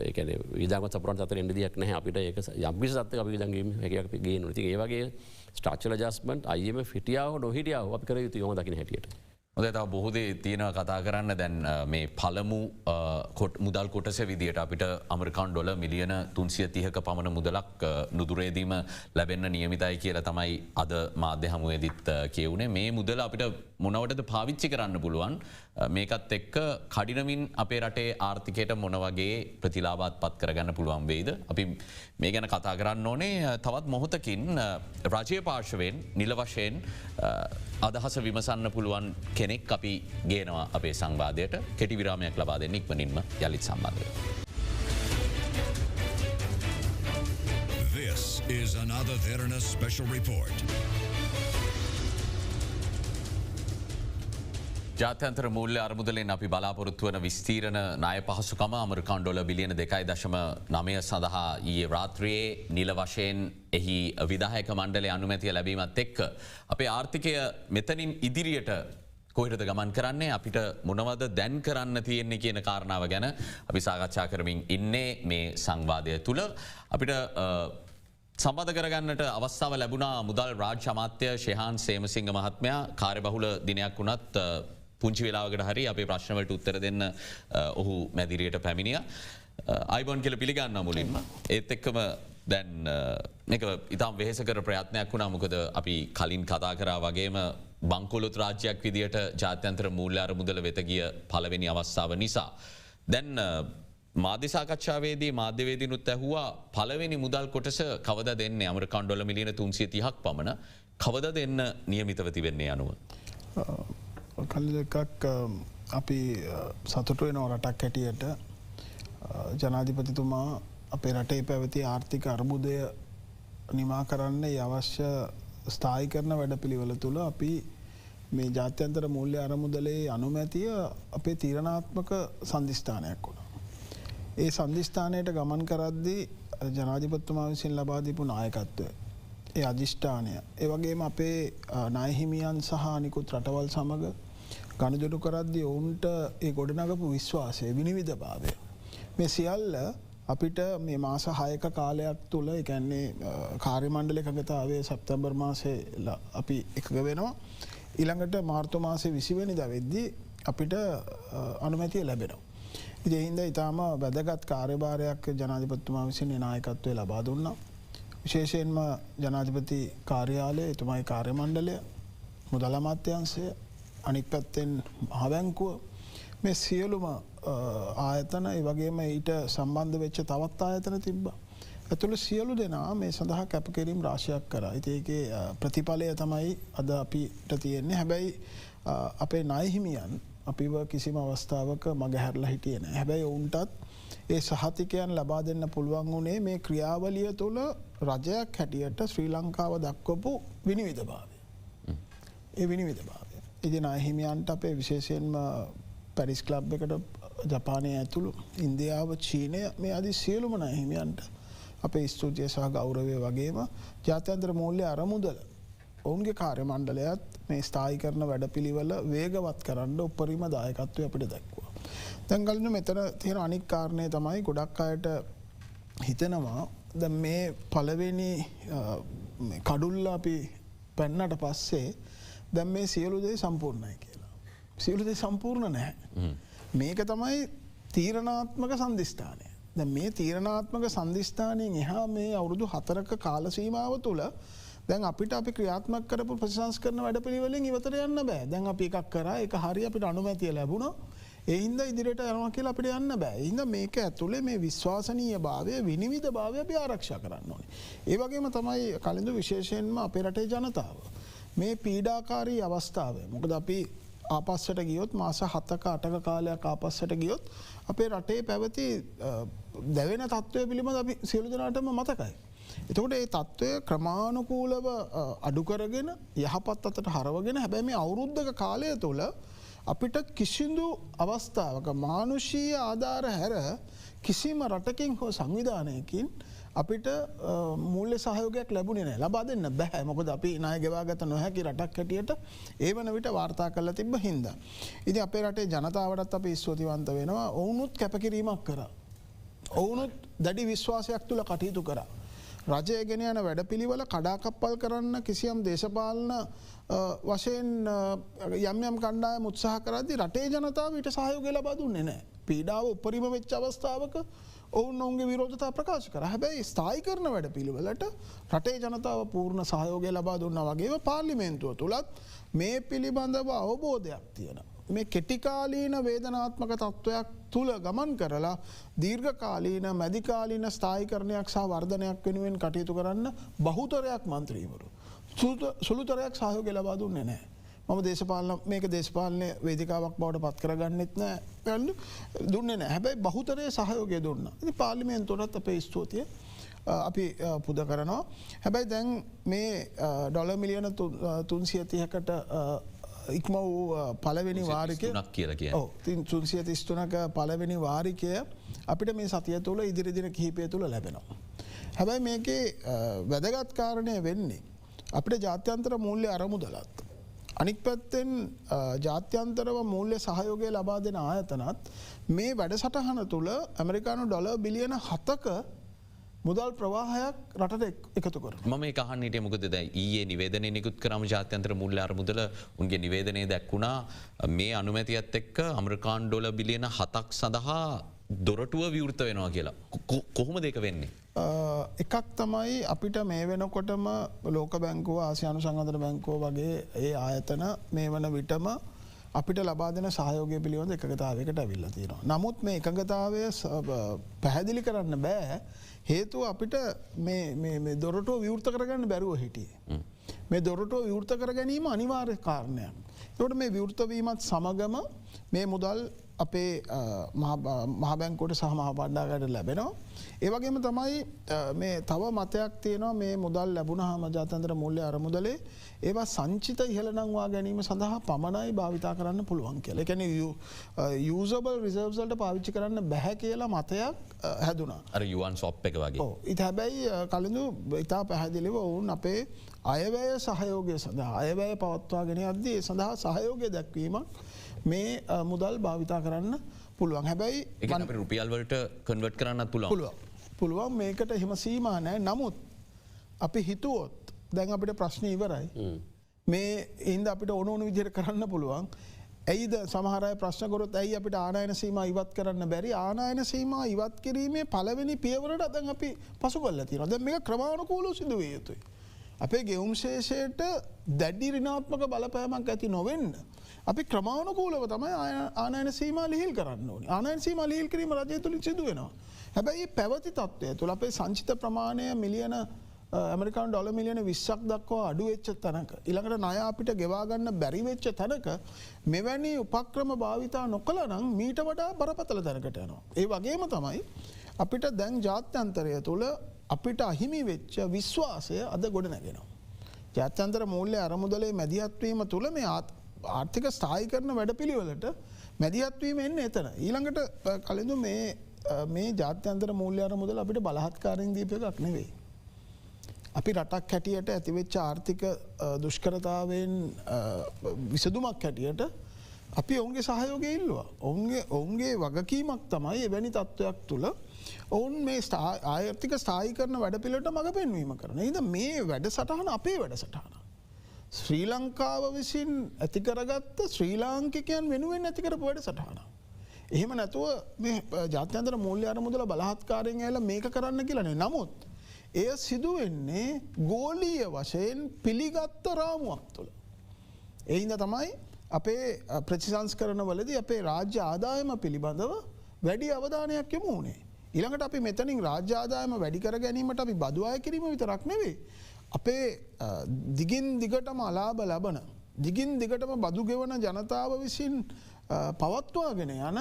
Speaker 5: ඒ කියන්නේ විදාගත සපුරන් අතර එන්න දෙයක් නැහැ. අපිට ඒක යම් කිසි සත්‍යක අපි විදන් ගේම හැකියාවක් අපි ගේන්න ඕනේ. ඉතින් ඒ වගේ ස්ට්‍රක්චරල් ඇඩ්ජස්ට්මන්ට් IMF හිටියාව නොහිටියාව අපි කර යුතුයි මම දකින්න හැටියට.
Speaker 2: හොඳයි තව බොහෝ දේ තියෙනවා කතා කරන්න. දැන් මේ පළමු මුදල් කොටස විදියට අපිට ඇමරිකානු ඩොලර් මිලියන 330ක පමණ මුදලක් නුදුරේදීම ලැබෙන්න නියමිතයි කියලා තමයි අද මාධ්‍ය හමුවේදීත් කියුනේ. මේ මුදල අපිට මොනවටද පාවිච්චි කරන්න පුළුවන්? මේකත් එක්ක කඩිනමින් අපේ රටේ ආර්ථිකයට මොන වගේ ප්‍රතිලාභات පත් කරගන්න පුළුවන් වේද? අපි මේ ගැන කතා කරන්න ඕනේ. තවත් මොහොතකින් රාජ්‍ය පාර්ශවයෙන් නිල වශයෙන් අදහස විමසන්න පුළුවන් කෙනෙක් අපි ගේනවා අපේ සංවාදයට. කෙටි විරාමයක් ලබා දෙන්න ඉක්මනින්ම යලිත් සම්බන්ධ වෙනවා.
Speaker 1: This is another Derana special report.
Speaker 2: ජාත්‍යන්තර මූල්‍ය අරමුදලෙන් අපි බලාපොරොත්තු වන විස්තීරණ ණය පහසුකම ඇමරිකානු ඩොලර් බිලියන 2.9 සඳහා ඊයේ රාත්‍රියේ නිල වශයෙන් එහි විධායක මණ්ඩලයේ අනුමැතිය ලැබීමත් එක්ක අපේ ආර්ථිකය මෙතනින් ඉදිරියට කොහෙටද ගමන් කරන්නේ අපිට මොනවද දැන් කරන්න තියෙන්නේ කියන කාරණාව ගැන අපි සාකච්ඡා කරමින් ඉන්නේ මේ සංවාදය තුල. අපිට සම්බන්ධ කරගන්නට අවස්ථාව ලැබුණා මුදල් රාජ්‍ය අමාත්‍ය ශේහාන් සේමසිංහ මහත්මයා. කාර්යබහුල දිනයක් වුණත් පුංචි වෙලාවකට හරි අපේ ප්‍රශ්නවලට උත්තර දෙන්න ඔහු මැදිරියට පැමිණියා. අයිබෝන් කියලා පිළිගන්නවා මුලින්ම. ඒත් එක්කම දැන් මේක ඉතාම වෙහෙසකර ප්‍රයත්නයක් වුණා. මොකද අපි කලින් කතා කරා වගේම බංකොලොත් රාජ්‍යයක් විදියට ජාත්‍යන්තර මූල්‍ය අරමුදල වෙත ගිය පළවෙනි අවස්ථාව නිසා දැන් මාධ්‍ය සාකච්ඡාවේදී මාධ්‍යවේදීනුත් ඇහුවා පළවෙනි මුදල් කොටස කවද දෙන්නේ ඇමරිකානු ඩොලර් මිලියන 330ක් පමණ කවද දෙන්න නියමිතව තිබෙන්නේ අනුව
Speaker 6: කල් එකක් අපි සතුටු වෙන රටක් හැටියට ජනාධිපතිතුමා අපේ රටේ පැවති ආර්ථික අර්බුදය නිමා කරන්න අවශ්‍ය ස්ථායීකරණ වැඩපිළිවෙල තුළ අපි මේ ජාත්‍යන්තර මූල්‍ය අරමුදලේ අනුමැතිය අපේ තීරණාත්මක සන්ධිස්ථානයක් වුණා. ඒ සන්ධිස්ථානයට ගමන් කරද්දී ජනාධිපතිතුමා විසින් ලබා දීපු නායකත්වය. ඒ අධිෂ්ඨානය. ඒ වගේම අපේ ණය හිමියන් සහ අනිකුත් රටවල් සමග ගනුදෙනු කරද්දී ඔවුන්ට ඒ ගොඩනගපු විශ්වාසය විනිවිදභාවය. මේ සියල්ල අපිට මේ මාස 6ක කාලයක් තුල ඒ කියන්නේ කාර්ය මණ්ඩල එකඟතාවයේ සැප්තැම්බර් මාසයේ අපි එකග වෙනවා. ඊළඟට මාර්තු මාසයේ 20 වෙනිදා වෙද්දී අපිට අනුමැතිය ලැබෙනවා. ඉතින් ඒ හින්දා ඊටාම වැදගත් කාර්යභාරයක් ජනාධිපතිතුමා විසින් නායකත්වය ලබා දුන්නා. විශේෂයෙන්ම ජනාධිපති කාර්යාලය, එතුමායි කාර්ය මණ්ඩලය, මුදල් අමාත්‍යාංශය, අනික් පැත්තෙන් මහ බැංකුව මේ සියලුම ආයතන ඒ වගේම ඊට සම්බන්ධ වෙච්ච තවත් ආයතන තිබ්බා. ඒතුළු සියලු දෙනා මේ සඳහා කැපකිරීම රාශියක් කරා. ඉතින් ඒකේ ප්‍රතිඵලය තමයි අද අපිට තියෙන්නේ. හැබැයි අපේ ණය හිමියන් අපිව කිසිම අවස්ථාවක මගහැරලා හිටියේ නැහැ. හැබැයි ඔවුන්ටත් ඒ සහතිකයන් ලබා දෙන්න පුළුවන් වුණේ මේ ක්‍රියාවලිය තුළ රජයක් හැටියට ශ්‍රී ලංකාව දක්වපු විනිවිදභාවය. ඒ විනිවිදභාවය. ඉතින් ණය හිමියන්ට අපේ විශේෂයෙන්ම පැරිස් ක්ලබ් එකට ජපානය ඇතුළු ඉන්දියාව, චීනය මේ ආදී සියලුම ණය හිමියන්ට අපේ ස්තුතිය සහ ගෞරවය වගේම ජාත්‍යන්තර මූල්‍ය අරමුදල ඔවුන්ගේ කාර්ය මණ්ඩලයත් මේ ස්ථායීකරණ වැඩපිළිවෙල වේගවත් කරන්න උපරිම දායකත්වය අපිට දැක්වුවා. දැන් ගලන මෙතන තියෙන අනික් කාරණය තමයි ගොඩක් අයට හිතෙනවා දැන් මේ පළවෙනි කඩුල්ල අපි පැන්නට පස්සේ දැන් මේ සියලු දේ සම්පූර්ණයි කියලා. සියලු දේ සම්පූර්ණ නැහැ. මේක තමයි තීරණාත්මක සන්ධිස්ථානය. දැන් මේ තීරණාත්මක සන්ධිස්ථානයෙන් එහා මේ අවුරුදු 4ක කාල සීමාව තුළ දැන් අපිට අපි ක්‍රියාත්මක කරපු ප්‍රතිසංස්කරණ වැඩපිළිවෙලෙන් ඉවතට යන්න බෑ. දැන් අපි එකක් කරා ඒක හරිය අපිට අනුමැතිය ලැබුණා. ඒ හින්දා ඉදිරියට යනවා කියලා අපිට යන්න බෑ. ඒ හින්දා මේක ඇතුලේ මේ විශ්වාසනීයභාවය, විනිවිදභාවය අපි ආරක්ෂා කරන්න ඕනේ. ඒ වගේම තමයි කලින්ද විශේෂයෙන්ම අපේ රටේ ජනතාව මේ පීඩාකාරී අවස්ථාව. මොකද අපි ආපස්සට ගියොත් මාස 7ක 8ක කාලයක් ආපස්සට ගියොත් අපේ රටේ පැවති දැවෙන තත්ත්වය පිළිබඳ අපි සියලු දෙනාටම මතකයි. එතකොට මේ තත්ත්වය ක්‍රමානුකූලව අඩු කරගෙන යහපත් අතට හරවගෙන හැබැයි මේ අවුරුද්දක කාලය තුළ අපිට කිසිදු අවස්ථාවක මානුෂීය ආධාර හැර කිසිම රටකින් හෝ සංවිධානයකින් අපිට මූල්‍ය සහයෝගයක් ලැබුණේ නැහැ. ලබා දෙන්න බෑ. මොකද අපි ණය ගෙවාගත නොහැකි රටක් හැටියට ඒ වන විට වාර්තා කරලා තිබ්බ හින්දා. ඉතින් අපේ රටේ ජනතාවටත් අපි ස්තුතිවන්ත වෙනවා. ඔවුනුත් කැපකිරීමක් කරා. ඔවුනුත් දැඩි විශ්වාසයක් තුල කටයුතු කරා. රජය ගෙන යන වැඩපිළිවෙල කඩාකප්පල් කරන්න කිසියම් දේශපාලන වශයෙන් යම් යම් කණ්ඩායම් උත්සාහ කරද්දී රටේ ජනතාව ඊට සහයෝගය ලබා දුන්නේ නැහැ. පීඩාව උපරිම වෙච්ච අවස්ථාවක ඔවුන් ඔවුන්ගේ විරෝධතා ප්‍රකාශ කරා. හැබැයි ස්ථායීකරණ වැඩපිළිවෙලට රටේ ජනතාව පූර්ණ සහයෝගය ලබා දුන්නා වගේම පාර්ලිමේන්තුව තුලත් මේ පිළිබඳව අවබෝධයක් තියෙනවා. මේ කෙටිකාලීන වේදනාත්මක තත්ත්වයක් තුළ ගමන් කරලා දීර්ඝකාලීන මැදිකාලීන ස්ථායීකරණයක් සහ වර්ධනයක් වෙනුවෙන් කටයුතු කරන්න බහුතරයක් මන්ත්‍රීවරු සුළුතරයක් සහයෝගය ලබා දුන්නේ නැහැ. මම මේක දේශපාලන වේදිකාවක් බවට පත් කරගන්නෙත් නැහැ. දුන්නේ නැහැ. හැබැයි බහුතරයේ සහයෝගය දුන්නා. ඉතින් පාර්ලිමේන්තුවටත් අපේ ස්තුතිය අපි පුද කරනවා. හැබැයි දැන් මේ ඩොලර් මිලියන 330කට ඉක්ම වූ පළවෙනි වාරිකය 333ක පළවෙනි වාරිකය අපිට මේ සතිය තුළ ඉදිරි දින කිහිපය තුළ ලැබෙනවා. හැබැයි මේකේ වැදගත් කාරණය වෙන්නේ අපිට ජාත්‍යන්තර මූල්‍ය අරමුදලත් අනික් පැත්තෙන් ජාත්‍යන්තරව මූල්‍ය සහයෝගය ලබා දෙන ආයතනත් මේ වැඩසටහන තුළ ඇමරිකානු ඩොලර් බිලියන 7ක මුදල් ප්‍රවාහයක් රටට එකතු කර.
Speaker 2: මම මේ අහන්න හිටියේ මොකද දැන් ඊයේ නිවේදනය නිකුත් කරාම ජාත්‍යන්තර මූල්‍ය අරමුදල උන්ගේ නිවේදනයේ දැක්ුණා මේ අනුමැතියත් එක්ක ඇමරිකානු ඩොලර් බිලියන 7ක් සඳහා දොරටුව විවෘත වෙනවා කියලා. කොහොමද ඒක වෙන්නේ?
Speaker 6: එකක් තමයි අපිට මේ වෙනකොටම ලෝක බැංකුව, ආසියානු සංවර්ධන බැංකුව වගේ ඒ ආයතන මේ වන විටම අපිට ලබා දෙන සහයෝගය පිළිබඳ එකඟතාවයකට අවිල්ලා තියෙනවා. නමුත් මේ එකඟතාවය පැහැදිලි කරන්න බෑ. හේතුව අපිට මේ දොරටුව විවෘත කරගන්න බැරුව හිටියේ. මේ දොරටුව විවෘත කර ගැනීම අනිවාර්ය කාරණයක්. ඒකට මේ විවෘත වීමත් සමගම මේ මුදල් අපේ මහබැංකුවට සහ මහ බණ්ඩාගාරයට ලැබෙනවා. ඒ වගේම තමයි මේ තව මතයක් තියෙනවා මේ මුදල් ලැබුණාම ජාත්‍යන්තර මූල්‍ය අරමුදලේ ඒවා සංචිත ඉහළ නංවා ගැනීම සඳහා පමණයි භාවිතා කරන්න පුළුවන් කියලා. ඒ කියන්නේ usable reserves වලට පාවිච්චි කරන්න බැහැ කියලා මතයක් හැදුනා.
Speaker 2: අර yuan swap එක වගේ.
Speaker 6: ඔව්. ඊට හැබැයි කලින්දු ඉතා පැහැදිලිව වුන් අපේ අයවැය සහයෝගය සඳහා අයවැය පවත්වාගෙන යද්දී ඒ සඳහා සහයෝගය දැක්වීමක් මේ මුදල් භාවිතා කරන්න පුළුවන්. හැබැයි
Speaker 2: අපි රුපියල් වලට කන්වර්ට් කරන්නත් පුළුවන්.
Speaker 6: පුළුවන් මේකට එහෙම සීමා නැහැ. නමුත් අපි හිතුවොත් දැන් අපිට ප්‍රශ්න ඉවරයි. මේ හින්දා අපිට ඕන විදිහට කරන්න පුළුවන්. ඇයිද සමහර අය ප්‍රශ්න කරොත් ඇයි අපිට ආනයන සීමා ඉවත් කරන්න බැරි? ආනයන සීමා ඉවත් කිරීමේ පළවෙනි පියවරට දැන් අපි පසු කරලා තියෙනවා. දැන් මේක ක්‍රමානුකූලව සිදු විය යුතුයි. අපේ ගෙවුම් ශේෂයට දැඩි ඍණාත්මක බලපෑමක් ඇති නොවෙන්න අපි ක්‍රමානුකූලව තමයි ආනයන සීමා ලිහිල් කරන්න ඕනේ. ආනයන සීමා ලිහිල් කිරීම රජය තුලින් සිදු වෙනවා. හැබැයි පැවති තත්ත්වය තුළ අපේ සංචිත ප්‍රමාණය මිලියන ඇමරිකානු ඩොලර් මිලියන 20ක් දක්වා අඩු වෙච්ච තැනක ඊළඟට ණය අපිට ගෙවා ගන්න බැරි වෙච්ච තැනක මෙවැනි උපක්‍රම භාවිතා නොකළා නම් මීට වඩා බරපතල තැනකට යනවා. ඒ වගේම තමයි අපිට දැන් ජාත්‍යන්තරය තුළ අපිට අහිමි වෙච්ච විශ්වාසය අද ගොඩ නැගෙනවා. ජාත්‍යන්තර මූල්‍ය අරමුදලේ මැදිහත් වීම තුළ මේ ආර්ථික ස්ථායීකරණ වැඩපිළිවෙලට මැදිහත් වීම එන්නේ එතන. ඊළඟට කලින්දු මේ ජාත්‍යන්තර මූල්‍ය අරමුදල අපිට බලහත්කාරයෙන් දීප එකක් නෙවෙයි. අපි රටක් හැටියට ඇතිවෙච්ච ආර්ථික දුෂ්කරතාවෙන් විසඳුමක් හැටියට අපි ඔවුන්ගේ සහයෝගය ඉල්ලුවා. ඔවුන්ගේ වගකීමක් තමයි එවැනි තත්ත්වයක් තුළ ඔවුන් මේ ආර්ථික ස්ථායීකරණ වැඩපිළිවෙලට මඟ පෙන්වීම කරන. ඉතින් මේ වැඩසටහන අපේ වැඩසටහන. ශ්‍රී ලංකාව විසින් ඇති කරගත්ත ශ්‍රී ලාංකිකයන් වෙනුවෙන් ඇති කරපු වැඩසටහන. එහෙම නැතුව මේ ජාත්‍යන්තර මූල්‍ය අරමුදල බලහත්කාරයෙන් ඇවිල්ලා මේක කරන්න කියලා නෙවෙයි. නමුත් එය සිදු වෙන්නේ ගෝලීය වශයෙන් පිළිගත් රාමුවක් තුළ. ඒ හින්දා තමයි අපේ ප්‍රතිසංස්කරණවලදී අපේ රාජ්‍ය ආදායම පිළිබඳව වැඩි අවධානයක් යොමු වුණේ. ඊළඟට අපි මෙතනින් රාජ්‍ය ආදායම වැඩි කර ගැනීමට අපි බදු අය කිරීම විතරක් නෙවෙයි. අපේ දිගින් දිගටම අලාභ ලබන දිගින් දිගටම බදු ගෙවන ජනතාව විසින් පවත්වාගෙන යන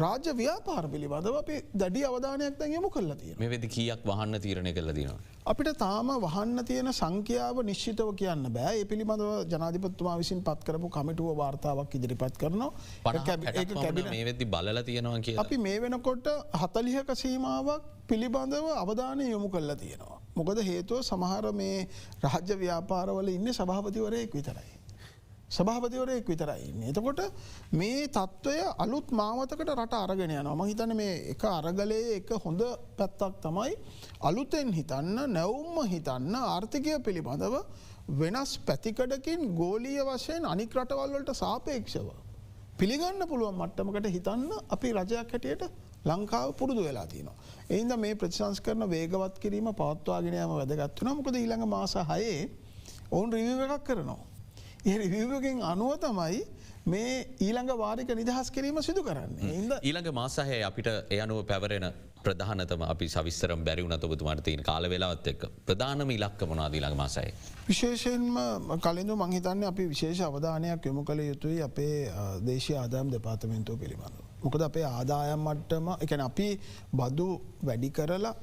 Speaker 6: රාජ්‍ය ව්‍යාපාර පිළිබඳව අපි දැඩි අවධානයක් දැන් යොමු කරලා තියෙනවා.
Speaker 2: මේ වෙද්දි කීයක් වහන්න තීරණය කළා තියෙනවා?
Speaker 6: අපිට තාම වහන්න තියෙන සංඛ්‍යාව නිශ්චිතව කියන්න බෑ. ඒ පිළිබඳව ජනාධිපතිතුමා විසින් පත් කරපු කමිටුව වාර්තාවක් ඉදිරිපත් කරනවා.
Speaker 2: ඒක කැබිනට් මේ වෙද්දි බලලා තියෙනවා කියලා.
Speaker 6: අපි මේ වෙනකොට 40ක සීමාවක් පිළිබඳව අවධානය යොමු කරලා තියෙනවා. මොකද හේතුව සමහර මේ රාජ්‍ය ව්‍යාපාරවල ඉන්නේ සභාපතිවරයෙක් විතරයි. සභාපතිවරයෙක් විතරයි ඉන්නේ. එතකොට මේ තත්ත්වය අලුත් මාවතකට රට අරගෙන යනවා. මම හිතන්නේ මේ එක අරගලයේ එක හොඳ පැත්තක් තමයි අලුතෙන් හිතන්න, නැවුම්ම හිතන්න ආර්ථිකය පිළිබඳව වෙනස් පැතිකඩකින් ගෝලීය වශයෙන් අනික් රටවල් වලට සාපේක්ෂව පිළිගන්න පුළුවන් මට්ටමකට හිතන්න අපි රජයක් හැටියට ලංකාව පුරුදු වෙලා තියෙනවා. ඒ හින්දා මේ ප්‍රතිසංස්කරණ වේගවත් කිරීම පවත්වාගෙන යාම වැදගත් වෙනවා. මොකද ඊළඟ මාස 6 ඔවුන් රිවිව් එකක් කරනවා. ඒ රිවිව් එකෙන් අනුව තමයි මේ ඊළඟ වාරික නිදහස් කිරීම සිදු කරන්නේ.
Speaker 2: ඊළඟ මාස 6 අපිට ඒ අනුව පැවරෙන ප්‍රධානතම අපි සවිස්තරම් බැරි වුණත් ඔබතුමාට තියෙන කාල වේලාවත් එක්ක ප්‍රධානම ඉලක්ක මොනවාද ඊළඟ මාස 6?
Speaker 6: විශේෂයෙන්ම කලින්ද මම හිතන්නේ අපි විශේෂ අවධානයක් යොමු කළ යුතුයි අපේ දේශීය ආදායම් දෙපාර්තමේන්තුව පිළිබඳව. මොකද අපේ ආදායම් මට්ටම, ඒ කියන්නේ අපි බදු වැඩි කරලා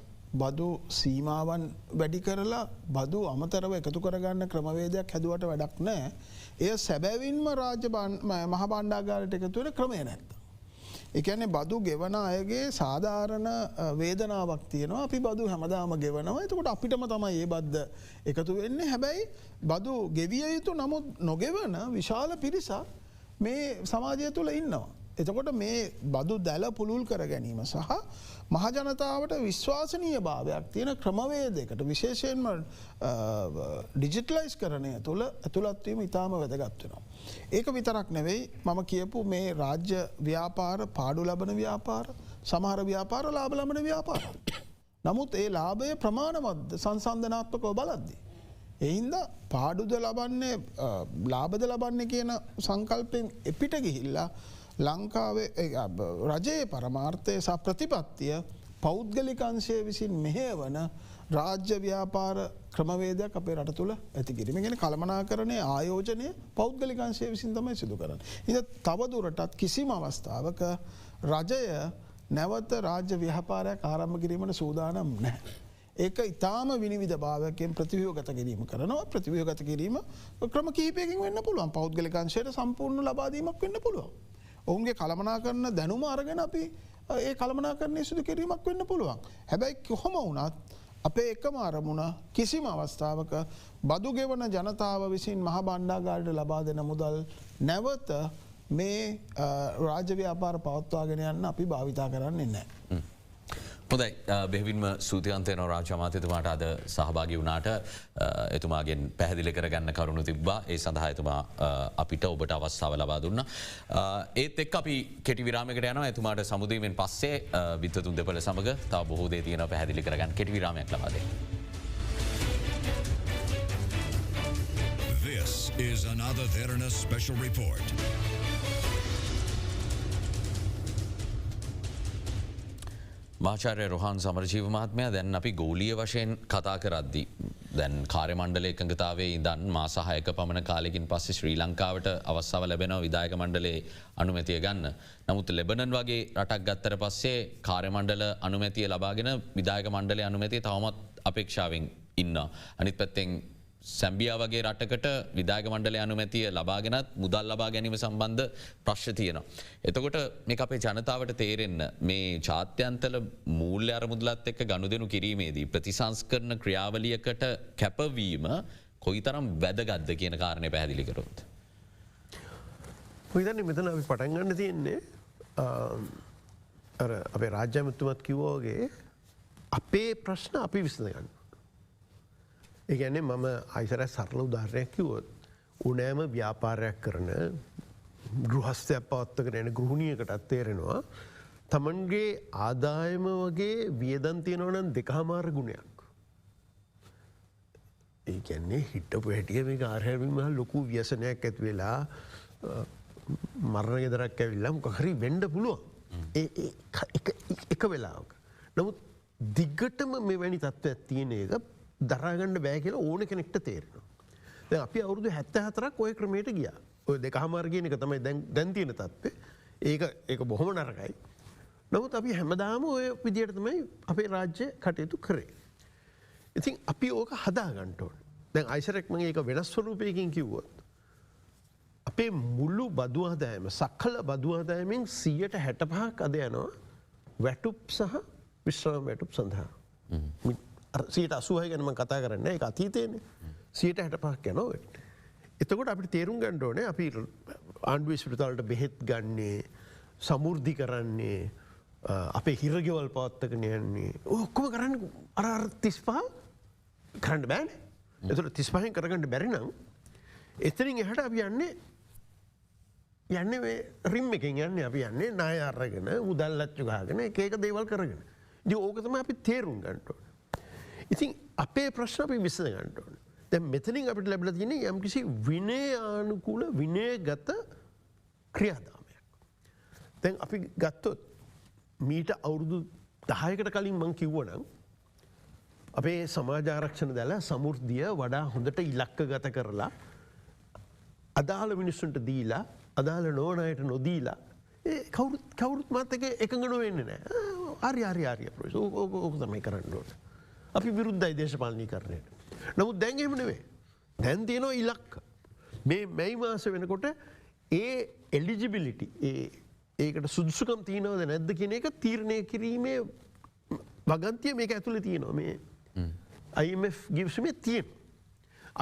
Speaker 6: බදු සීමාවන් වැඩි කරලා බදු අමතරව එකතු කරගන්න ක්‍රමවේදයක් හැදුවට වැඩක් නැහැ. එය සැබවින්ම රාජ්‍ය මහ භාණ්ඩාගාරයට එකතු වෙන ක්‍රමය නැත්තම්. ඒ කියන්නේ බදු ගෙවන අයගේ සාධාරණ වේදනාවක් තියෙනවා. අපි බදු හැමදාම ගෙවනවා. එතකොට අපිටම තමයි මේ බද්ද එකතු වෙන්නේ. හැබැයි බදු ගෙවිය යුතු නමුත් නොගෙවන විශාල පිරිසක් මේ සමාජය තුළ ඉන්නවා. එතකොට මේ බදු දැල පුළුල් කර ගැනීම සහ මහජනතාවට විශ්වාසනීය භාවයක් තියෙන ක්‍රමවේදයකට විශේෂයෙන්ම ඩිජිටලයිස් කරණය තුළ ඇතුළත්වීම ඉතාම වැදගත් වෙනවා. ඒක විතරක් නෙවෙයි මම කියපු මේ රාජ්‍ය ව්‍යාපාර පාඩු ලබන ව්‍යාපාර සමහර ව්‍යාපාර ලාභ ලබන ව්‍යාපාර. නමුත් ඒ ලාභය ප්‍රමාණවත් සංසන්දනාත්මකව බලද්දී. ඒ හින්දා පාඩුද ලබන්නේ ලාභද ලබන්නේ කියන සංකල්පයෙන් එපිට ගිහිල්ලා ලංකාවේ රජයේ පරමාර්ථය සහ ප්‍රතිපත්තිය පෞද්ගලිකංශය විසින් මෙහෙවන රාජ්‍ය ව්‍යාපාර ක්‍රමවේදයක් අපේ රට තුළ ඇති කිරීම. ගෙන කළමනාකරණයේ ආයෝජනය පෞද්ගලිකංශය විසින් තමයි සිදු කරන්න. ඉත තවදුරටත් කිසිම අවස්ථාවක රජය නැවත රාජ්‍ය ව්‍යාපාරයක් ආරම්භ කිරීමට සූදානම් නැහැ. ඒක ඉතාම විනිවිධ භාවකයෙන් ප්‍රතිවයෝගත කිරීම කරනවා. ප්‍රතිවයෝගත කිරීම ක්‍රම කීපයකින් වෙන්න පුළුවන්. පෞද්ගලිකංශයට සම්පූර්ණ ලබාදීමක් වෙන්න පුළුවන්. ඔවුන්ගේ කළමනා කරන දැනුම අරගෙන අපි ඒ කළමනා කරණය සිදු කිරීමක් වෙන්න පුළුවන්. හැබැයි කොහොම වුණත් අපේ එකම අරමුණ කිසිම අවස්ථාවක බදු ගෙවන ජනතාව විසින් මහ බණ්ඩාගාරයට ලබා දෙන මුදල් නැවත මේ රාජ්‍ය ව්‍යාපාර පවත්වාගෙන යන්න අපි භාවිතා කරන්නේ නැහැ.
Speaker 2: හොඳයි බෙවින්ම සූතියන්තයන රාජ අමාත්‍යතුමාට අද සහභාගි වුණාට එතුමාගෙන් පැහැදිලි කරගන්න කරුණු තිබ්බා. ඒ සඳහා එතුමා අපිට ඔබට අවස්ථාව ලබා දුන්න. ඒත් එක් අපි කෙටි විරාමයකට යනවා. එතුමාට සමුදීමෙන් පස්සේ විද්වතුන් දෙපළ සමග තව බොහෝ දේ තියෙනවා පැහැදිලි කරගන්න. කෙටි විරාමයක් ලබා දෙන්න.
Speaker 1: This is another Derana special report.
Speaker 2: මාචාරය Rohan සමරජීව මහත්මය දැන් අපි ගෝලිය වශයෙන් කතා කරද්දි. දැන් කාර්යමණ්ඩල එකඟතාවේ ඉදන් මාසාහයක පමණ කාලෙකින් පස්සේ ශ්‍රී ලංකාවට අවස්සාව ලැබෙනව විදායක මණ්ඩලේ අනුමැතිය ගන්න. නමුත් ලෙබනන් වගේ රටක් ගත්තර පස්සේ කාර්යමණ්ඩල අනුමැතිය ලබාගෙන විදායක මණ්ඩලය අනුමැතිය තවමත් අපේක්ෂාවෙන් ඉන්න. අනිත් පැත්තෙන් සැම්බියා වගේ රටකට විදායක මණ්ඩලය අනුමැතිය ලබාගෙනත් මුදල් ලබා ගැනීම සම්බන්ධ ප්‍රශ්න තියෙනවා. එතකොට මේ අපේ ජනතාවට තේරෙන්න මේ ජාත්‍යන්තල මූල්‍ය අරමුදලත් එක්ක ගනුදෙනු කිරීමේදී ප්‍රතිසංස්කරණ ක්‍රියාවලියකට කැපවීම කොයි තරම් වැදගත්ද කියන කාරණය පැහැදිලි කරොත්.
Speaker 22: හිතන්නේ මෙතන අපි පටන් ගන්න තියෙන්නේ අපේ රාජ්‍ය ඇමතුමත් කිව්වාගේ අපේ ප්‍රශ්න අපි විසඳගන්න. ඒ කියන්නේ මම අයිසර සරල උදාහරණයක් කිව්වොත් උනෑම ව්‍යාපාරයක් කරන ගෘහස්ථයක් පවත්වගෙන යන ගෘහණියකටත් තේරෙනවා තමන්ගේ ආදායම වගේ වියදම් තියෙනවා නම් දෙකමාර ගුණයක්. ඒ කියන්නේ හිටපු හැටිය මේක ආහාරවීම ලොකු ව්‍යසනයක් ඇති වෙලා මරණ ගෙදරක් ඇවිල්ලා මොකක් හරි වෙන්න පුළුවන්. ඒ එක වෙලාවක. නමුත් දිගටම මෙවැනි තත්ත්වයක් තියෙන එක දරාගන්න බෑ කියලා ඕන කෙනෙක්ට තේරෙනවා. දැන් අපි අවුරුදු 74ක් ওই ක්‍රමයට ගියා. ඔය දෙකමාර කියන එක තමයි දැන් තියෙන තත්ත්වය. ඒක බොහොම නරකයි. නමුත් අපි හැමදාම ඔය විදියට තමයි අපේ රාජ්‍ය කටයුතු කරේ. ඉතින් අපි ඕක හදා ගන්න ඕනේ. දැන් අයිසරෙක් මම ඒක වෙනස් ස්වරූපයකින් කිව්වොත් අපේ මුළු බදු ආදායම සකල බදු ආදායමෙන් 65%ක් අද යනවා වැටුප් සහ විශ්‍රාම වැටුප් සඳහා. 86 ගැන මම කතා කරන්නේ ඒක අතීතයේනේ. 65%ක් යනවා. එතකොට අපිට තේරුම් ගන්න ඕනේ අපි ආණ්ඩුවේ ස්පිරිතාලට බෙහෙත් ගන්නේ සමෘද්ධි කරන්නේ අපේ හිරගෙවල් පවත්වාගෙන යන්නේ ඔක්කොම කරන්නේ අර 35 කරන්න බෑනේ. එතකොට 35න් කරගන්න බැරි නම් එතනින් එහාට අපි යන්නේ මේ රිම් එකෙන් යන්නේ අපි යන්නේ ණය අරගෙන මුදල් ලච්චු ගහගෙන එක දේවල් කරගෙන. ඉතින් ඕක තමයි අපි තේරුම් ගන්න ඕනේ. ඉතින් අපේ ප්‍රශ්න අපි විසඳ ගන්න ඕනේ. දැන් මෙතනින් අපිට ලැබිලා තියෙන්නේ යම්කිසි විනයානුකූල විනයගත ක්‍රියාදාමයක්. දැන් අපි ගත්තොත් මීට අවුරුදු 10කට කලින් මම කිව්වනම් අපේ සමාජ ආරක්ෂණ දල සමෘද්ධිය වඩා හොඳට ඉලක්කගත කරලා අදාළ මිනිස්සුන්ට දීලා අදාළ නොවන අයට නොදීලා කවුරුත් මාත් එක්ක එකඟ නොවෙන්නේ නැහැ. හරි ප්‍රොෆෙසර් ඕක තමයි කරන්න ඕනේ. අපි විරුද්ධයි දේශපාලනීකරණයට. නමුත් දැන් එහෙම නෙවෙයි. දැන් තියෙනවා ඉලක්ක. මේ මැයි මාස වෙනකොට ඒ එලිජිබිලිටි ඒකට සුදුසුකම් තියෙනවද නැද්ද කියන එක තීරණය කිරීමේ වගන්තිය මේක ඇතුලේ තියෙනවා. මේ IMF gives me තියෙන.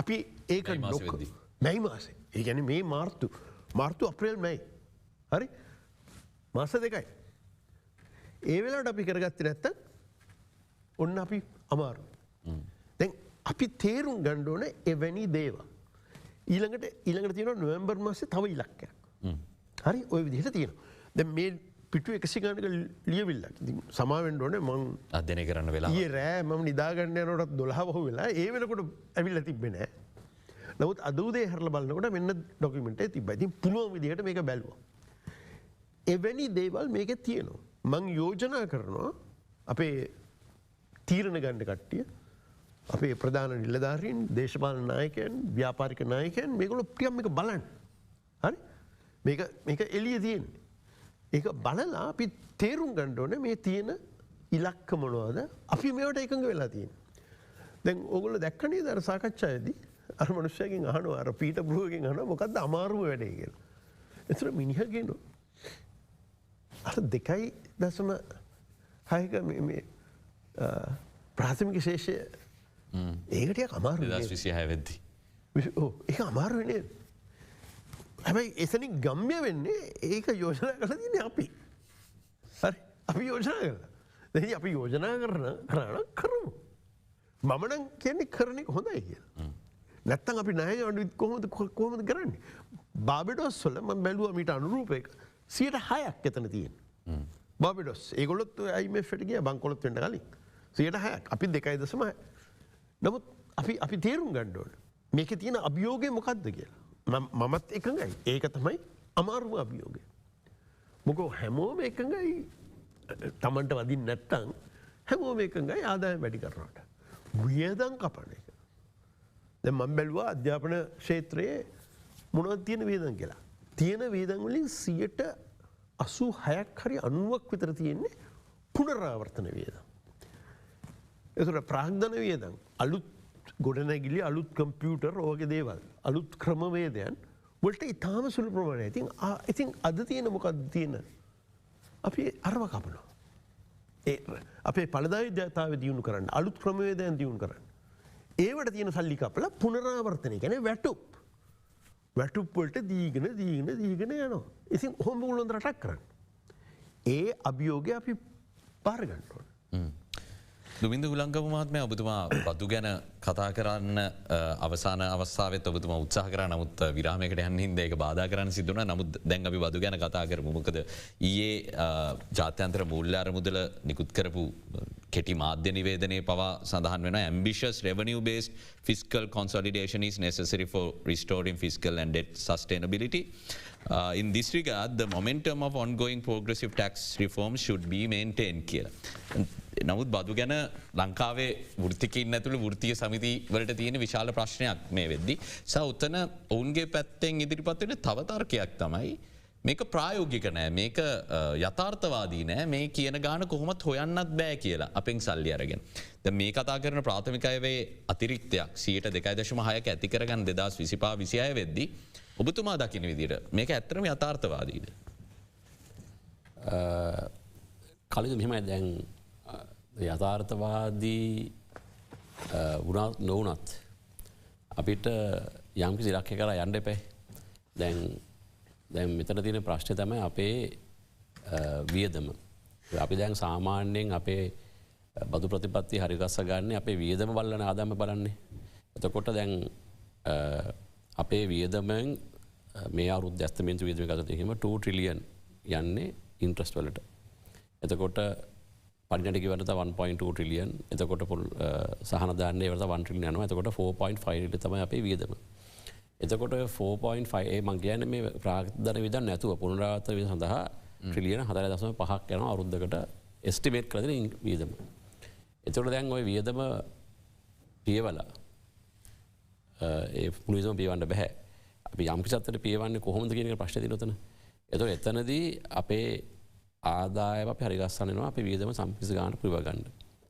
Speaker 22: අපි ඒක මැයි මාසේ. ඒ කියන්නේ මේ මාර්තු අප්‍රේල් මැයි. හරි? මාස දෙකයි. ඒ වෙලාවට අපි කරගත්තේ නැත්තම් ඔන්න අපි අමාරු. දැන් අපි තේරුම් ගන්න ඕනේ එවැනි දේවල්. ඊළඟට තියෙනවා නොවැම්බර් මාසේ තව ඉලක්කයක්. හරි ඔය විදිහට තියෙනවා. දැන් මේ පිටු 100 ගණනක ලියවිල්ලක්. ඉතින් සමා වෙන්න ඕනේ මම
Speaker 2: අධ්‍යයනය කරන්න වෙලාව.
Speaker 22: ඊයේ රෑ මම නිදා ගන්න යනකොට 12 වහුව වෙලා ඒ වෙනකොට ඇවිල්ලා තිබ්බේ නෑ. නමුත් අද උදේ හැරලා බලනකොට මෙන්න ડોකියුමන්ට් එක තිබ්බා. ඉතින් පුළුවන් විදිහට මේක බැලුවා. එවැනි දේවල් මේකේ තියෙනවා. මම යෝජනා කරනවා අපේ තීරණ ගණ්ඩ කට්ටිය අපේ ප්‍රධාන නිලධාරීන් දේශපාලන නායකයන් ව්‍යාපාරික නායකයන් මේගොලො ටියම් එක බලන්න හරි මේක එලිය තියෙන් ඒක බලලා අපි තේරුම් ගණ්ඩෝන මේ තියෙන ඉලක්ක මොනවාද අපි මේට එකඟ වෙලා තියෙන දැන් ඔගොල දැක්කනේ දර සාකච්ඡායදී අර මනුෂ්‍යයකින් අහනවා අර පීට බ්‍රෝගෙන් අහන මොකක්ද අමාරුව වැඩේ කියලා. එතන මිනිහගෙන අර 2.6 ප්‍රාථමික ශේෂය ඒකටිය අමාරු
Speaker 2: 2026 වෙද්දී.
Speaker 22: ඒ අමාරු වෙන්නේ. හැබැයි එතනින් ගම්ම්‍ය වෙන්නේ ඒක යෝජනා කරලා තියෙන්නේ අපි. හරි අපි යෝජනා කරලා. දැන් අපි යෝජනා කරන කරමු. මම නම් කියන්නේ කරන එක හොඳයි කියලා. නැත්තම් අපි ණය ගන්න කොහොමද කරන්නේ? බාබඩෝස් වල මම බැලුවා මීට අනුරූපයක 6% එතන තියෙනවා. බාබඩෝස් ඒගොල්ලොත් IMF එකට ගියා බංකොලොත් වෙන්න කලින්. 6% අපි 2.6. නමුත් අපි තේරුම් ගන්න ඕනේ. මේකේ තියෙන අභියෝගය මොකක්ද කියලා. මමත් එකඟයි. ඒක තමයි අමාරුම අභියෝගය. මොකෝ හැමෝම එකඟයි තමන්ට වදින්න නැත්තම් හැමෝම එකඟයි ආදායම වැඩි කරනවට. වියදම් කපන එක. දැන් මම බැලුවා අධ්‍යාපන ක්ෂේත්‍රයේ මොනවද තියෙන වියදම් කියලා. තියෙන වියදම් වලින් 86ක් හරි 90ක් විතර තියෙන්නේ පුනරාවර්තන වියදම්. ඒතර ප්‍රාග්ධන වියදම් අලුත් ගොඩනැගිලි අලුත් කම්පියුටර් වගේ දේවල් අලුත් ක්‍රමවේදයන් වලට ඉතාම සුළු ප්‍රමාණයක්. ඉතින් අද තියෙන මොකක්ද තියෙන? අපි අරව කපනවා. අපේ පළදායතාව දියුණු කරන්න අලුත් ක්‍රමවේදයන් දියුණු කරන්න. ඒවට තියෙන සල්ලි කපලා පුනරාවර්තනය කියන්නේ වැටුප්. වැටුප් වලට දීගෙන යනවා. ඉතින් ඔහොම උලොන්ද රටක් කරන්න. ඒ අභියෝගය අපි පාර ගන්න ඕන.
Speaker 2: දුමින්ද හුලංගම මහත්මයා ඔබතුමා බදු ගැන කතා කරන්න අවසාන අවස්ථාවත් ඔබතුමා උත්සාහ කර නමුත් විරාමයකට යන්න හින්දා ඒක බාධා කරන්න සිදු වුණා. නමුත් දැන් අපි බදු ගැන කතා කරමු. මොකද ඊයේ ජාත්‍යන්තර මූල්‍ය අරමුදල නිකුත් කරපු කෙටි මාධ්‍ය නිවේදනයේ පවා සඳහන් වෙනවා ambitious revenue based fiscal consolidation is necessary for restoring fiscal and debt sustainability. In this regard, the momentum of ongoing progressive tax reforms should be maintained කියලා. නමුත් බදු ගැන ලංකාවේ වෘත්තිකින් ඇතුළු වෘතිය සමිති වලට තියෙන විශාල ප්‍රශ්නයක් මේ වෙද්දි. උත්තන ඔවුන්ගේ පැත්තෙන් ඉදිරිපත් වෙන තව තර්කයක් තමයි මේක ප්‍රායෝගික නෑ මේක යථාර්ථවාදී නෑ මේ කියන ගාන කොහොමත් හොයන්නත් බෑ කියලා අපෙන් සල්ලි අරගෙන. දැන් මේ කතා කරන ප්‍රාථමික අයවැයේ අතිරික්තයක් 2.6ක ඇති කරගන්න 2025-26 වෙද්දී ඔබතුමා දකින විදිහට මේක ඇත්තටම යථාර්ථවාදීද?
Speaker 5: කලින් මෙහෙමයි දැන් යථාර්ථවාදී වුණත් නොවුනත් අපිට යම්කිසි ඉලක්කයක් කරා යන්න එපා. දැන් මෙතන තියෙන ප්‍රශ්නේ තමයි අපේ වියදම. අපි දැන් සාමාන්‍යයෙන් අපේ බදු ප්‍රතිපත්ති හරි ගස්ස ගන්න අපේ වියදම බලන ආදායම බලන්නේ. එතකොට දැන් අපේ වියදමෙන් මේ අවුරුද්ද ඇස්තමේන්තු වියදම ගත්තොත් එහෙම 2 ට්‍රිලියන් යන්නේ ඉන්ට්‍රස්ට් වලට. එතකොට පරිණත කිව්වට 1.2 ට්‍රිලියන්. එතකොට සහන දාන්නේ වලට 1 ට්‍රිලියන් යනවා. එතකොට 4.5 තමයි අපේ වියදම. එතකොට 4.5 මං කියන්නේ මේ ප්‍රාග්ධන වියදම් නැතුව පුනරාවර්තන වියදම් සඳහා ට්‍රිලියන 4.5ක් යනවා අවුරුද්දකට එස්ටිමේට් කරලා දෙන වියදම. එතකොට දැන් ওই වියදම පියවලා ඒ මුළු වියදම පියවන්න බෑ. අපි යම් කිසි අතට පියවන්නේ කොහොමද කියන එක ප්‍රශ්නේ තියෙන උතන. එතකොට එතනදී අපේ ආදායම අපි හරි ගස්සන්න වෙනවා අපේ වියදම සම්පූර්ණ ගානට පුරව ගන්න.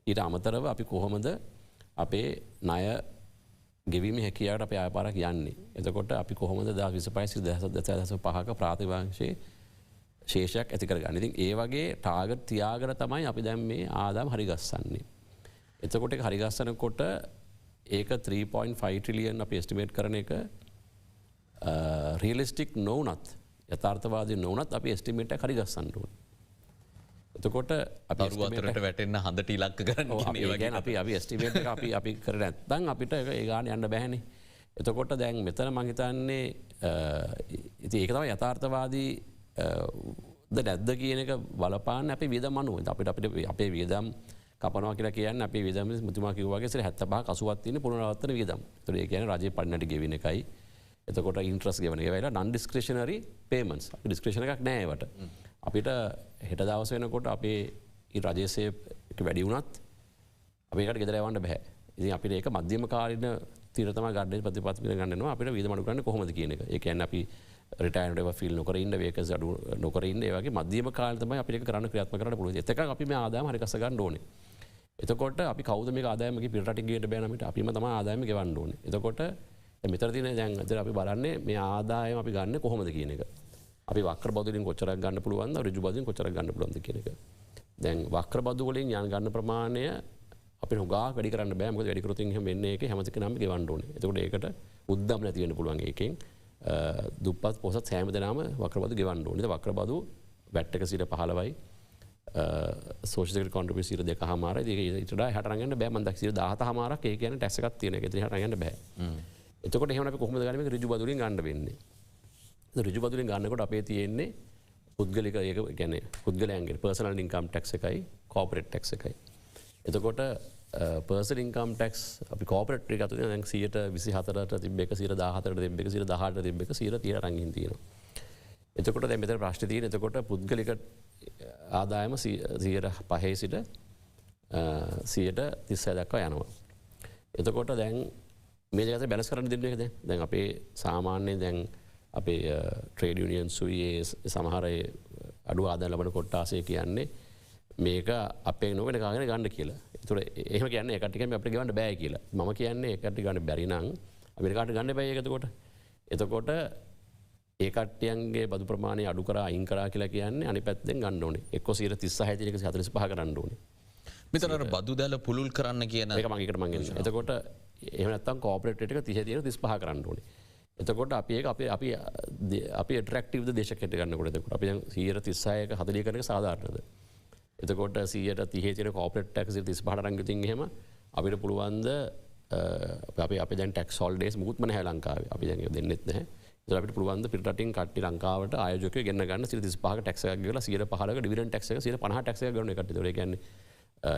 Speaker 5: ඊට අමතරව අපි කොහොමද අපේ ණය ගෙවීමේ හැකියාවට අපේ ආයපාරක් යන්නේ. එතකොට අපි කොහොමද 2025-2025ක ප්‍රාතිවාංශයේ ශේෂයක් ඇති කරගන්නේ. ඉතින් ඒ වගේ ටාගට් තියාගෙන තමයි අපි දැන් මේ ආදායම හරි ගස්සන්නේ. එතකොට ඒක හරි ගස්සනකොට ඒක 3.5 ට්‍රිලියන් අපි එස්ටිමේට් කරන එක රියලිස්ටික් නොවුනත් යථාර්ථවාදී නොවුනත් අපි එස්ටිමේට් එක හරි ගස්සන්න ඕනේ. එතකොට අපි
Speaker 2: අරුවතරට වැටෙන්න හඳට ඉලක්ක කරන්න
Speaker 5: අපි එස්ටිමේට් එක අපි කර නැත්නම් අපිට ඒ ගාන යන්න බෑනේ. එතකොට දැන් මෙතන මං හිතන්නේ ඉතින් ඒක තමයි යථාර්ථවාදී නැද්ද කියන එක බලපාන්න අපේ වියදම් අනුව. අපිට අපේ වියදම් කපනවා කියලා කියන්නේ අපේ වියදම් මුතුමා කිව්වා වගේ 75ක් 80ක් තියෙන පුනරාවර්තන වියදම්. ඒතර ඒ කියන්නේ රජයේ පරිණත ගෙවින එකයි. එතකොට ඉන්ට්‍රස්ට් ගෙවන එක වෙලා non discretionary payments. අපි ඩිස්ක්‍රිෂන් එකක් නෑ ඒවට. අපිට හෙට දවස වෙනකොට අපේ රජයේ වැඩි වුණත් අපිට ගෙදර යවන්න බෑ. ඉතින් අපිට ඒක මධ්‍යම කාලීන තීරතම ගන්න ප්‍රතිපත්තිය ගන්නවා අපිට වීදම අඩු කරන්න කොහොමද කියන එක. ඒ කියන්නේ අපි රිටයර්ඩ් ඒවා ෆීල් නොකර ඉන්න වේකන්සි අඩු නොකර ඉන්න ඒ වගේ මධ්‍යම කාලේ තමයි අපිට ඒක කරන්න ක්‍රියාත්මක කරන්න පුළුවන්. එතකන් අපි මේ ආදායම හරි කස ගන්න ඕනේ. එතකොට අපි කවුද මේක ආදායම ගේ පිටරටින් ගියට බෑ නම් අපිම තමයි ආදායම ගෙවන්න ඕනේ. එතකොට මෙතන තියෙන දැන් අද අපි බලන්නේ මේ ආදායම අපි ගන්න කොහොමද කියන එක. අපි වක්‍ර බදු වලින් කොච්චරක් ගන්න පුළුවන්ද ඍජු බදුවෙන් කොච්චරක් ගන්න පුළුවන්ද කියන එක. දැන් වක්‍ර බදු වලින් යන ගන්න ප්‍රමාණය අපිට හුඟා වැඩි කරන්න බෑ මොකද වැඩි කරොත් එහෙම වෙන්නේ ඒකේ හැම කෙනාම ගෙවන්න ඕනේ. එතකොට ඒකට උද්දම් නැති වෙන්න පුළුවන් ඒකෙන් දුප්පත් පොසත් හැම දෙනාම වක්‍ර බදු ගෙවන්න ඕනේ. වක්‍ර බදු වැට් එක 15යි සෝෂල් සෙකියුරිටි කොන්ට්‍රිබියුෂන් 2.5යි ඊට වඩා එහාට අරන් යන්න බෑ මම දැක්ක 17.5ක් ඒ කියන්නේ ටැක්ස් එකක් තියෙන එක. ඉතින් එහාට අරන් යන්න බෑ. එතකොට එහෙනම් අපි කොහොමද ගන්නේ මේක ඍජු බදු වලින් ගන්න වෙන්නේ. ඍජු බදු වලින් ගන්නකොට අපේ තියෙන්නේ පුද්ගලික ඒක කියන්නේ පුද්ගලයන්ගේ පර්සනල් ඉන්කම් ටැක්ස් එකයි කෝපරේට් ටැක්ස් එකයි. එතකොට පර්සනල් ඉන්කම් ටැක්ස් අපි කෝපරේට් එක ගත්තොත් දැන් 124ට තිබ්බ එක 114ට තිබ්බ එක 118ට තිබ්බ එක 130ට අරන් ඉන් තියෙනවා. එතකොට දැන් මෙතන ප්‍රශ්නේ තියෙන්නේ එතකොට පුද්ගලික ආදායම 5% සිට 136 දක්වා යනවා. එතකොට දැන් මේ දෙක අතර බැලන්ස් කරන්න දෙන්න එක දැන් අපේ සාමාන්‍යයෙන් දැන් අපේ ට්‍රේඩ් යුනියන්ස් උයේ සමහර අඩු ආදායම් ලබන කොට්ටාසය කියන්නේ මේක අපේ නොවන කාගෙන ගන්න කියලා. ඒතර එහෙම කියන්නේ ඒකට කියන්නේ අපිට ගවන්න බෑ කියලා. මම කියන්නේ ඒකට ගන්න බැරි නම් අපිට කාට ගන්න බෑ ඒක එතකොට. එතකොට ඒ කට්ටියන්ගේ බදු ප්‍රමාණය අඩු කරා අයින් කරා කියලා කියන්නේ අනිත් පැත්තෙන් ගන්න ඕනේ. එක්ක 36 තියෙන එක 45 කරන්න ඕනේ.
Speaker 2: මෙතන අර බදු දැල පුළුල් කරන්න කියන
Speaker 5: ඒක මම එකට මම කියන්නේ. එතකොට එහෙම නැත්නම් කෝපරේට් රේට් එක 30 තියෙන 35 කරන්න ඕනේ. එතකොට අපි ඒක අපි ඇට්‍රැක්ටිව්ද දේශකයට ගන්නකොට එතකොට අපි දැන් 136ක 40 කරන එක සාධාරණද? එතකොට 130 තියෙන කෝපරේට් ටැක්ස් 35ට අරන් ගිහින් එහෙම අපිට පුළුවන් ද අපි දැන් ටැක්ස් හොලිඩේස් මුකුත්ම නැහැ ලංකාවේ. අපි දැන් ඒක දෙන්නෙත් නැහැ. ඒතර අපිට පුළුවන් ද පිටරටින් කට්ටිය ලංකාවට ආයෝජකයෝ ගෙන්න ගන්න 135ක ටැක්ස් එකක් ගෙවලා 115ක ඩිවිඩන්ඩ් ටැක්ස් එක 150 ටැක්ස් එකක් ගන්න එකට. ඒතර ඒ කියන්නේ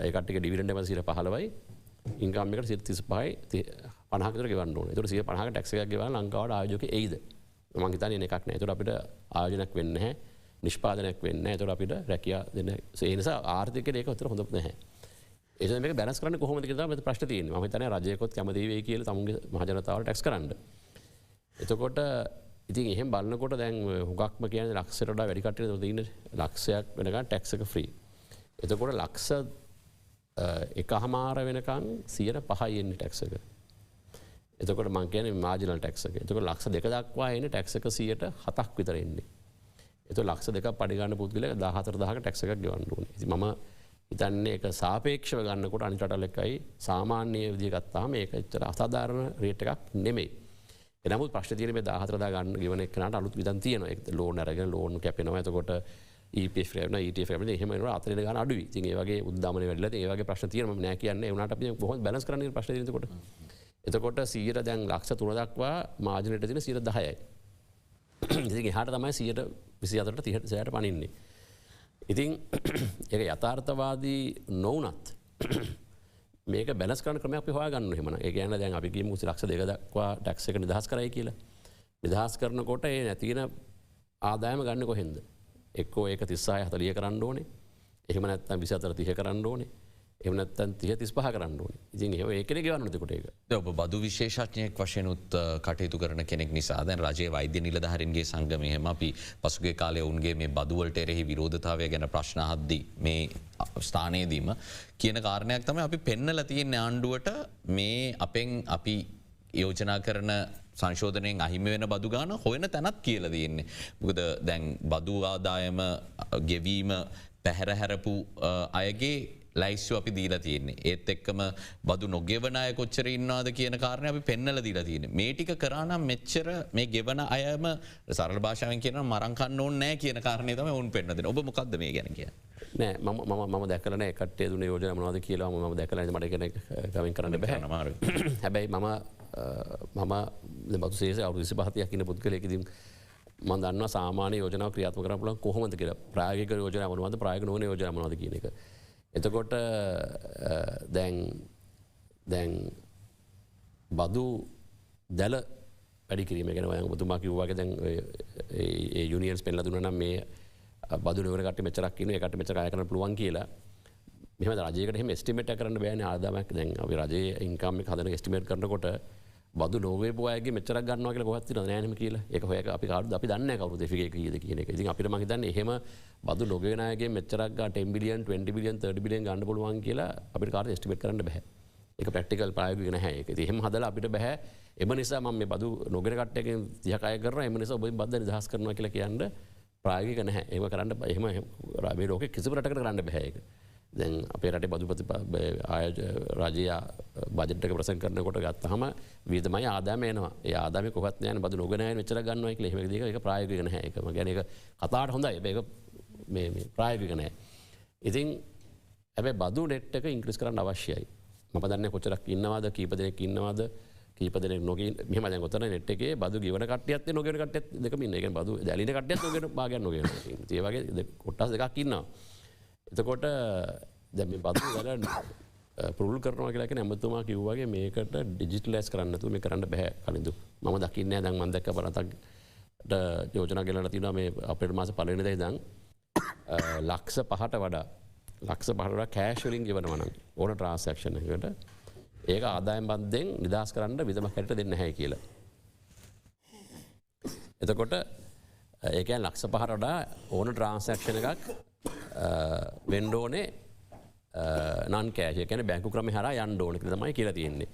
Speaker 5: ඒ කට්ටියගේ ඩිවිඩන්ඩ් එක 115යි ඉන්කම් එකට 135යි 50ක විතර ගෙවන්න ඕනේ. ඒතර 150ක ටැක්ස් එකක් ගෙවලා ලංකාවට ආයෝජකයෝ එයිද? මම හිතන්නේ එකක් නැහැ. ඒතර අපිට ආයෝජනයක් වෙන්නේ නැහැ. නිෂ්පාදනයක් වෙන්නේ නැහැ. ඒතර අපිට රැකියා දෙන්න ඒ නිසා ආර්ථිකයට ඒක උතර හොඳ නැහැ. ඒ නිසා මේක බැලන්ස් කරන්නේ කොහොමද කියලා තමයි ප්‍රශ්න තියෙන්නේ. මම හිතන්නේ රජයකොත් කැමති වෙයි කියලා තමුන්ගේ මහ ජනතාවට ටැක්ස් කරන්න. එතකොට ඉතින් එහෙම බලනකොට දැන් හුඟක්ම කියන්නේ ලක්ෂයට වඩා වැඩි කට්ටියනේ තියෙන්නේ. ලක්ෂයක් වෙනකන් ටැක්ස් එක ෆ්‍රී. එතකොට ලක්ෂ 1.5 වෙනකන් 105යි එන්නේ ටැක්ස් එක. එතකොට මම කියන්නේ මාජිනල් ටැක්ස් එක. එතකොට ලක්ෂ 2 දක්වා එන්නේ ටැක්ස් එක 107ක් විතර එන්නේ. එතකොට ලක්ෂ 2ක් පඩි ගන්න පුද්ගලයා 14000ක ටැක්ස් එකක් ගෙවන්න ඕනේ. ඉතින් මම හිතන්නේ ඒක සාපේක්ෂව ගන්නකොට අනිත් රටවල් එකයි සාමාන්‍ය විදිය ගත්තාම මේක ඇත්තට අසාධාරණ රේට් එකක් නෙමෙයි. එනමුත් ප්‍රශ්නේ තියෙන්නේ මේ 14000 ගන්න ගෙවන එක්කනට අලුත් විදන් තියෙනවා. ඒක ලෝන් අරගෙන ලෝන් කැපෙනවා. එතකොට EPF ලැබෙනවා ETF ලැබෙනවා. එහෙම වෙනවා අතරින් ගන්න අඩුයි. ඉතින් ඒ වගේ උද්දාමනේ වැඩිලා තියෙන ඒ වගේ ප්‍රශ්න තියෙනවා. මම නෑ කියන්නේ. ඒ වුණාට අපි කොහොමද බැලන්ස් කරන්නේ කියන ප්‍රශ්නේ තියෙන එතකොට. එතකොට 100 දැන් ලක්ෂ 3 දක්වා මාජින් රේට් තියෙන 10යි. ඉතින් එහාට තමයි 124ට 30ට පනින්නේ. ඉතින් ඒක යථාර්ථවාදී නොවුනත් මේක බැලන්ස් කරන ක්‍රමයක් අපි හොයාගන්න ඕනේ එහෙමනම්. ඒ කියන්නේ දැන් අපි කියමු ලක්ෂ 2 දක්වා ටැක්ස් එක නිදහස් කරයි කියලා. නිදහස් කරනකොට ඒ නැති වෙන ආදායම ගන්න කොහෙන්ද? එක්කෝ ඒක 36 40 කරන්න ඕනේ. එහෙම නැත්නම් 24 30 කරන්න ඕනේ. එහෙම නැත්නම් 30 35 කරන්න ඕනේ. ඉතින් ඒකනේ ගෙවන්න ඕනේ එතකොට ඒක.
Speaker 2: දැන් ඔබ බදු විශේෂඥයෙක් වශයෙන් උත් කටයුතු කරන කෙනෙක් නිසා දැන් රජයේ වෛද්‍ය නිලධාරීන්ගේ සංගමය එහෙම අපි පසුගිය කාලේ උන්ගේ මේ බදු වලට එරෙහි විරෝධතාවය ගැන ප්‍රශ්න අහද්දී මේ ස්ථානයේදීම කියන කාරණයක් තමයි අපි පෙන්නලා තියෙන ආණ්ඩුවට මේ අපෙන් අපි යෝජනා කරන සංශෝධනයෙන් අහිමි වෙන බදු ගාන හොයන තැනක් කියලා තියෙන්නේ. මොකද දැන් බදු ආදායම ගෙවීම පැහැර හැරපු අයගේ ලයිස්තු අපි දීලා තියෙන්නේ. ඒත් එක්කම බදු නොගෙවන අය කොච්චර ඉන්නවද කියන කාරණේ අපි පෙන්නලා දීලා තියෙන්නේ. මේ ටික කරා නම් මෙච්චර මේ ගෙවන අයම සරල භාෂාවෙන් කියනවා මරන් කන්න ඕනේ නැහැ කියන කාරණේ තමයි උන් පෙන්නලා දෙන්නේ. ඔබ මොකද්ද මේ ගැන කියන්නේ? නෑ මම දැකලා නෑ කට්ටිය දුන්නේ යෝජනා මොනවද කියලා මම දැකලා නැහැ මට කෙනෙක් කමින් කරන්න බෑ. හැබැයි මම බදු සේසය අවුරුදු 25ක් ඉන්න පුද්ගලයෙක් ඉතින් මම දන්නවා සාමාන්‍ය යෝජනාව ක්‍රියාත්මක කරන්න පුළුවන් කොහොමද කියලා. ප්‍රායෝගික යෝජනා මොනවද ප්‍රායෝගික නොවන යෝජනා මොනවද කියන එක. එතකොට දැන් බදු දැල වැඩි කිරීම ගැන ඔබතුමා කිව්වා වගේ දැන් ඒ යුනියන්ස් පෙන්නලා දුන්නා නම් මේ බදු නෙවන කට්ටිය මෙච්චරක් ඉන්නවා ඒකට මෙච්චර අය කරන්න පුළුවන් කියලා.
Speaker 5: මෙම රජයකට එහම ස්ටිමේට කරන්න බෑන ආදාමක් දැන් අපි රජයේ ඉන්කම් එක හදන ස්ටිමේට් කරනකොට බදු නොවේපුවාගේ මෙචර ගන්නවා කියලා කොහොමද තියෙනවද නෑනම කියලා ඒක හොයක අපි කාටද අපි දන්නේ නැහැ කවුරුද ෆිගර් කීයද කියන එක. ඉතින් අපිට මම හිතන්නේ එහෙම බදු නොගෙවන අයගේ මෙච්චරක් ගන්න 10 බිලියන් 20 බිලියන් 30 බිලියන් ගන්න පුළුවන් කියලා අපිට කාටද එස්ටිමේට් කරන්න බෑ. ඒක ප්‍රැක්ටිකල් ප්‍රායෝගික නැහැ ඒක. ඉතින් එහෙම හදලා අපිට බෑ. එම නිසා මම මේ බදු නොගෙන කට්ටයකින් 30ක් අය කරනවා. එම නිසා ඔබෙන් බද්ද නිදහස් කරනවා කියලා කියන්න ප්‍රායෝගික නැහැ. එහෙම කරන්න එහෙම මේ ලෝකෙ කිසිම රටකට කරන්න බෑ ඒක. දැන් අපේ රටේ බදුපති රාජ්‍ය බජට් එක ප්‍රසන්ට් කරනකොට ගත්තාම වියදමයි ආදායම එනවා. ඒ ආදායම කොහොමත් නෑනේ බදු නොගෙන යන මෙච්චර ගන්නවා කියලා. එහෙම දෙයක ඒක ප්‍රායෝගික නැහැ. ඒක මම කියන්නේ ඒක කතාවට හොඳයි. ඒක මේ ප්‍රායෝගික නැහැ. ඉතින් හැබැයි බදු රේට් එක ඉන්ක්‍රීස් කරන්න අවශ්‍යයි. මම දන්නේ කොච්චරක් ඉන්නවද කීප දෙනෙක් ඉන්නවද කීප දෙනෙක් නොගින් මෙහෙම දැන් ඔතන නෙට් එකේ බදු ගෙවන කට්ටියත් නොගෙවන කට්ටියත් දෙකම ඉන්නේ. ඒ කියන්නේ බදු දැලින කට්ටියත් නොගෙවන භාගයක් නොගෙවන. ඒ වගේ කොටස් දෙකක් ඉන්නවා. එතකොට දැන් මේ බදු වල පුරුල් කරනවා කියලා කියන්නේ අමතුමා කිව්වා වගේ මේකට ඩිජිටලයිස් කරන්න නැතුව මේ කරන්න බෑ කලින්දු. මම දකින්නේ නැහැ දැන් මම දැක්ක පරතක්ට යෝජනා ගෙනලා තියෙනවා මේ අප්‍රේල් මාස පළවෙනි දා ඉඳන් ලක්ෂ 5ට වඩා කෑෂ් වලින් ගෙවනවා නම් ඕන ට්‍රාන්සැක්ෂන් එකකට ඒක ආදායම් බන්දෙන් නිදහස් කරන්න විදමක් හැටියට දෙන්නේ නැහැ කියලා. එතකොට ඒ කියන්නේ ලක්ෂ 5ට වඩා ඕන ට්‍රාන්සැක්ෂන් එකක් වෙන්න ඕනේ non cash. ඒ කියන්නේ බැංකු ක්‍රමේ හරහා යන්න ඕනේ කියලා තමයි කියලා තියෙන්නේ.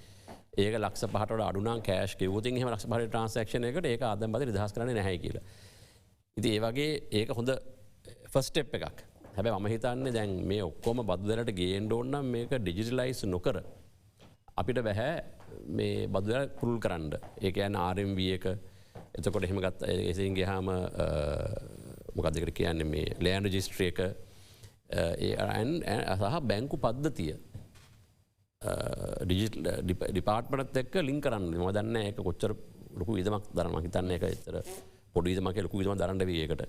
Speaker 5: ඒක ලක්ෂ 5ට වඩා අඩු නම් කෑෂ් ගෙවුවොත් එහෙම ලක්ෂ 5ට ට්‍රාන්සැක්ෂන් එකකට ඒක ආදායම් බන්දෙන් නිදහස් කරන්නේ නැහැ කියලා. ඉතින් ඒ වගේ ඒක හොඳ ෆස්ට් ස්ටෙප් එකක්. හැබැයි මම හිතන්නේ දැන් මේ ඔක්කොම බදු දැලට ගේන්න ඕන නම් මේක ඩිජිටලයිස් නොකර අපිට බෑ මේ බදු දැල පුරුල් කරන්න. ඒ කියන්නේ RMV එක එතකොට එහෙම ගත්ත එසින් ගියාම මොකක්ද ඒකට කියන්නේ මේ ලෑන්ඩ් රෙජිස්ට්‍රි එක සහ බැංකු පද්ධතිය ඩිජිටල් ඩිපාර්ට්මන්ට් එක්ක ලින්ක් කරන්න. මම දන්නේ නැහැ ඒක කොච්චර ලොකු විදමක් දරනවා. මම හිතන්නේ ඒක ඇත්තට පොඩි විදමක් ලොකු විදමක් දරන්න වෙයි ඒකට.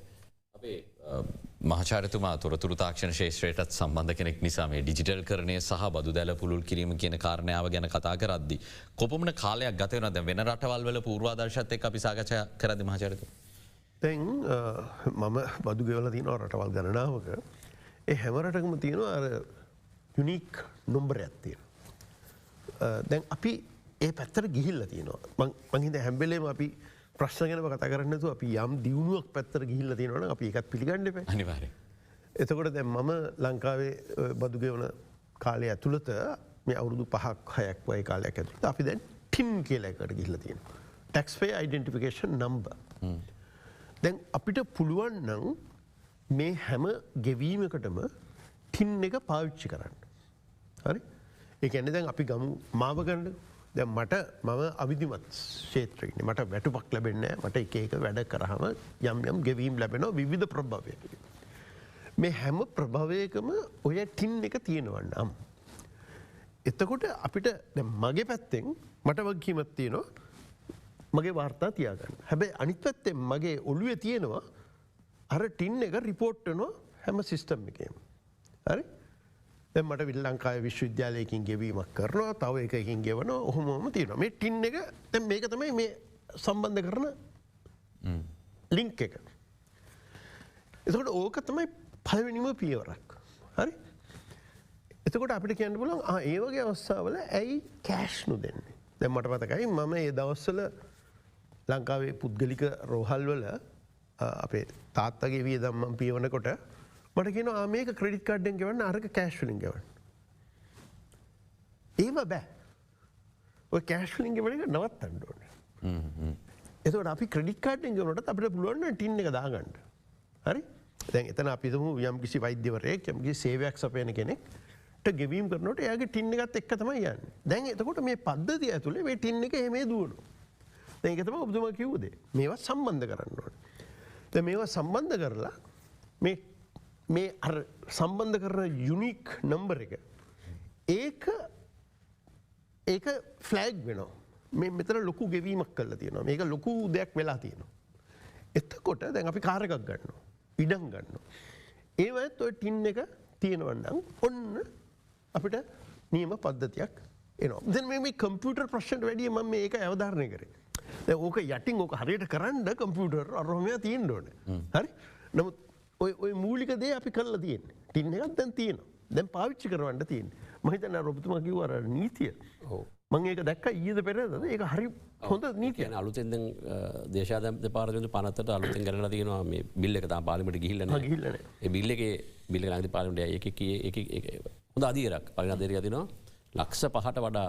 Speaker 2: මහාචාර්යතුමා තොරතුරු තාක්ෂණ ශේෂ්ත්‍රයටත් සම්බන්ධ කෙනෙක් නිසා මේ ඩිජිටල් කරණය සහ බදු දැල පුළුල් කිරීම කියන කාරණාව ගැන කතා කරද්දී කොපමණ කාලයක් ගත වෙනවද වෙන රටවල් වල පූර්වාදර්ශත් එක්ක අපි සාකච්ඡා කරද්දී මහාචාර්යතුමා?
Speaker 22: දැන් මම බදු ගෙවලා තියෙනවා රටවල් ගණනාවක. ඒ හැම රටකම තියෙනවා අර යුනික් නම්බරයක් තියෙනවා. දැන් අපි ඒ පැත්තට ගිහිල්ලා තියෙනවා. මං හිතන්නේ හැම වෙලේම අපි ප්‍රශ්න ගැන කතා කරන්නේ නැතුව අපි යම් දියුණුවක් පැත්තට ගිහිල්ලා තියෙනවා නම් අපි ඒකත් පිළිගන්න එපා.
Speaker 2: අනිවාර්යයෙන්.
Speaker 22: එතකොට දැන් මම ලංකාවේ බදු ගෙවන කාලය ඇතුළත මේ අවුරුදු 5ක් 6ක් වගේ කාලයක් ඇතුළත අපි දැන් ටින් කියලා එකකට ගිහිල්ලා තියෙනවා. taxpayer identification number. දැන් අපිට පුළුවන් නම් මේ හැම ගෙවීමකටම ටින් එක පාවිච්චි කරන්න. හරි? ඒ කියන්නේ දැන් අපි ගමු මාව ගන්න. දැන් මට මම අවිධිමත් ක්ෂේත්‍රයකින් මට වැටුපක් ලැබෙන්නේ නැහැ. මට එක එක වැඩ කරාම යම් ගෙවීම් ලැබෙනවා විවිධ ප්‍රභවයකින්. මේ හැම ප්‍රභවයකම ඔය ටින් එක තියෙනවා නම් එතකොට අපිට දැන් මගේ පැත්තෙන් මට වගකීමක් තියෙනවා මගේ වාර්තා තියාගන්න. හැබැයි අනිත් පැත්තෙන් මගේ ඔළුවේ තියෙනවා අර ටින් එක රිපෝට් වෙනවා හැම සිස්ටම් එකේම. හරි? දැන් මට ලංකාවේ විශ්වවිද්‍යාලයකින් ගෙවීමක් කරනවා තව එකකින් ගෙවනවා ඔහොමම තියෙනවා. මේ ටින් එක දැන් මේක තමයි මේ සම්බන්ධ කරන ලින්ක් එක. එතකොට ඕක තමයි පළවෙනිම පියවරක්. හරි? එතකොට අපිට කියන්න පුළුවන් ඒ වගේ අවස්ථාවල ඇයි කෑෂ් නොදෙන්නේ? දැන් මට මතකයි මම ඒ දවස්වල ලංකාවේ පුද්ගලික රෝහල් වල අපේ තාත්තගේ වියදම් මම පියවනකොට මට කියනවා මේක ක්‍රෙඩිට් කාඩ් එකෙන් ගෙවන්න අරක කෑෂ් වලින් ගෙවන්න. ඒව බෑ. ඔය කෑෂ් වලින් ගෙවන එක නවත්තන්න ඕනේ. එතකොට අපි ක්‍රෙඩිට් කාඩ් එකෙන් ගෙවනකොට අපිට පුළුවන් නම් ටින් එක දාගන්න. හරි? දැන් එතන අපි හිතමු යම් කිසි වෛද්‍යවරයෙක් යම් කිසි සේවයක් සපයන කෙනෙක්ට ගෙවීම කරනකොට එයාගේ ටින් එකත් එක්ක තමයි යන්නේ. දැන් එතකොට මේ පද්ධතිය ඇතුලේ මේ ටින් එක එහෙම දුවනවා. දැන් ඒක තමයි ඔබතුමා කිව්ව දේ. මේවා සම්බන්ධ කරන්න ඕනේ. දැන් මේවා සම්බන්ධ කරලා මේ අර සම්බන්ධ කරන යුනික් නම්බර් එක ඒක ෆ්ලැග් වෙනවා. මේ මෙතන ලොකු ගෙවීමක් කරලා තියෙනවා. මේක ලොකු දෙයක් වෙලා තියෙනවා. එතකොට දැන් අපි කාර් එකක් ගන්නවා. ඉඩම් ගන්නවා. ඒවත් ඔය ටින් එක තියෙනවා නම් ඔන්න අපිට නියම පද්ධතියක් එනවා. දැන් මේ කම්පියුටර් ප්‍රශ්නට වැඩිය මම මේක අවධාරණය කරේ. දැන් ඕක යටින් ඕක හරියට කරන්න කම්පියුටර් අරෝමයා තියෙන්න ඕනේ. හරි? නමුත් ඔය මූලික දේ අපි කරලා තියෙන්නේ. ටින් එකක් දැන් තියෙනවා. දැන් පාවිච්චි කරවන්න තියෙන මහිතන රොබතුම කිව්වර නීතිය මං ඒක දැක්ක ඊද පෙරේද ඒක හරි හොඳ නීතිය
Speaker 5: අලුතෙන් දේශාද පාරජ පනත්තට අලුතෙන් කරලා තියෙනවා මේ බිල්ල එක තා පාලිමට ගිහිල්ලන බිල්ල එක බිල්ල ලඟති පාලිමට හොඳ අදීරක් පලිනදේර තිනවා ලක්ෂ පහට වඩා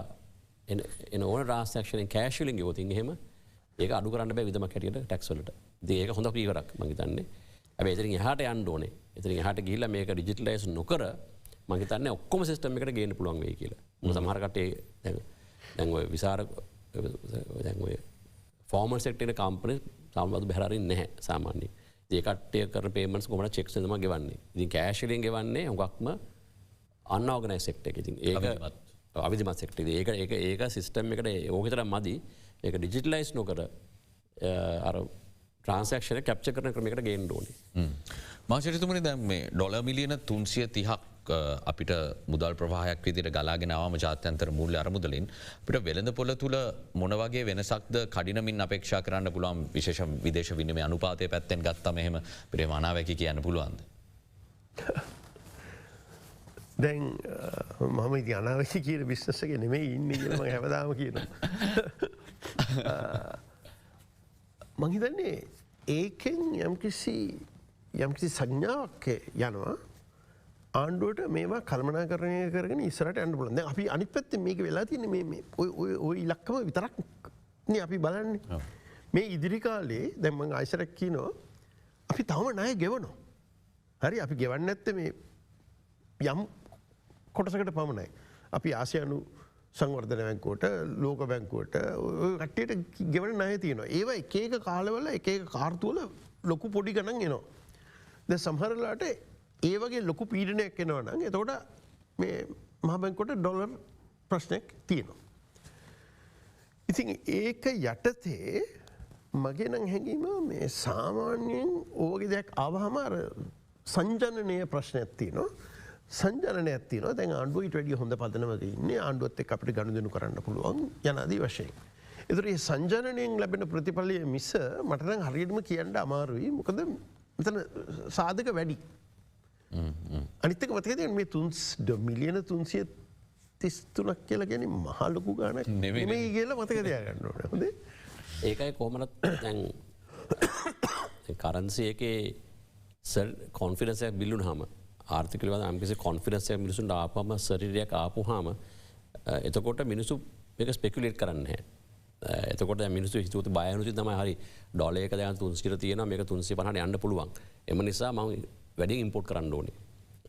Speaker 5: එන ඕන රාස්තක්ෂණයෙන් කෑශලින් යෝතින් හෙම ඒක අඩු කරන්න බෑ විදමක් හැටියට ටැක්ස්වලට ඒක හොඳ පීවරක් මහිතන්නේ ඇ එතරින් හට යන්න ඕනේ එතරින් හට ගිල්ල මේක ඩිජිටලයිස් නොකර මහිතන්න ඔක්කොම සිස්ටම එකට ගේන්න පුළුවන් වේ කියලා සමහරකටේ දැන්ව විසාර ෆෝර්මල් සෙක්ටන කම්පන සම්බද බැහරින් නැහැ සාමාන්‍ය ඒකටය කර පේමන්ස් කොමට චෙක්සම ගෙවන්නේ ඉතින් කෑශලින් ගෙවන්නේ හොකක්ම අන්නෝගනයි සෙක්ට එක ඉතින් ඒක අවිධමත් සෙක්ට ඒක සිස්ටම් එකට ඕකතර මදි ඒක ඩිජිටලයිස් නොකර අර ට්‍රන්සක්ෂන කැප්ච කරන ක්‍රමකට ගේන් ඩෝන
Speaker 2: මාචරිතුමනි දැම් මේ ඩොල මිලියන 330ක් අපිට මුදල් ප්‍රවාහයක් විදිට ගලාගෙනවාම ජාත්‍යන්තර මුල්ල අරමුදලින් පිට වෙළඳ පොල තුළ මොනවගේ වෙනසක්ද කඩිනමින් අපේක්ෂා කරන්න පුළුවන් විශේෂ විදේශ විනිම අනුපාතය පැත්තෙන් ගත්තම එහෙම පිරේ මනාවැකි කියන්න පුළුවන්ද.
Speaker 22: දැන් මම ඉති අනාවශි කියන විශ්නසක නෙමේ ඉන්න කියලම හැමදාම කියනවා. මහිතන්නේ ඒකෙන් යම්කිසි සංඥාවක් යනවා ආණ්ඩුවට මේවා කල්මනා කරණය කරගෙන ඉස්සරට අන්න බලන්න අපි අනි පැත්ත මේක වෙලා තින ඔය ඉලක්කම විතරක් අපි බලන්නේ මේ ඉදිරිකාලේ දැම්ම අයිසරක්කී නෝ අපි තවම ණය ගෙවනෝ හරි අපි ගෙවන්න ඇත්ත මේ යම් කොටසකට පමණයි අපි ආසියනු සංවර්ධන බැංකුවට ලෝක බැංකුවට කට්ටයට ගෙවන ණය තියෙනවා ඒවා එකක කාලවල එක කාර්තුවල ලොකු පොඩි ගණන් එනවා ද සමහරලාට ඒ වගේ ලොකු පීඩනයක් එනවනම් එතකොට මේ මහබැංකොට ඩොලර් ප්‍රශ්නයක් තියෙනවා. ඉතින් ඒක යටතේ මගේ නම් හැඟීම මේ සාමාන්‍යයෙන් ඕගේ දෙයක් ආවහම සංජනනය ප්‍රශ්නයක් තියෙනවා. සංජනනයක් තියෙනවා දැන් ආණ්ඩුව ඊට වැඩිය හොඳ පදනමක ඉන්නේ ආණ්ඩුවත් එක්ක අපිට ගනුදෙනු කරන්න පුළුවන් යනාදී වශයෙන්. ඒතර මේ සංජනනයෙන් ලැබෙන ප්‍රතිඵලය මිස මට නම් හරියටම කියන්න අමාරුයි. මොකද මෙතන සාධක වැඩි. අනිත්තක මතකද මේ මිලියන 333ක් කියලා ගැන මහලොකු ගානක් නෙමෙයි කියලා මතක තියාගන්න ඕනේ. හොඳේ.
Speaker 5: ඒකයි කොහොමද දැන් කරන්සි එකේ කොන්ෆිඩන්ස් එකක් බිල්ලුනහම ආර්ථිකවල යම්කිසි කොන්ෆිඩන්ස් එකක් මිනිසුන්ට ආපුවම ශරීරයක් ආපුවාම එතකොට මිනිස්සු මේක ස්පෙකියුලේට් කරන්නේ නැහැ. එතකොට මිනිස්සු හිතුවත් බය වෙනුත් තමයි හරි ඩොලර් එක දැන් 300 තියෙනවා මේක 350ට යන්න පුළුවන්. එම නිසා මම වැඩියෙන් ඉම්පෝර්ට් කරන්න ඕනේ.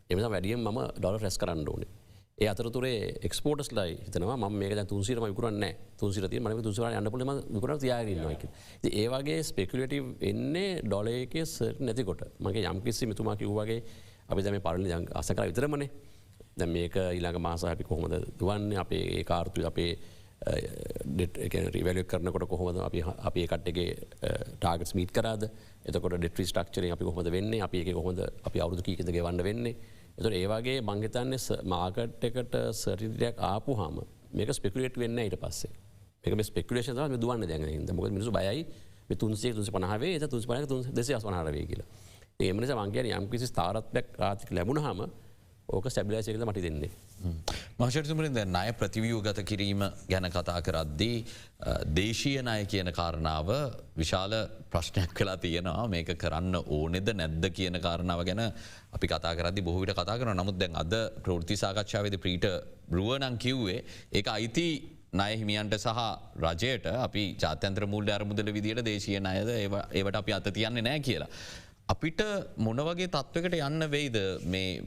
Speaker 5: ඒ නිසා වැඩියෙන් මම ඩොලර් රැස් කරන්න ඕනේ. ඒ අතරතුරේ එක්ස්පෝර්ටර්ස්ලා හිතනවා මම මේක දැන් 300ට මම විකුණන්නේ නැහැ. 300 තියෙන මම 300ට යන්න පුළුවන් මම විකුණලා තියාගෙන ඉන්නවා කියලා. ඉතින් ඒ වගේ ස්පෙකියුලේටිව් එන්නේ ඩොලර් එකේ නැතිකොට. මගේ යම්කිසි මෙතුමා කිව්වා වගේ අපි දැන් මේ පරිණි දැන් ආස කරා විතරමනේ. දැන් මේක ඊළඟ මාස අපි කොහොමද දුවන්නේ අපේ ඒ කාර්තු අපේ ඩෙට් එක රිවැලියුට් කරනකොට කොහොමද අපි ඒ කට්ටගේ ටාගට්ස් මීට් කරාද? එතකොට ඩෙට් රිස්ට්‍රක්චරින් අපි කොහොමද වෙන්නේ? අපි ඒකේ කොහොමද අපි අවුරුදු කීයකද ගෙවන්න වෙන්නේ? එතකොට ඒ වගේ මං හිතන්නේ මාකට් එකට සර්ටිෆිකේට් ආපුවාම මේක ස්පෙකියුලේට් වෙන්නේ නැහැ ඊට පස්සේ. මේක මේ ස්පෙකියුලේෂන් තමයි මේ දුවන්නේ දැන් හින්දා. මොකද මිනිස්සු බයයි මේ 300 350 වේ ඒක 350 280 වේ කියලා. ඒ නිසා මං කියන්නේ යම් කිසි ස්ථාරත්වයක් ආර්ථික ලැබුණාම ඕක ස්ටැබිලයිස් එකකට මට දෙන්නේ.
Speaker 2: මහාචාර්යතුමනි දැන් ණය ප්‍රතිව්‍යුහගත කිරීම ගැන කතා කරද්දී දේශීය ණය කියන කාරණාව විශාල ප්‍රශ්නයක් වෙලා තියෙනවා. මේක කරන්න ඕනේද නැද්ද කියන කාරණාව ගැන අපි කතා කරද්දී බොහෝ විට කතා කරනවා. නමුත් දැන් අද ප්‍රවෘත්ති සාකච්ඡාවේදී ප්‍රීට බ්‍රුවර් නම් කිව්වේ ඒක අයිති ණය හිමියන්ට සහ රජයට අපි ජාත්‍යන්තර මූල්‍ය අරමුදල විදියට දේශීය ණයද ඒවට අපි අත තියන්නේ නැහැ කියලා. අපිට මොනවගේ තත්ත්වකට යන්න වෙයිද මේ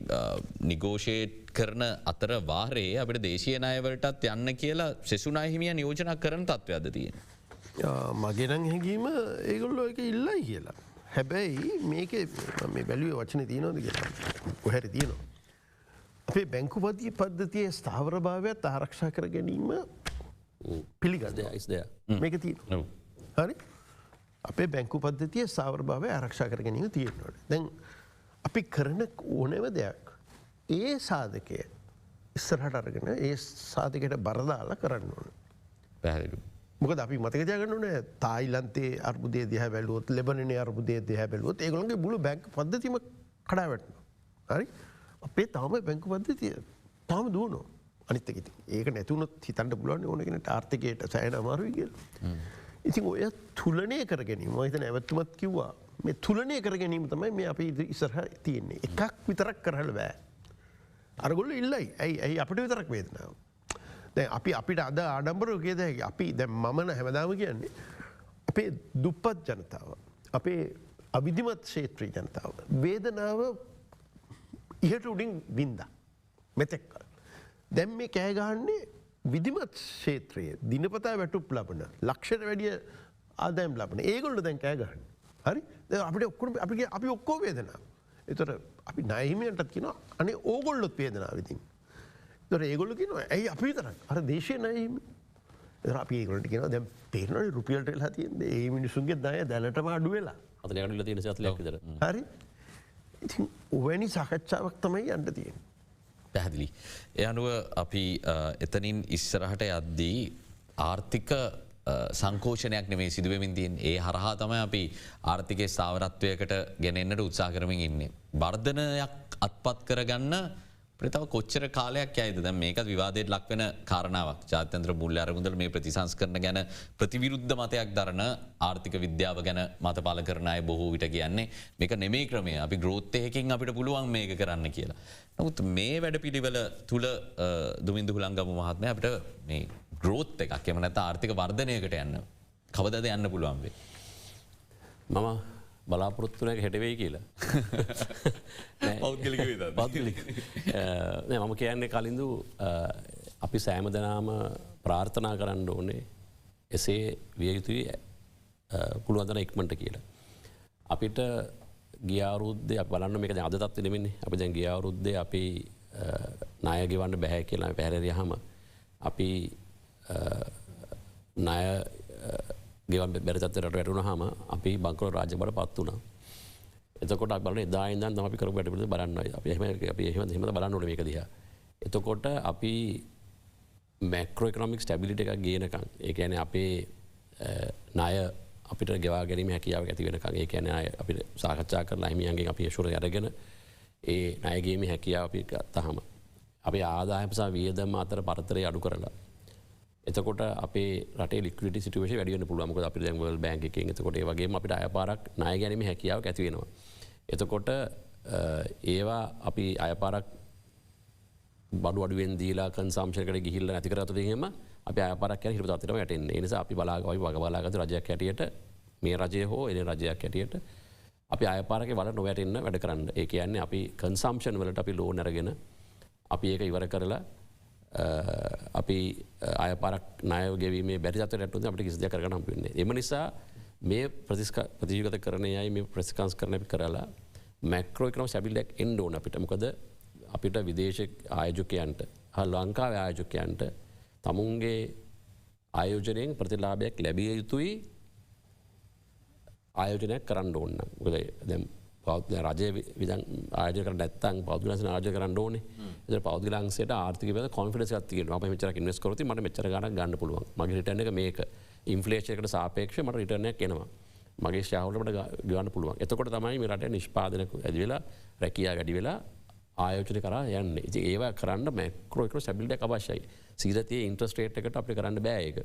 Speaker 2: නිගෝෂේට් කරන අතර වාරයේ අපිට දේශීය ණයවලටත් යන්න කියලා සෙසු ණය හිමියන් යෝජනා කරන තත්ත්වයක්ද තියෙන්නේ?
Speaker 22: මගේ නම් හැඟීම ඒගොල්ලෝ ඒක ඉල්ලයි කියලා. හැබැයි මේකේ මේ බැලුවේ වචනේ තියෙනවද කියලා කොහරි තියෙනවා. අපේ බැංකු පද්ධතියේ ස්ථාවරභාවයත් ආරක්ෂා කර ගැනීම පිළිගන්නවා. මේක තියෙනවා. හරි? අපේ බැංකු පද්ධතිය ස්ථාවරභාවය ආරක්ෂා කර ගැනීම තියෙනවා. දැන් අපි කරන ඕනෑම දෙයක් ඒ සාධකය ඉස්සරහට අරගෙන ඒ සාධකයට බර දාලා කරන්න ඕන.
Speaker 2: පැහැදිලි.
Speaker 22: මොකද අපි මතක තියාගන්න ඕනේ තායිලන්තයේ අර්බුදය දිහා බැලුවොත් ලෙබනනේ අර්බුදය දිහා බැලුවොත් ඒගොල්ලන්ගේ මුළු බැංකු පද්ධතියම කඩා වැටෙනවා. හරි? අපේ තාම බැංකු පද්ධතිය තාම දුවනෝ අනිත්තක ඒක නැතුනොත් හිතන්ට පුළුවන් ඕනගෙනට ආර්ථකයට සෑන අමාරුයි කියල. ඉතින් ඔය තුලනය කර ගැනීම හිත නැවත්තුමත් කිව්වා මේ තුලනය කර ගැනීම තමයි මේ අපි ඉසරහ තියෙන්නේ එකක් විතරක් කරහල බෑ. අරගොල්ල ඉල්ලයි ඇයි අපිට විතරක් වේදනාව. දැ අපි අපිට අද ආඩම්බර ගේද අපි දැ මමන හැමදාම කියන්නේ අපේ දුප්පත් ජනතාව. අපේ අවිධිමත් ක්ෂේත්‍රී ජනතාව. වේදනාව ඉහට උඩින් බින්ද මෙතෙක්කල්. දැම් මේ කෑගහන්නේ විධිමත් ක්ෂේත්‍රයේ දිනපතා වැටුප් ලබන ලක්ෂණ වැඩිය ආදායම් ලබන ඒගොල්ල දැන් කෑගහන්න. හරි අපිට ඔක්කුණ අපි ඔක්කෝ වේදනාව. එතොට අපි නයහිමියන්ටත් කියෙන අනේ ඕගොල්ලොත් වේදනාව විතින්. තොර ඒගොල්ල කියෙන ඇයි අපි තරක් අර දේශය නයහිමි. අපි ඒගොලට කියෙන දැම් පේනට රුපියල්ට එලා තියද ඒ මිනිසුන්ගේ දය දැනටම අඩු වෙලා
Speaker 5: අදලට තියෙන සත්ලයක්දර
Speaker 22: හරි ඉතින් ඔවැනි සාකච්ඡාවක් තමයි යන්න තියෙන.
Speaker 2: පැහැදිලි. එ අනුව අපි එතනින් ඉස්සරහට යද්දී ආර්ථික සංකෝෂණයක් නෙමේ සිදුවමින් තියෙන් ඒ හරහා තමයි අපි ආර්ථිකය ස්ථාවරත්වයකට ගෙනෙන්න්නට උත්සා කරමින් ඉන්නේ. බර්ධනයක් අත්පත් කරගන්න ප්‍රතාව කොච්චර කාලයක් ඇයිද දැ මේකත් විවාදයට ලක්වෙන කාරණාවක් ජාත්‍යන්ත්‍ර මුල්ල අරමුදල මේ ප්‍රතිසංස් කරන ගැන ප්‍රතිවිරුද්ධ මතයක් දරන ආර්ථික විද්‍යාව ගැන මතපාල කරනය බොහෝ විට කියන්නේ මේක නෙමේ ක්‍රමය අපි ග්‍රෝත්තයකින් අපිට පුළුවන් මේක කරන්න කියලා. නමුත් මේ වැඩ පිළිවෙල තුළ දුමින්දු හුළංගම මහත්මය අපිට මේ ග්‍රෝත් එකක් එම නැත ආර්ථික වර්ධනයකට යන්න කවදද යන්න පුළුවන් වේ.
Speaker 5: මම බලාපොරොත්තුනක හෙටවෙයි කියලා පෞද්ගලික මම කියන්නේ කලින්දු අපි සෑම දෙනාම ප්‍රාර්ථනා කරන්න ඕනේ එසේ විය යුතුයි පුළුවන්දන ඉක්මට කියලා. අපිට ගියාරුද්ද බලන්න මේක අදතත් නෙමන්නේ අපි දැන් ගියාවරුද්දේ අපි නායගෙවන්න බැහැ කියලා පැහැරදිය හම අපි නාය ගෙවන් බැරිතත්වයට වැටුන හම අපි බංකල රාජ බට පත් වුණ. එතකොට බල දායන් අපි කර වැටපිට බලන්න අපි හෙම බලන්නට මේක දිහ. එතකොට අපි මැක්‍රෝකනොමික් ස්ටබිලිට එකක් ගේනකං ඒකන අපේ නාය අපිට ගෙවා ගැනීම හැකියාව ඇති වෙනකං ඒ කියන අපිට සාකච්ඡා කර ලහිමියන්ගේ අපි ශුර අරගෙන ඒ නයගේම හැකියාව අපි ගත්තහම. අපි ආදායපසා වියදම අතර පරතරය අඩු කරලා. එතකොට අපේ රට ලිකට සිටුවේෂ වැඩියන පුළුවමක අපි දැන්වල් බැංක එක එතකොට වගේ අපිට අයපාරක් නාය ගැනීම හැකියාව ඇතිවෙනවා. එතකොට ඒවා අපි අයපාරක් බඩු අඩුවෙන් දීලා කන්සම්ශයකට ගිහිල්ල ඇතිකරතුරහෙම අප අයපරක් හිට අතර වැටෙන් නිසා අපි බලාගවයි වග බලාගත රජයක් ඇටියට මේ රජය හෝ එන රජයක් ඇටියට අපි අයපාරක වල නොවැටෙන්න්න වැඩ කරන්න ඒ කියන්නේ අපි කන්සම්ෂන් වලට අපි ලෝ නරගෙන අපි ඒක ඉවර කරලා අපි අයපරක් නායගවීම බැරිත රට අපට කිසිද කරන හම්පන්නේ එම නිසා මේ ප්‍රතිජගත කරනයයි මේ ප්‍රසිකන්ස් කරන කරලා මැක්‍රෝකනම සැබිල්ලක් එන්ඩෝන අපිට මොකද අපිට විදේශ ආයෝජකයන්ට හල් ලංකාව ආයෝජකයන්ට තමුන්ගේ ආයෝජනයෙන් ප්‍රතිලාභයක් ලැබිය යුතුයි ආයෝජනයක් කරන්න ඕන්න දැම් පෞද්ග රජය විදන් ආයෝජක නැත්තන් පෞද්ගලස ආජ කරන්න ඕනේ පෞද්ගලන්සට ආර්ථක කොන්ෆිඩස් ති ම මෙචර ඉන්වස් කරති මට මෙචර ගන ගන්න පුළුවන් මගේ රිටන එක මේක ඉන්ෆලේෂයකට සාපේක්ෂ මට රිටනයක් එනවා මගේ ශාවලට ගවන්න පුළුවන් එතකොට තමයි රට නිෂ්පාදනක ඇදිවෙලා රැකයා වැඩි වෙලා ආයෝචන කර යන්න ඉති ඒවා කරන්න මැක්‍රෝක සැබිල්ට අවශ්‍යයි සීරතිය ඉන්ට්‍රස්ටේට් එකට අපි කරන්න බෑයක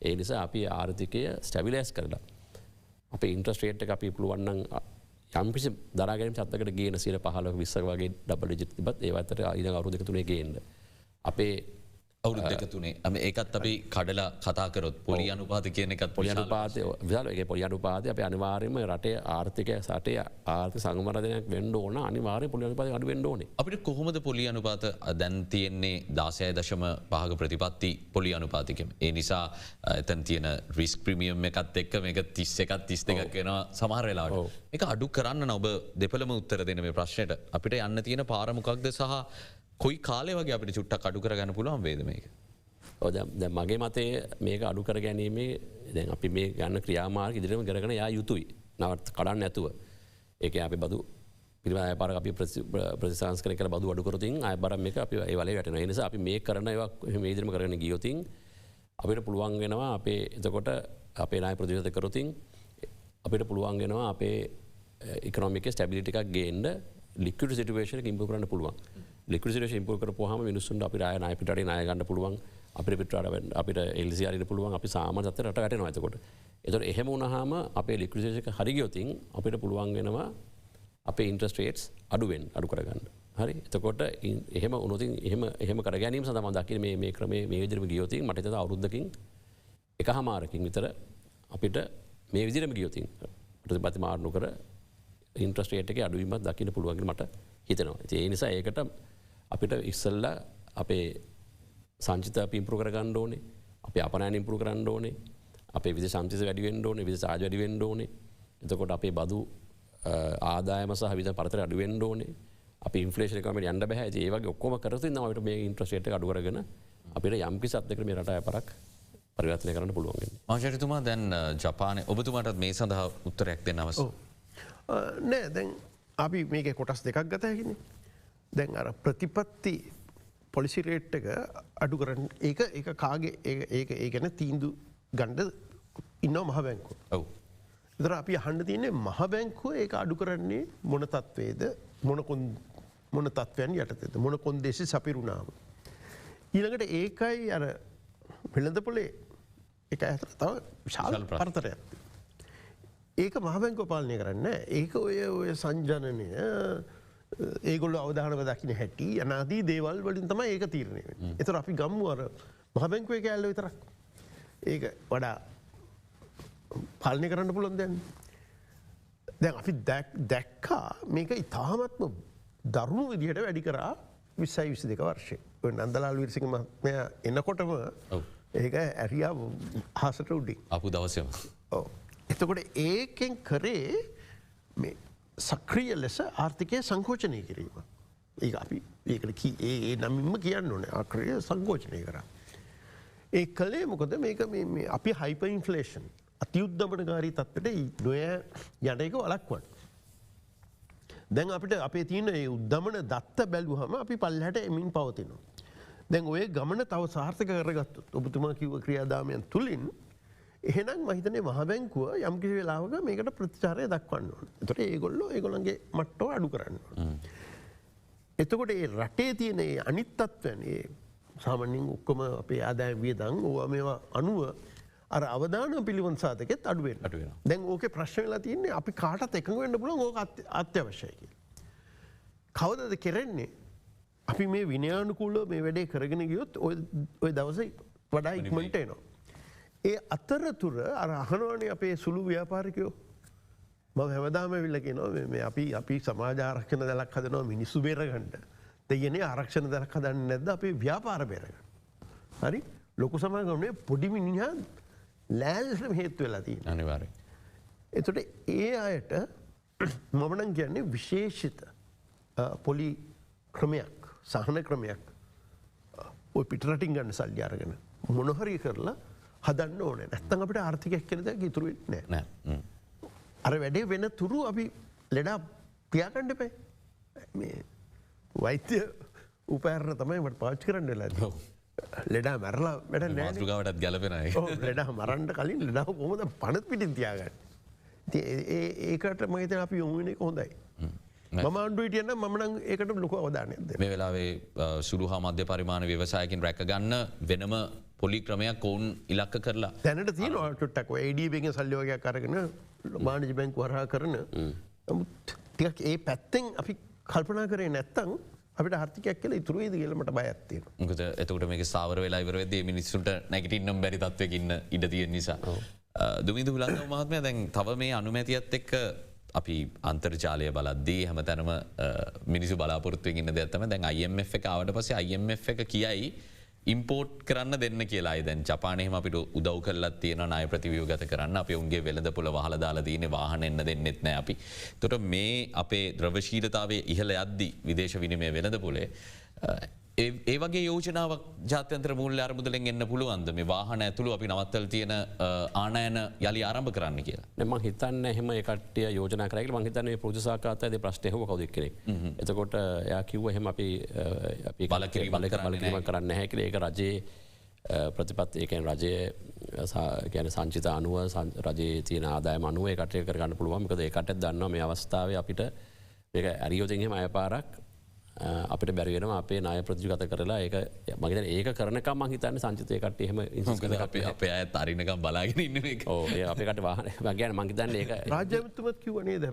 Speaker 5: ඒ නිසා අපි ආර්ථිකය ස්ටැබිලස් කරලා අප ඉන්ට්‍රස්ටේට් එක අපි පුළුවන්නන් යම්පිසි දරාගැන සත්තකට ගේන සිර පහල විස්සක් වගේ ඩබල ජිත බත් ඒවතට අයිද අවරුදක තුනේ ගේන්න අපේ
Speaker 2: අවුරුද් දෙක තුනේ ඒකත් අපි කඩලා කතාකරොත් පොලි අනුපාත කියන එකත්
Speaker 5: පොලි අනුපාත විශාලගේ පොලි අනුපාත අප අනිවාර්යම රටේ ආර්ථිකය සටේ ආර්ථ සංවරදනයක් වෙන්ඩ ඕන අනිවාර්ය පොලි අනුපාත අඩු වෙන්ඩ ඕනේ
Speaker 2: අපිට කොහොමද පොලි අනුපාත දැන් තියෙන්නේ 16.5 ප්‍රතිපත්ති පොලි අනුපාතිකම ඒ නිසා එතන් තියෙන රිස්ක් ප්‍රමියම් එකත් එක්ක මේක 31ක් 32ක් වෙනවා සමහර වෙලාවට එක අඩු කරන්න ඔබ දෙපළම උත්තර දෙන මේ ප්‍රශ්නයට අපිට යන්න තියෙන පාරමොකක්ද සහ කොයි කාලේ වගේ අපිට චුට්ටක් අඩු කරගන්න පුළුවන් වේද මේක?
Speaker 5: මගේ මතේ මේක අඩු කර ගැනීමේ දැන් අපි මේ ගන්න ක්‍රියාමාර්ග ඉදිරියම කරගෙන යා යුතුයි. නවත් කඩන්න නැතුව. ඒක අපි බදු පිළිවෙල අයපාර අපි ප්‍රතිසංස්කරණය කරලා බදු අඩු කරොතින් අයපාර මේක අපි ඒ වලේ වැටෙනවා. ඒ නිසා අපි මේක කරන ඒවා මේ ඉදිරියම කරගෙන ගියොතින් අපිට පුළුවන් වෙනවා අපේ එතකොට අපේ ණය ප්‍රතිශත කරොතින් අපිට පුළුවන් වෙනවා අපේ ඉකොනොමික් ස්ටැබිලිටි එකක් ගේන්න ලික්විඩ් සිටුවේෂන් එක ඉම්ප්‍රූව් කරන්න පුළුවන්. ලික්විඩ් සිටුවේෂන් ඉම්ප්‍රූව් කරපුවාම මිනිස්සුන්ට අපිට ආය ණය පිටරටේ ණය ගන්න පුළුවන්. අපිට පිටරට අපිට LCR ඉන්න පුළුවන්. අපි සාමාන්‍ය තත්ත්වයට රට වැටෙනවා එතකොට. ඒතකොට එහෙම වුණාම අපේ ලික්විඩ් සිටුවේෂන් එක හරි ගියොත් අපිට පුළුවන් වෙනවා අපේ ඉන්ට්‍රස්ට් රේට්ස් අඩු කරගන්න. හරි. එතකොට එහෙම වුණොත් එහෙම කර ගැනීම සඳහා මම දකින්නේ මේ ක්‍රමයේ මේ විදිහටම ගියොත් මට හිතෙනවා අවුරුද්දකින් එකහමාරකින් විතර අපිට මේ විදිහටම ගියොත් ප්‍රතිපත්ති මාරු නොකර ඉන්ට්‍රස්ට් රේට් එකේ අඩුවීමක් දකින්න පුළුවන් කියලා මට හිතෙනවා. ඉතින් ඒ නිසා ඒකට අපිට ඉස්සෙල්ලා අපේ සංචිත අපි ඉම්ප්‍රූව් කරගන්න ඕනේ. අපේ අපනයන ඉම්ප්‍රූව් කරන්න ඕනේ. අපේ විදේශ සංචිත වැඩි වෙන්න ඕනේ. විදේශ ආජ වැඩි වෙන්න ඕනේ. එතකොට අපේ බදු ආදායම සහ විදේශ පරතර අඩු වෙන්න ඕනේ. අපි ඉන්ෆ්ලේෂන් එක අපිට යන්න බෑ. ඒ වගේ ඔක්කොම කරලා තියෙනවා අපිට මේ ඉන්ට්‍රස්ට් රේට් එක අඩු කරගෙන අපිට යම් කිසි අත්දැකීමක් මේ රට අයපරක් පරිවර්තනය කරන්න පුළුවන් වෙන්නේ.
Speaker 2: මහාචාර්යතුමා දැන් ජපානයේ ඔබතුමාට මේ සඳහා උත්තරයක් දෙන්න අවශ්‍යයි.
Speaker 22: නෑ දැන් අපි මේකේ කොටස් දෙකක් ගත හැකිනේ. දැන් අර ප්‍රතිපත්ති පොලිසි රේට් එක අඩු කරන්න ඒක කාගේ ඒ කියන්නේ තීන්දුව ගන්න ඉන්නවා මහ බැංකුව.
Speaker 2: ඔව්.
Speaker 22: ඒතර අපි අහන්න තියෙන්නේ මහ බැංකුව ඒක අඩු කරන්නේ මොන තත්වයේද මොන තත්වයන් යටතේද මොන කොන්දේසි සපිරුණාම. ඊළඟට ඒකයි අර වෙළඳපොලේ එක ඇතර තව විශාල පරතරයක්. ඒක මහ බැංකුව පාලනය කරන්නේ ඒක ඔය සංජනනය ඒගොල්ලෝ අවධානව දකින්න හැටි අනාදී දේවල් වලින් තමයි ඒක තීරණය වෙන්නේ. ඒතර අපි ගම්මු අර මහ බැංකුවේ කෑල්ල විතරක්. ඒක වඩා පාලනය කරන්න පුළුවන් දැන්. දැන් අපි දැක්කා මේක ඉතාමත්ම දරුණු විදිහට වැඩි කරා 2022 වර්ෂයේ. ඔය නන්දලාල් වීරසිංහ මහත්මයා එනකොටම ඒක ඇරියා හසට උඩින්.
Speaker 2: අපු දවසේම.
Speaker 22: ඔව්. එතකොට ඒකෙන් කරේ මේ සක්‍රීය ලෙස ආර්ථිකය සංකෝචනය කිරීම. ඒක අපි ඒකට ඒ නමින්ම කියන්න ඕනේ ආක්‍රිය සංකෝචනය කරා. ඒ කලේ මොකද මේක මේ අපි හයිපර් ඉන්ෆ්ලේෂන් අතිඋද්දමනකාරී තත්ත්වයට නොය යන එක වළක්වන්න. දැන් අපිට අපේ තියෙන ඒ උද්දමන දත්ත බැලුවම අපි පල්ලෙහාට එමින් පවතිනවා. දැන් ඔය ගමන තව සාර්ථක කරගත්තොත් ඔබතුමා කිව්ව ක්‍රියාදාමයන් තුලින් එහෙනම් මම හිතන්නේ මහ බැංකුව යම් කිසි වෙලාවක මේකට ප්‍රතිචාරය දක්වන්න ඕන. ඒතකොට ඒගොල්ලන්ගේ මට්ටම අඩු කරන්න ඕන. එතකොට මේ රටේ තියෙන මේ අනිත් තත්ත්වයන් මේ සාමාන්‍යයෙන් ඔක්කොම අපේ ආදාය වියදම් ඕවා මේවා අනුව අර අවදාන පිළිවන් සාධකෙත් අඩු වෙනවා. දැන් ඕකේ ප්‍රශ්න වෙලා තියෙන්නේ අපි කාටත් එකඟ වෙන්න පුළුවන් ඕක අත්‍යවශ්‍යයි කියලා. කවදද කරන්නේ? අපි මේ විනයානුකූලව මේ වැඩේ කරගෙන ගියොත් ওই දවසේ වඩා ඉක්මනට එනවා. ඒ අතරතුර අර අහනවනේ අපේ සුළු ව්‍යාපාරිකයෝ මම හැමදාම ඇවිල්ලා කියනවා මේ අපි සමාජ ආරක්ෂණ දලක් හදනවා මිනිස්සු බේරගන්න. දෙයනේ ආරක්ෂණ දලක් හදන්නේ නැද්ද අපේ ව්‍යාපාර බේරගන්න. හරි? ලොකු සමාගමනේ පොඩි මිනිහා ලෑල්ලට හේතු වෙලා තියෙනවා.
Speaker 2: අනිවාර්යයෙන්.
Speaker 22: එතකොට ඒ අයට මම නම් කියන්නේ විශේෂිත පොලි ක්‍රමයක් සහන ක්‍රමයක් ඔය පිටරටින් ගන්න සල්ලි අරගෙන මොන හරි කරලා හදන්න ඕනේ. නැත්නම් අපිට ආර්ථිකයක් කියලා දෙයක් ඉතුරු වෙන්නේ නැහැ. අර වැඩේ වෙන තුරු අපි ලෙඩා පියාගන්න එපා. මේ වෛද්‍ය උපකරණ තමයි මට පාවිච්චි කරන්න වෙලා තියෙන්නේ. ලෙඩා මැරලා වැඩ නැහැ.
Speaker 2: මාතෘකාවටත් ගැලපෙනයි.
Speaker 22: ඔව් ලෙඩා මරන්න කලින් ලෙඩා කොහොමද පණත් පිටින් තියාගන්නේ? ඉතින් ඒකට මම හිතන්නේ අපි යොමු වෙන එක හොඳයි. මම ආණ්ඩුව හිටියනම් මම නම් ඒකට ලොකු අවධානයක් දෙනවා.
Speaker 2: මේ වෙලාවේ සුළු හා මධ්‍ය පරිමාණ ව්‍යවසායකින් රැක ගන්න වෙනම පොලි ක්‍රමයක් ඔවුන් ඉලක්ක කරලා
Speaker 22: දැනට තියෙනවා ටොට්ටක් ඔය ADB එකෙන් සල්ලි වගේක් අරගෙන වාණිජ බැංකුව හරහා කරන නමුත් ටිකක් ඒ පැත්තෙන් අපි කල්පනා කරේ නැත්තම් අපිට ආර්ථිකයක් කියලා ඉතුරු වෙයිද කියලා මට බයක් තියෙනවා.
Speaker 2: මොකද එතකොට මේක ස්ථාවර වෙලා ඉවර වෙද්දී මිනිස්සුන්ට නැගිටින්නම් බැරි තත්වයක ඉන්න ඉඩ තියෙන නිසා. දුමින්දු හුලංගම මහත්මයා දැන් තව මේ අනුමැතියත් එක්ක අපි අන්තර්ජාලය බලද්දී හැමතැනම මිනිස්සු බලාපොරොත්තුවෙන් ඉන්න දෙයක් තමයි දැන් IMF එක ආවට පස්සේ IMF එක කියයි ඉම්පෝට් කරන්න දෙන්න කියලා. දැන් ජපානයේ එහෙම අපිට උදව් කරලා තියෙනවා ණය ප්‍රතිව්‍යුහගත කරන්න. අපි උන්ගේ වෙළඳපොළ වහලා දාලා තියෙන්නේ වාහන එන්න දෙන්නෙත් නැහැ අපි. ඒතකොට මේ අපේ ද්‍රව්‍යශීලතාවයේ ඉහළ යද්දී විදේශ විනිමය වෙළඳපොලේ ඒ වගේ යෝජනාවක් ජාත්‍යන්තර මූල්‍ය අරමුදලෙන් එන්න පුළුවන්ද මේ වාහන ඇතුළු අපි නවත්තලා තියෙන ආනයන යලි ආරම්භ කරන්න කියලා?
Speaker 5: මම හිතන්නේ එහෙම ඒ කට්ටිය යෝජනා කරා කියලා. මම හිතන්නේ මේ ප්‍රොජෙක්ට් ප්‍රශ්නේ හොව කවුද එක්කෙනෙක්. එතකොට එයා කිව්වා එහෙම අපි බලකිරීමක් කරන්නේ නැහැ කියලා. ඒක රජයේ ප්‍රතිපත්ති ඒ කියන්නේ රජයේ කියන්නේ සංචිත අනුව රජයේ තියෙන ආදායම අනුව ඒ කට්ටිය කරගන්න පුළුවන්. මොකද ඒ කට්ටිය දන්නවා මේ අවස්ථාවේ අපිට මේක ඇරියෝතිහෙම අය පාරක් අපිට බැරිවෙන අපේ නාය ප්‍රතිගත කරලා ඒක මගේ ඒක කරනකම් හිතන්න සංචිතයකට එහෙම
Speaker 2: අපේ අය තරිනකම් බලාගෙන ඉන්න
Speaker 5: ඒ අපකට වාහන ගැන මංහිතන්න ඒ
Speaker 22: රාජ්‍යමතුමත් කිවනේ ද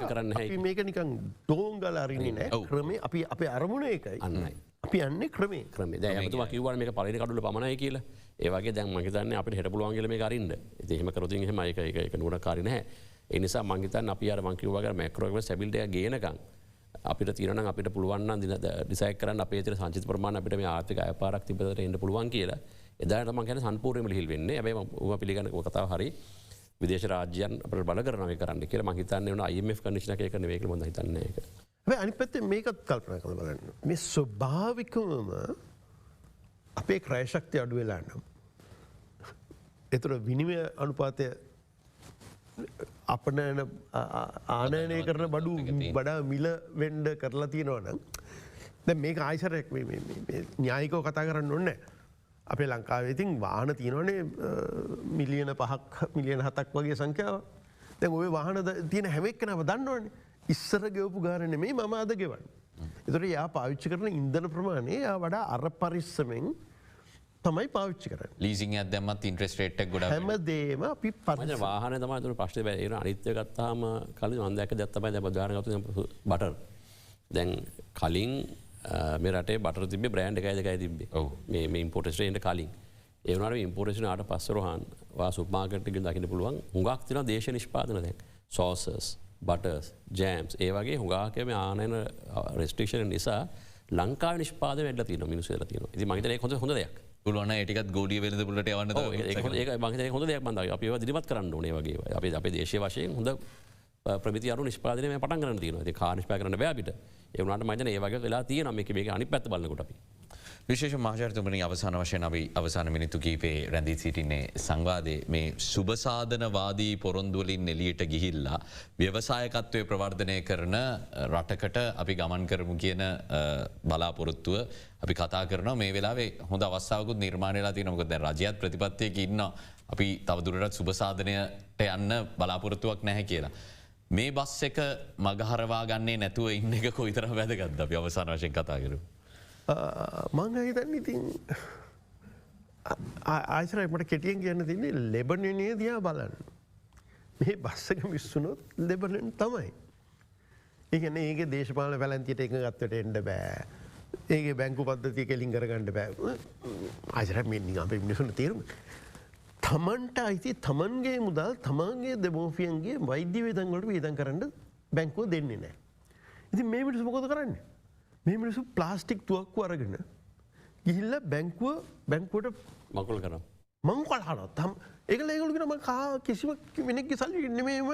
Speaker 5: කරන්න
Speaker 22: මේක නිකන් දෝංගල අරින්නේ නෑ ක්‍රමේ අපි අපේ අරමුණ ඒකයි
Speaker 5: අන්නයි
Speaker 22: අපි අන්නේ ක්‍රමේ
Speaker 5: ක්‍රමේ දැතුම කිවන මේ පලි කඩුල පමණයි කියලා ඒවගේ දැන් මහිතන්න අපට හෙට පුළුවන්ගල මේ කරින්ද ඒහෙම කරොතින් හෙම එක නුවන කාරනෑ එනිසා මංහිතන් අපි අර මංකිවගේ මැකරෝව සැබිල්ටය ගේනකං අපිට තිරන අපිට පුළුවන් ඩිසයි කරන්න අපේ සංචිත ප්‍රමාණ අපිට මේ ආර්ථික අයපාරක් තිබතට එන්න පුළුවන් කියලා එදාට මං ගැන සම්පූර්ණයම ලිහිල් වෙන්නේ හැබැයි මම පිළිගන්න කතාව හරි විදේශ රාජ්‍යයන් අපිට බල කරනවා කරන්න කියලා මං හිතන්නේ උන IMF කන්ඩිෂන් එකක නෙවෙයි කියලා මම හිතන්නේ ඒක.
Speaker 22: හැබැයි අනිත් පැත්තේ මේකත් කල්පනා කරලා බලන්න. මේ ස්වභාවිකවම අපේ ක්‍රය ශක්තිය අඩු වෙලා නම් ඒතර විනිමය අනුපාතය අපනෑන ආනයනය කරන බඩු වඩා මිල වෙන්ඩ කරලා තියෙනවනම් දැ මේ ආයිසරයක් ඥායිකෝ කතා කරන්න ඔන්න අපේ ලංකාවේතින් වාහන තියෙනවනේ මිලියන 5 මිලියන 7ක් වගේ සංඛ්‍යාව දැන් ඔය වාහන තියෙන හැමෙක් කෙනම දන්නවනේ ඉස්සර ගෙවපු ගාන නෙමෙයි මම අද ගෙවන්නේ. ඒතකොට යා පාවිච්චි කරන ඉන්ධන ප්‍රමාණය යා වඩා අර පරිස්සමෙන් තමයි පාවිච්චි කරන්නේ.
Speaker 2: ලීසින් එකක් දැම්මත් ඉන්ට්‍රෙස්ට් රේට් එක ගොඩක්
Speaker 22: හැමදේම අපි
Speaker 5: පරිස්සම වාහනේ තමයි ඒක ප්‍රශ්නේ බෑ. ඒක අනිත්‍ය ගත්තාම කලින් මම දැක්ක දෙයක් තමයි දැන් උදාහරණ ගත්තොත් බටර්. දැන් කලින් මේ රටේ බටර් තිබ්බේ බ්‍රෑන්ඩ් එකයි දෙකයි තිබ්බේ. ඔව්. මේ ඉම්පෝර්ටර්ස් රේන්ජ් කලින්. ඒ වුණාට ඉම්පෝර්ටර්ස් ආට පස්සේ රෝහන් වා සුපර් මාකට් එකකින් දකින්න පුළුවන් හුඟක් තියෙනවා දේශීය නිෂ්පාදන දැන්. sauces, butters, jams ඒ වගේ හුඟක් මේ ආනයන රෙස්ට්‍රික්ෂන් නිසා ලංකාවේ නිෂ්පාදනය වෙලා තියෙනවා මිනිස්සු වෙලා තියෙනවා. ඉතින් මම හිතන්නේ ඒක හොඳ දෙයක්.
Speaker 2: පුළුවන් ඒටිකත් ගෝඩිය වෙළඳ පොළට යවන්න
Speaker 5: ඒක මම හිතන්නේ හොඳ දෙයක් මම අපි ඒවා දිරිමත් කරන්න ඕනේ වගේ. අපේ දේශීය වශයෙන් හොඳ ප්‍රමිති අරු නිෂ්පාදනය මේ පටන් ගන්න තියෙනවා. ඉතින් කාර් නිෂ්පාදනය කරන්න බෑ අපිට. ඒ වුණාට මම හිතන්නේ ඒ වගේ වෙලා තියෙනවා මේක අනිත් පැත්ත බලනකොට අපි.
Speaker 2: විශේෂ මහාචාර්යතුමනි අවසාන වශයෙන් අපි අවසාන මිනිත්තු කිහිපේ රැඳී සිටින්නේ සංවාදයේ මේ සුබසාධනවාදී පොරොන්දු වලින් එළියට ගිහිල්ලා ව්‍යවසායකත්වයේ ප්‍රවර්ධනය කරන රටකට අපි ගමන් කරමු කියන බලාපොරොත්තුව අපි කතා කරනවා මේ වෙලාවේ හොඳ අවස්ථාවකුත් නිර්මාණය වෙලා තියෙනවා. මොකද දැන් රජයත් ප්‍රතිපත්තියක ඉන්නවා. අපි තවදුරටත් සුබසාධනයට යන්න බලාපොරොත්තුවක් නැහැ කියලා. මේ බස් එක මගහරවා ගන්නේ නැතුව ඉන්න එක කොයිතරම් වැදගත්ද අපි අවසාන වශයෙන් කතා කරමු.
Speaker 22: මං හිතන්නේ ඉතින් ආයතරයි මට කෙටියෙන් කියන්න තින්නේ ලෙබනනේ දිහා බලන්න. මේ බස් එක මිස්සුනොත් ලෙබනන් තමයි. ඒ කියන්නේ ඒකේ දේශපාලන පැලැන්තියට එකඟත්වයට එන්න බෑ. ඒකේ බැංකු පද්ධතිය කෙලින් කරගන්න බෑ. ආයතරයි මේ නිකන් අපේ මිනිස්සුන්ට තේරුම. තමන්ට අයිති තමන්ගේ මුදල් තමන්ගේ දෙමෝපියන්ගේ වෛද්‍ය වේතන් වලට වේදන් කරන්න බැංකුව දෙන්නේ නැහැ. ඉතින් මේ මිනිස්සු මොකද කරන්නේ? මේ මිනිස්සු ප්ලාස්ටික් තුවක්කු අරගෙන ගිහිල්ලා බැංකුවට
Speaker 5: මකුල් කරනවා.
Speaker 22: මංකොල් හරනවා. ඒකල ඒගොල්ලෝ කියනවා මම කිසිම කෙනෙක්ගේ සල්ලි නෙමෙයිම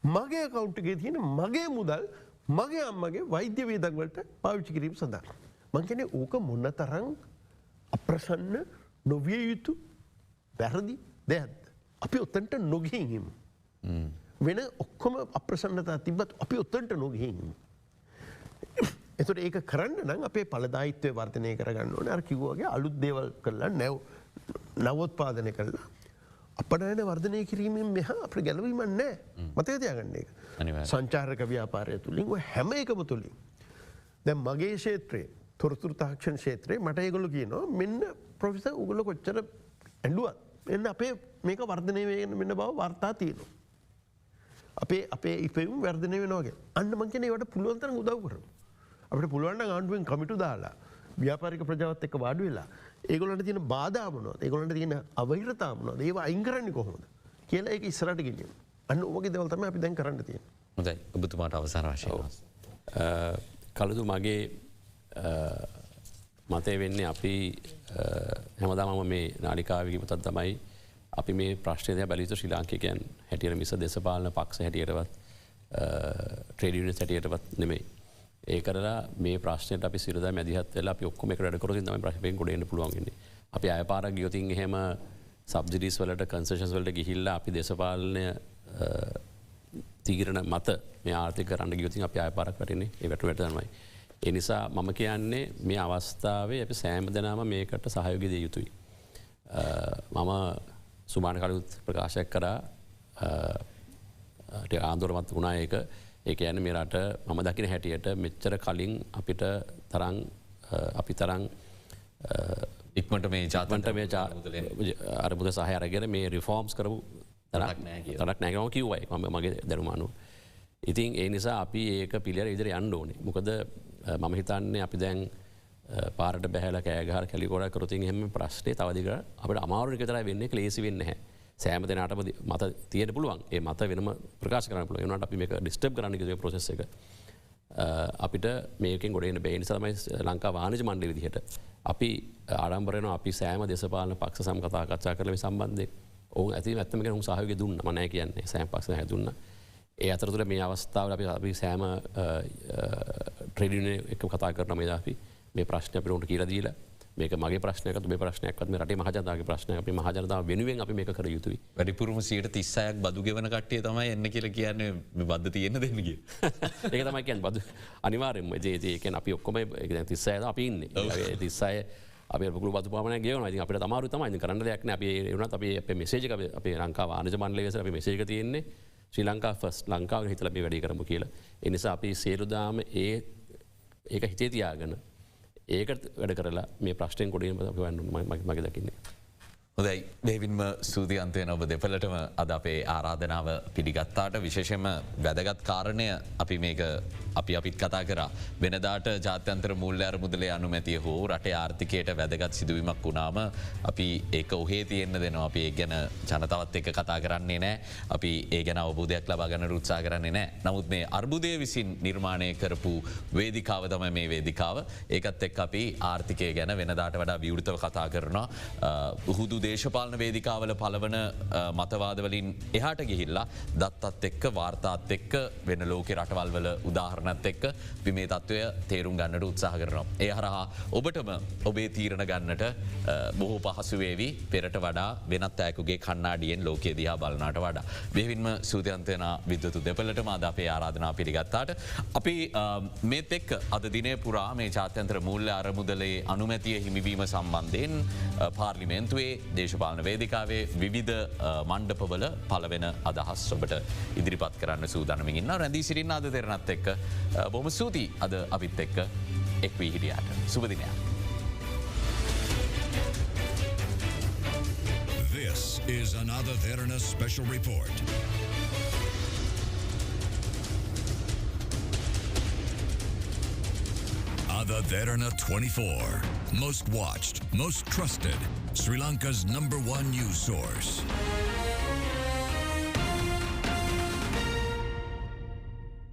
Speaker 22: මගේ account එකේ තියෙන මගේ මුදල් මගේ අම්මගේ වෛද්‍ය වේදන් වලට පාවිච්චි කිරීම සඳහා. මං කියන්නේ ඕක මොනතරම් අප්‍රසන්න නොවිය යුතු වැරදි දෙයක්ද? අපි ඔතනට නොගිහින් ඉමු. වෙන ඔක්කොම අප්‍රසන්නතා තිබ්බත් අපි ඔතනට නොගිහින් ඉමු. එතකොට ඒක කරන්න නම් අපේ ඵලදායීත්වය වර්ධනය කරගන්න ඕනේ. අර කිව්වා වගේ අලුත් දේවල් කරලා නවෝත්පාදනය කරලා අපනයන වර්ධනය කිරීමෙන් මෙහා අපිට ගැලවීමක් නැහැ. මතක තියාගන්න ඒක. සංචාරක ව්‍යාපාරය තුලින් ඔය හැම එකම තුලින් දැන් මගේ ක්ෂේත්‍රයේ තොරතුරු තාක්ෂණ ක්ෂේත්‍රයේ මට ඒගොල්ලෝ කියනවා මෙන්න ප්‍රොෆෙසර් ඔයගොල්ලෝ කොච්චර ඇඬුවත් එන්න අපේ මේක වර්ධනය වෙන බව වාර්තා තියෙනවා. අපේ ඉපෙවුම් වර්ධනය වෙනවා කියලා. අන්න මං කියන්නේ ඒවට පුළුවන් තරම් උදව් කරමු. අපිට පුළුවන් නම් ආණ්ඩුවෙන් කමිටු දාලා ව්‍යාපාරික ප්‍රජාවත් එක්ක වාඩි වෙලා ඒගොල්ලන්ට තියෙන බාධා මොනවද? ඒගොල්ලන්ට තියෙන අවහිරතා මොනවද? ඒවා අයින් කරන්නේ කොහොමද? කියලා ඒක ඉස්සරහට ගෙනියමු. අන්න ඔයගේ දේවල් තමයි අපි දැන් කරන්න තියෙන්නේ.
Speaker 2: හොඳයි. ඔබතුමාට අවසාන වශයෙන්.
Speaker 5: කලුදු මගේ මතය වෙන්නේ අපි හැමදාම මේ නාලිකාවේ කිව්වොත් තමයි අපි මේ ප්‍රශ්නය දිහා බැලිය යුතු ශ්‍රී ලාංකිකයන් හැටියට මිස දේශපාලන පක්ෂ හැටියටවත් ට්‍රේඩ් යුනියන්ස් හැටියටවත් නෙමෙයි. ඒ කරලා මේ ප්‍රශ්නයට අපි සිරදා මැදිහත් වෙලා අපි ඔක්කොම එකට වැඩ කරොත් තමයි ප්‍රශ්නෙන් ගොඩ එන්න පුළුවන් වෙන්නේ. අපි අයපාරක් ගියොත් එහෙම සබ්සිඩිස් වලට කන්සෙෂන්ස් වලට ගිහිල්ලා අපි දේශපාලන තීරණ මත මේ ආර්ථික කරන්න ගියොත් අපි අයපාරක් වැටෙන්නේ ඒ වැටුමට තමයි. ඒ නිසා මම කියන්නේ මේ අවස්ථාවේ අපි සෑම දෙනාම මේකට සහයෝගය දිය යුතුයි. මම සුමාන කලුත් ප්‍රකාශයක් කරා ආන්දෝලනවත් වුණා ඒක. ඒක යන මේ රට මම දකින හැටියට මෙච්චර කලින් අපිට තරං අපි තරං
Speaker 2: ඉක්මට මේ ජාතන්ට මේ අරබුද සහය අරගෙන මේ රිෆෝර්ම්ස් කරපු
Speaker 5: තරක් නෑකම කිව්වයි මම මගේ දැනුමානු. ඉතින් ඒ නිසා අපි ඒක පිළියර ඉදිරි යන්න ඕනේ. මොකද මම හිතන්නේ අපි දැන් පාරට බැහැල කෑගහර කැලිකොඩ කරතින් එහෙම ප්‍රශ්නය තවදික අපට අමාරුනික තරයි වෙන්නේ ලේසි වෙන්න හැ. සෑම දෙනාටම මත තියෙන පුළුවන් ඒ මත වෙනම ප්‍රකාශ කරන පුළුවන් ඒනට අපි මේක ඩිස්ටර්බ් කරන්න කිව්වේ ප්‍රොසෙස් එක. අපිට මේකෙන් ගොඩ එන්න බැහැ. ඒ නිසා තමයි ලංකා වාණිජ මණ්ඩලය විදිහට අපි ආරම්භ කරනවා අපි සෑම දේශපාලන පක්ෂ සම කතා කරලා මේ සම්බන්ධයෙන් ඔවුන් ඇති ඇත්තම කෙනෙක් සහයෝගය දුන්නා. මම නැහැ කියන්නේ සෑම පක්ෂ හැදුන්නා. ඒ අතරතුර මේ අවස්ථාවල අපි සෑම ට්‍රේඩ් යුනියන් එක්ක කතා කරනවා මේ අපි මේ ප්‍රශ්න අපිට උන්ට කියලා දීලා මේක මගේ ප්‍රශ්නයක්වත් මේ ප්‍රශ්නයක්වත් මේ රටේ මහජනතාවගේ ප්‍රශ්නයක් අපි මහජනතාව වෙනුවෙන් අපි මේක කර යුතුයි.
Speaker 2: වැඩිපුරම 36ක් බදු ගෙවන කට්ටිය තමයි එන්න කියලා කියන්නේ මේ බද්ද තියෙන්න දෙන්න කිය.
Speaker 5: ඒක තමයි කියන්නේ බදු අනිවාර්යෙන්ම ඒ කියන්නේ අපි ඔක්කොම 36 අපි ඉන්නේ. 36 අපි පුළු බදු පාමනයක් ගෙවනවා. ඉතින් අපිට අමාරුයි තමයි. ඉතින් කරන්න දෙයක් නැහැ. අපි ඒ වුණත් අපි අපේ මෙසේජ් එක අපේ ලංකා වාණිජ මණ්ඩලයේ විසින් අපි මෙසේජ් එක තියෙන්නේ ශ්‍රී ලංකා ෆස්ට් ලංකාවේ හිතලා මේ වැඩේ කරමු කියලා. ඒ නිසා අපි සියලුදාම ඒක හිතේ තියාගෙන ඒකට වැඩ කරලා මේ ප්‍රශ්නයෙන් ගොඩ එන්න අපි වන්න මගේ දකින්නේ.
Speaker 2: හොඳයි දෙවින්ම සූතියන්තයන ඔබ දෙපලටම අද අපේ ආරාධනාව පිළිගත්තාට විශේෂම වැදගත් කාරණය අපි මේක අපිත් කතා කර වෙනදාට ජාත්‍යන්තර මුල්ල අරමුදලේ අනුමැතිය හෝ රටේ ආර්ථිකයට වැදගත් සිදුවීමක් වුණාම අපි ඒක ඔහේ තියෙන්න්න දෙනවා අපි ඒ ගැන ජනතවත් එක කතා කරන්නේ නෑ අපි ඒ ගැන අවබෝධයක් ලබා ගන්න රුත්සා කරන්නේ නෑ. නමුත් මේ අර්බුදය විසින් නිර්මාණය කරපු වේදිකාව තම මේ වේදිකාව ඒකත් එක් අපි ආර්ථිකය ගැන වෙනදාට වඩා විවෘතව කතා කරනවා උහුදු දේශපාලන වේදිකාවල පලවන මතවාදවලින් එහාට ගිහිල්ලා දත්තත් එක්ක වාර්තාත් එක්ක වෙන ලෝක රටවල් වල උදාහරණත් එක්ක අපි මේ තත්ත්වය තේරුම් ගන්නට උත්සාහ කරනවා. ඒ හරහා ඔබටම ඔබේ තීරණ ගන්නට බොහෝ පහසුවේවි පෙරට වඩා වෙනත් ඇයකුගේ කන්නාඩියෙන් ලෝකයේ දිහා බලනාට වඩා. බෙවින්ම සූතියන්තයන විද්වතු දෙපලටම අද අපේ ආරාධනා පිළිගත්තාට. අපි මේත් එක් අද දිනය පුරා මේ ජාත්‍යන්ත්‍ර මුල්ල අරමුදලේ අනුමැතිය හිමිවීම සම්බන්ධයෙන් පාර්ලිමේන්තුවේ දේශපාලන වේදිකාවේ විවිධ මණ්ඩපවල පලවෙන අදහස් ඔබට ඉදිරිපත් කරන්න සූදානමින් ඉන්න රැඳී සිරින්න අද දෙරනත් එක්ක බොම සූති අද අපිත් එක්ක එක්වී හිටියාට සුපදිනයක්.
Speaker 1: This is another Derana special report. Ada Derana 24. Most watched, most trusted. Sri Lanka's #1 news source.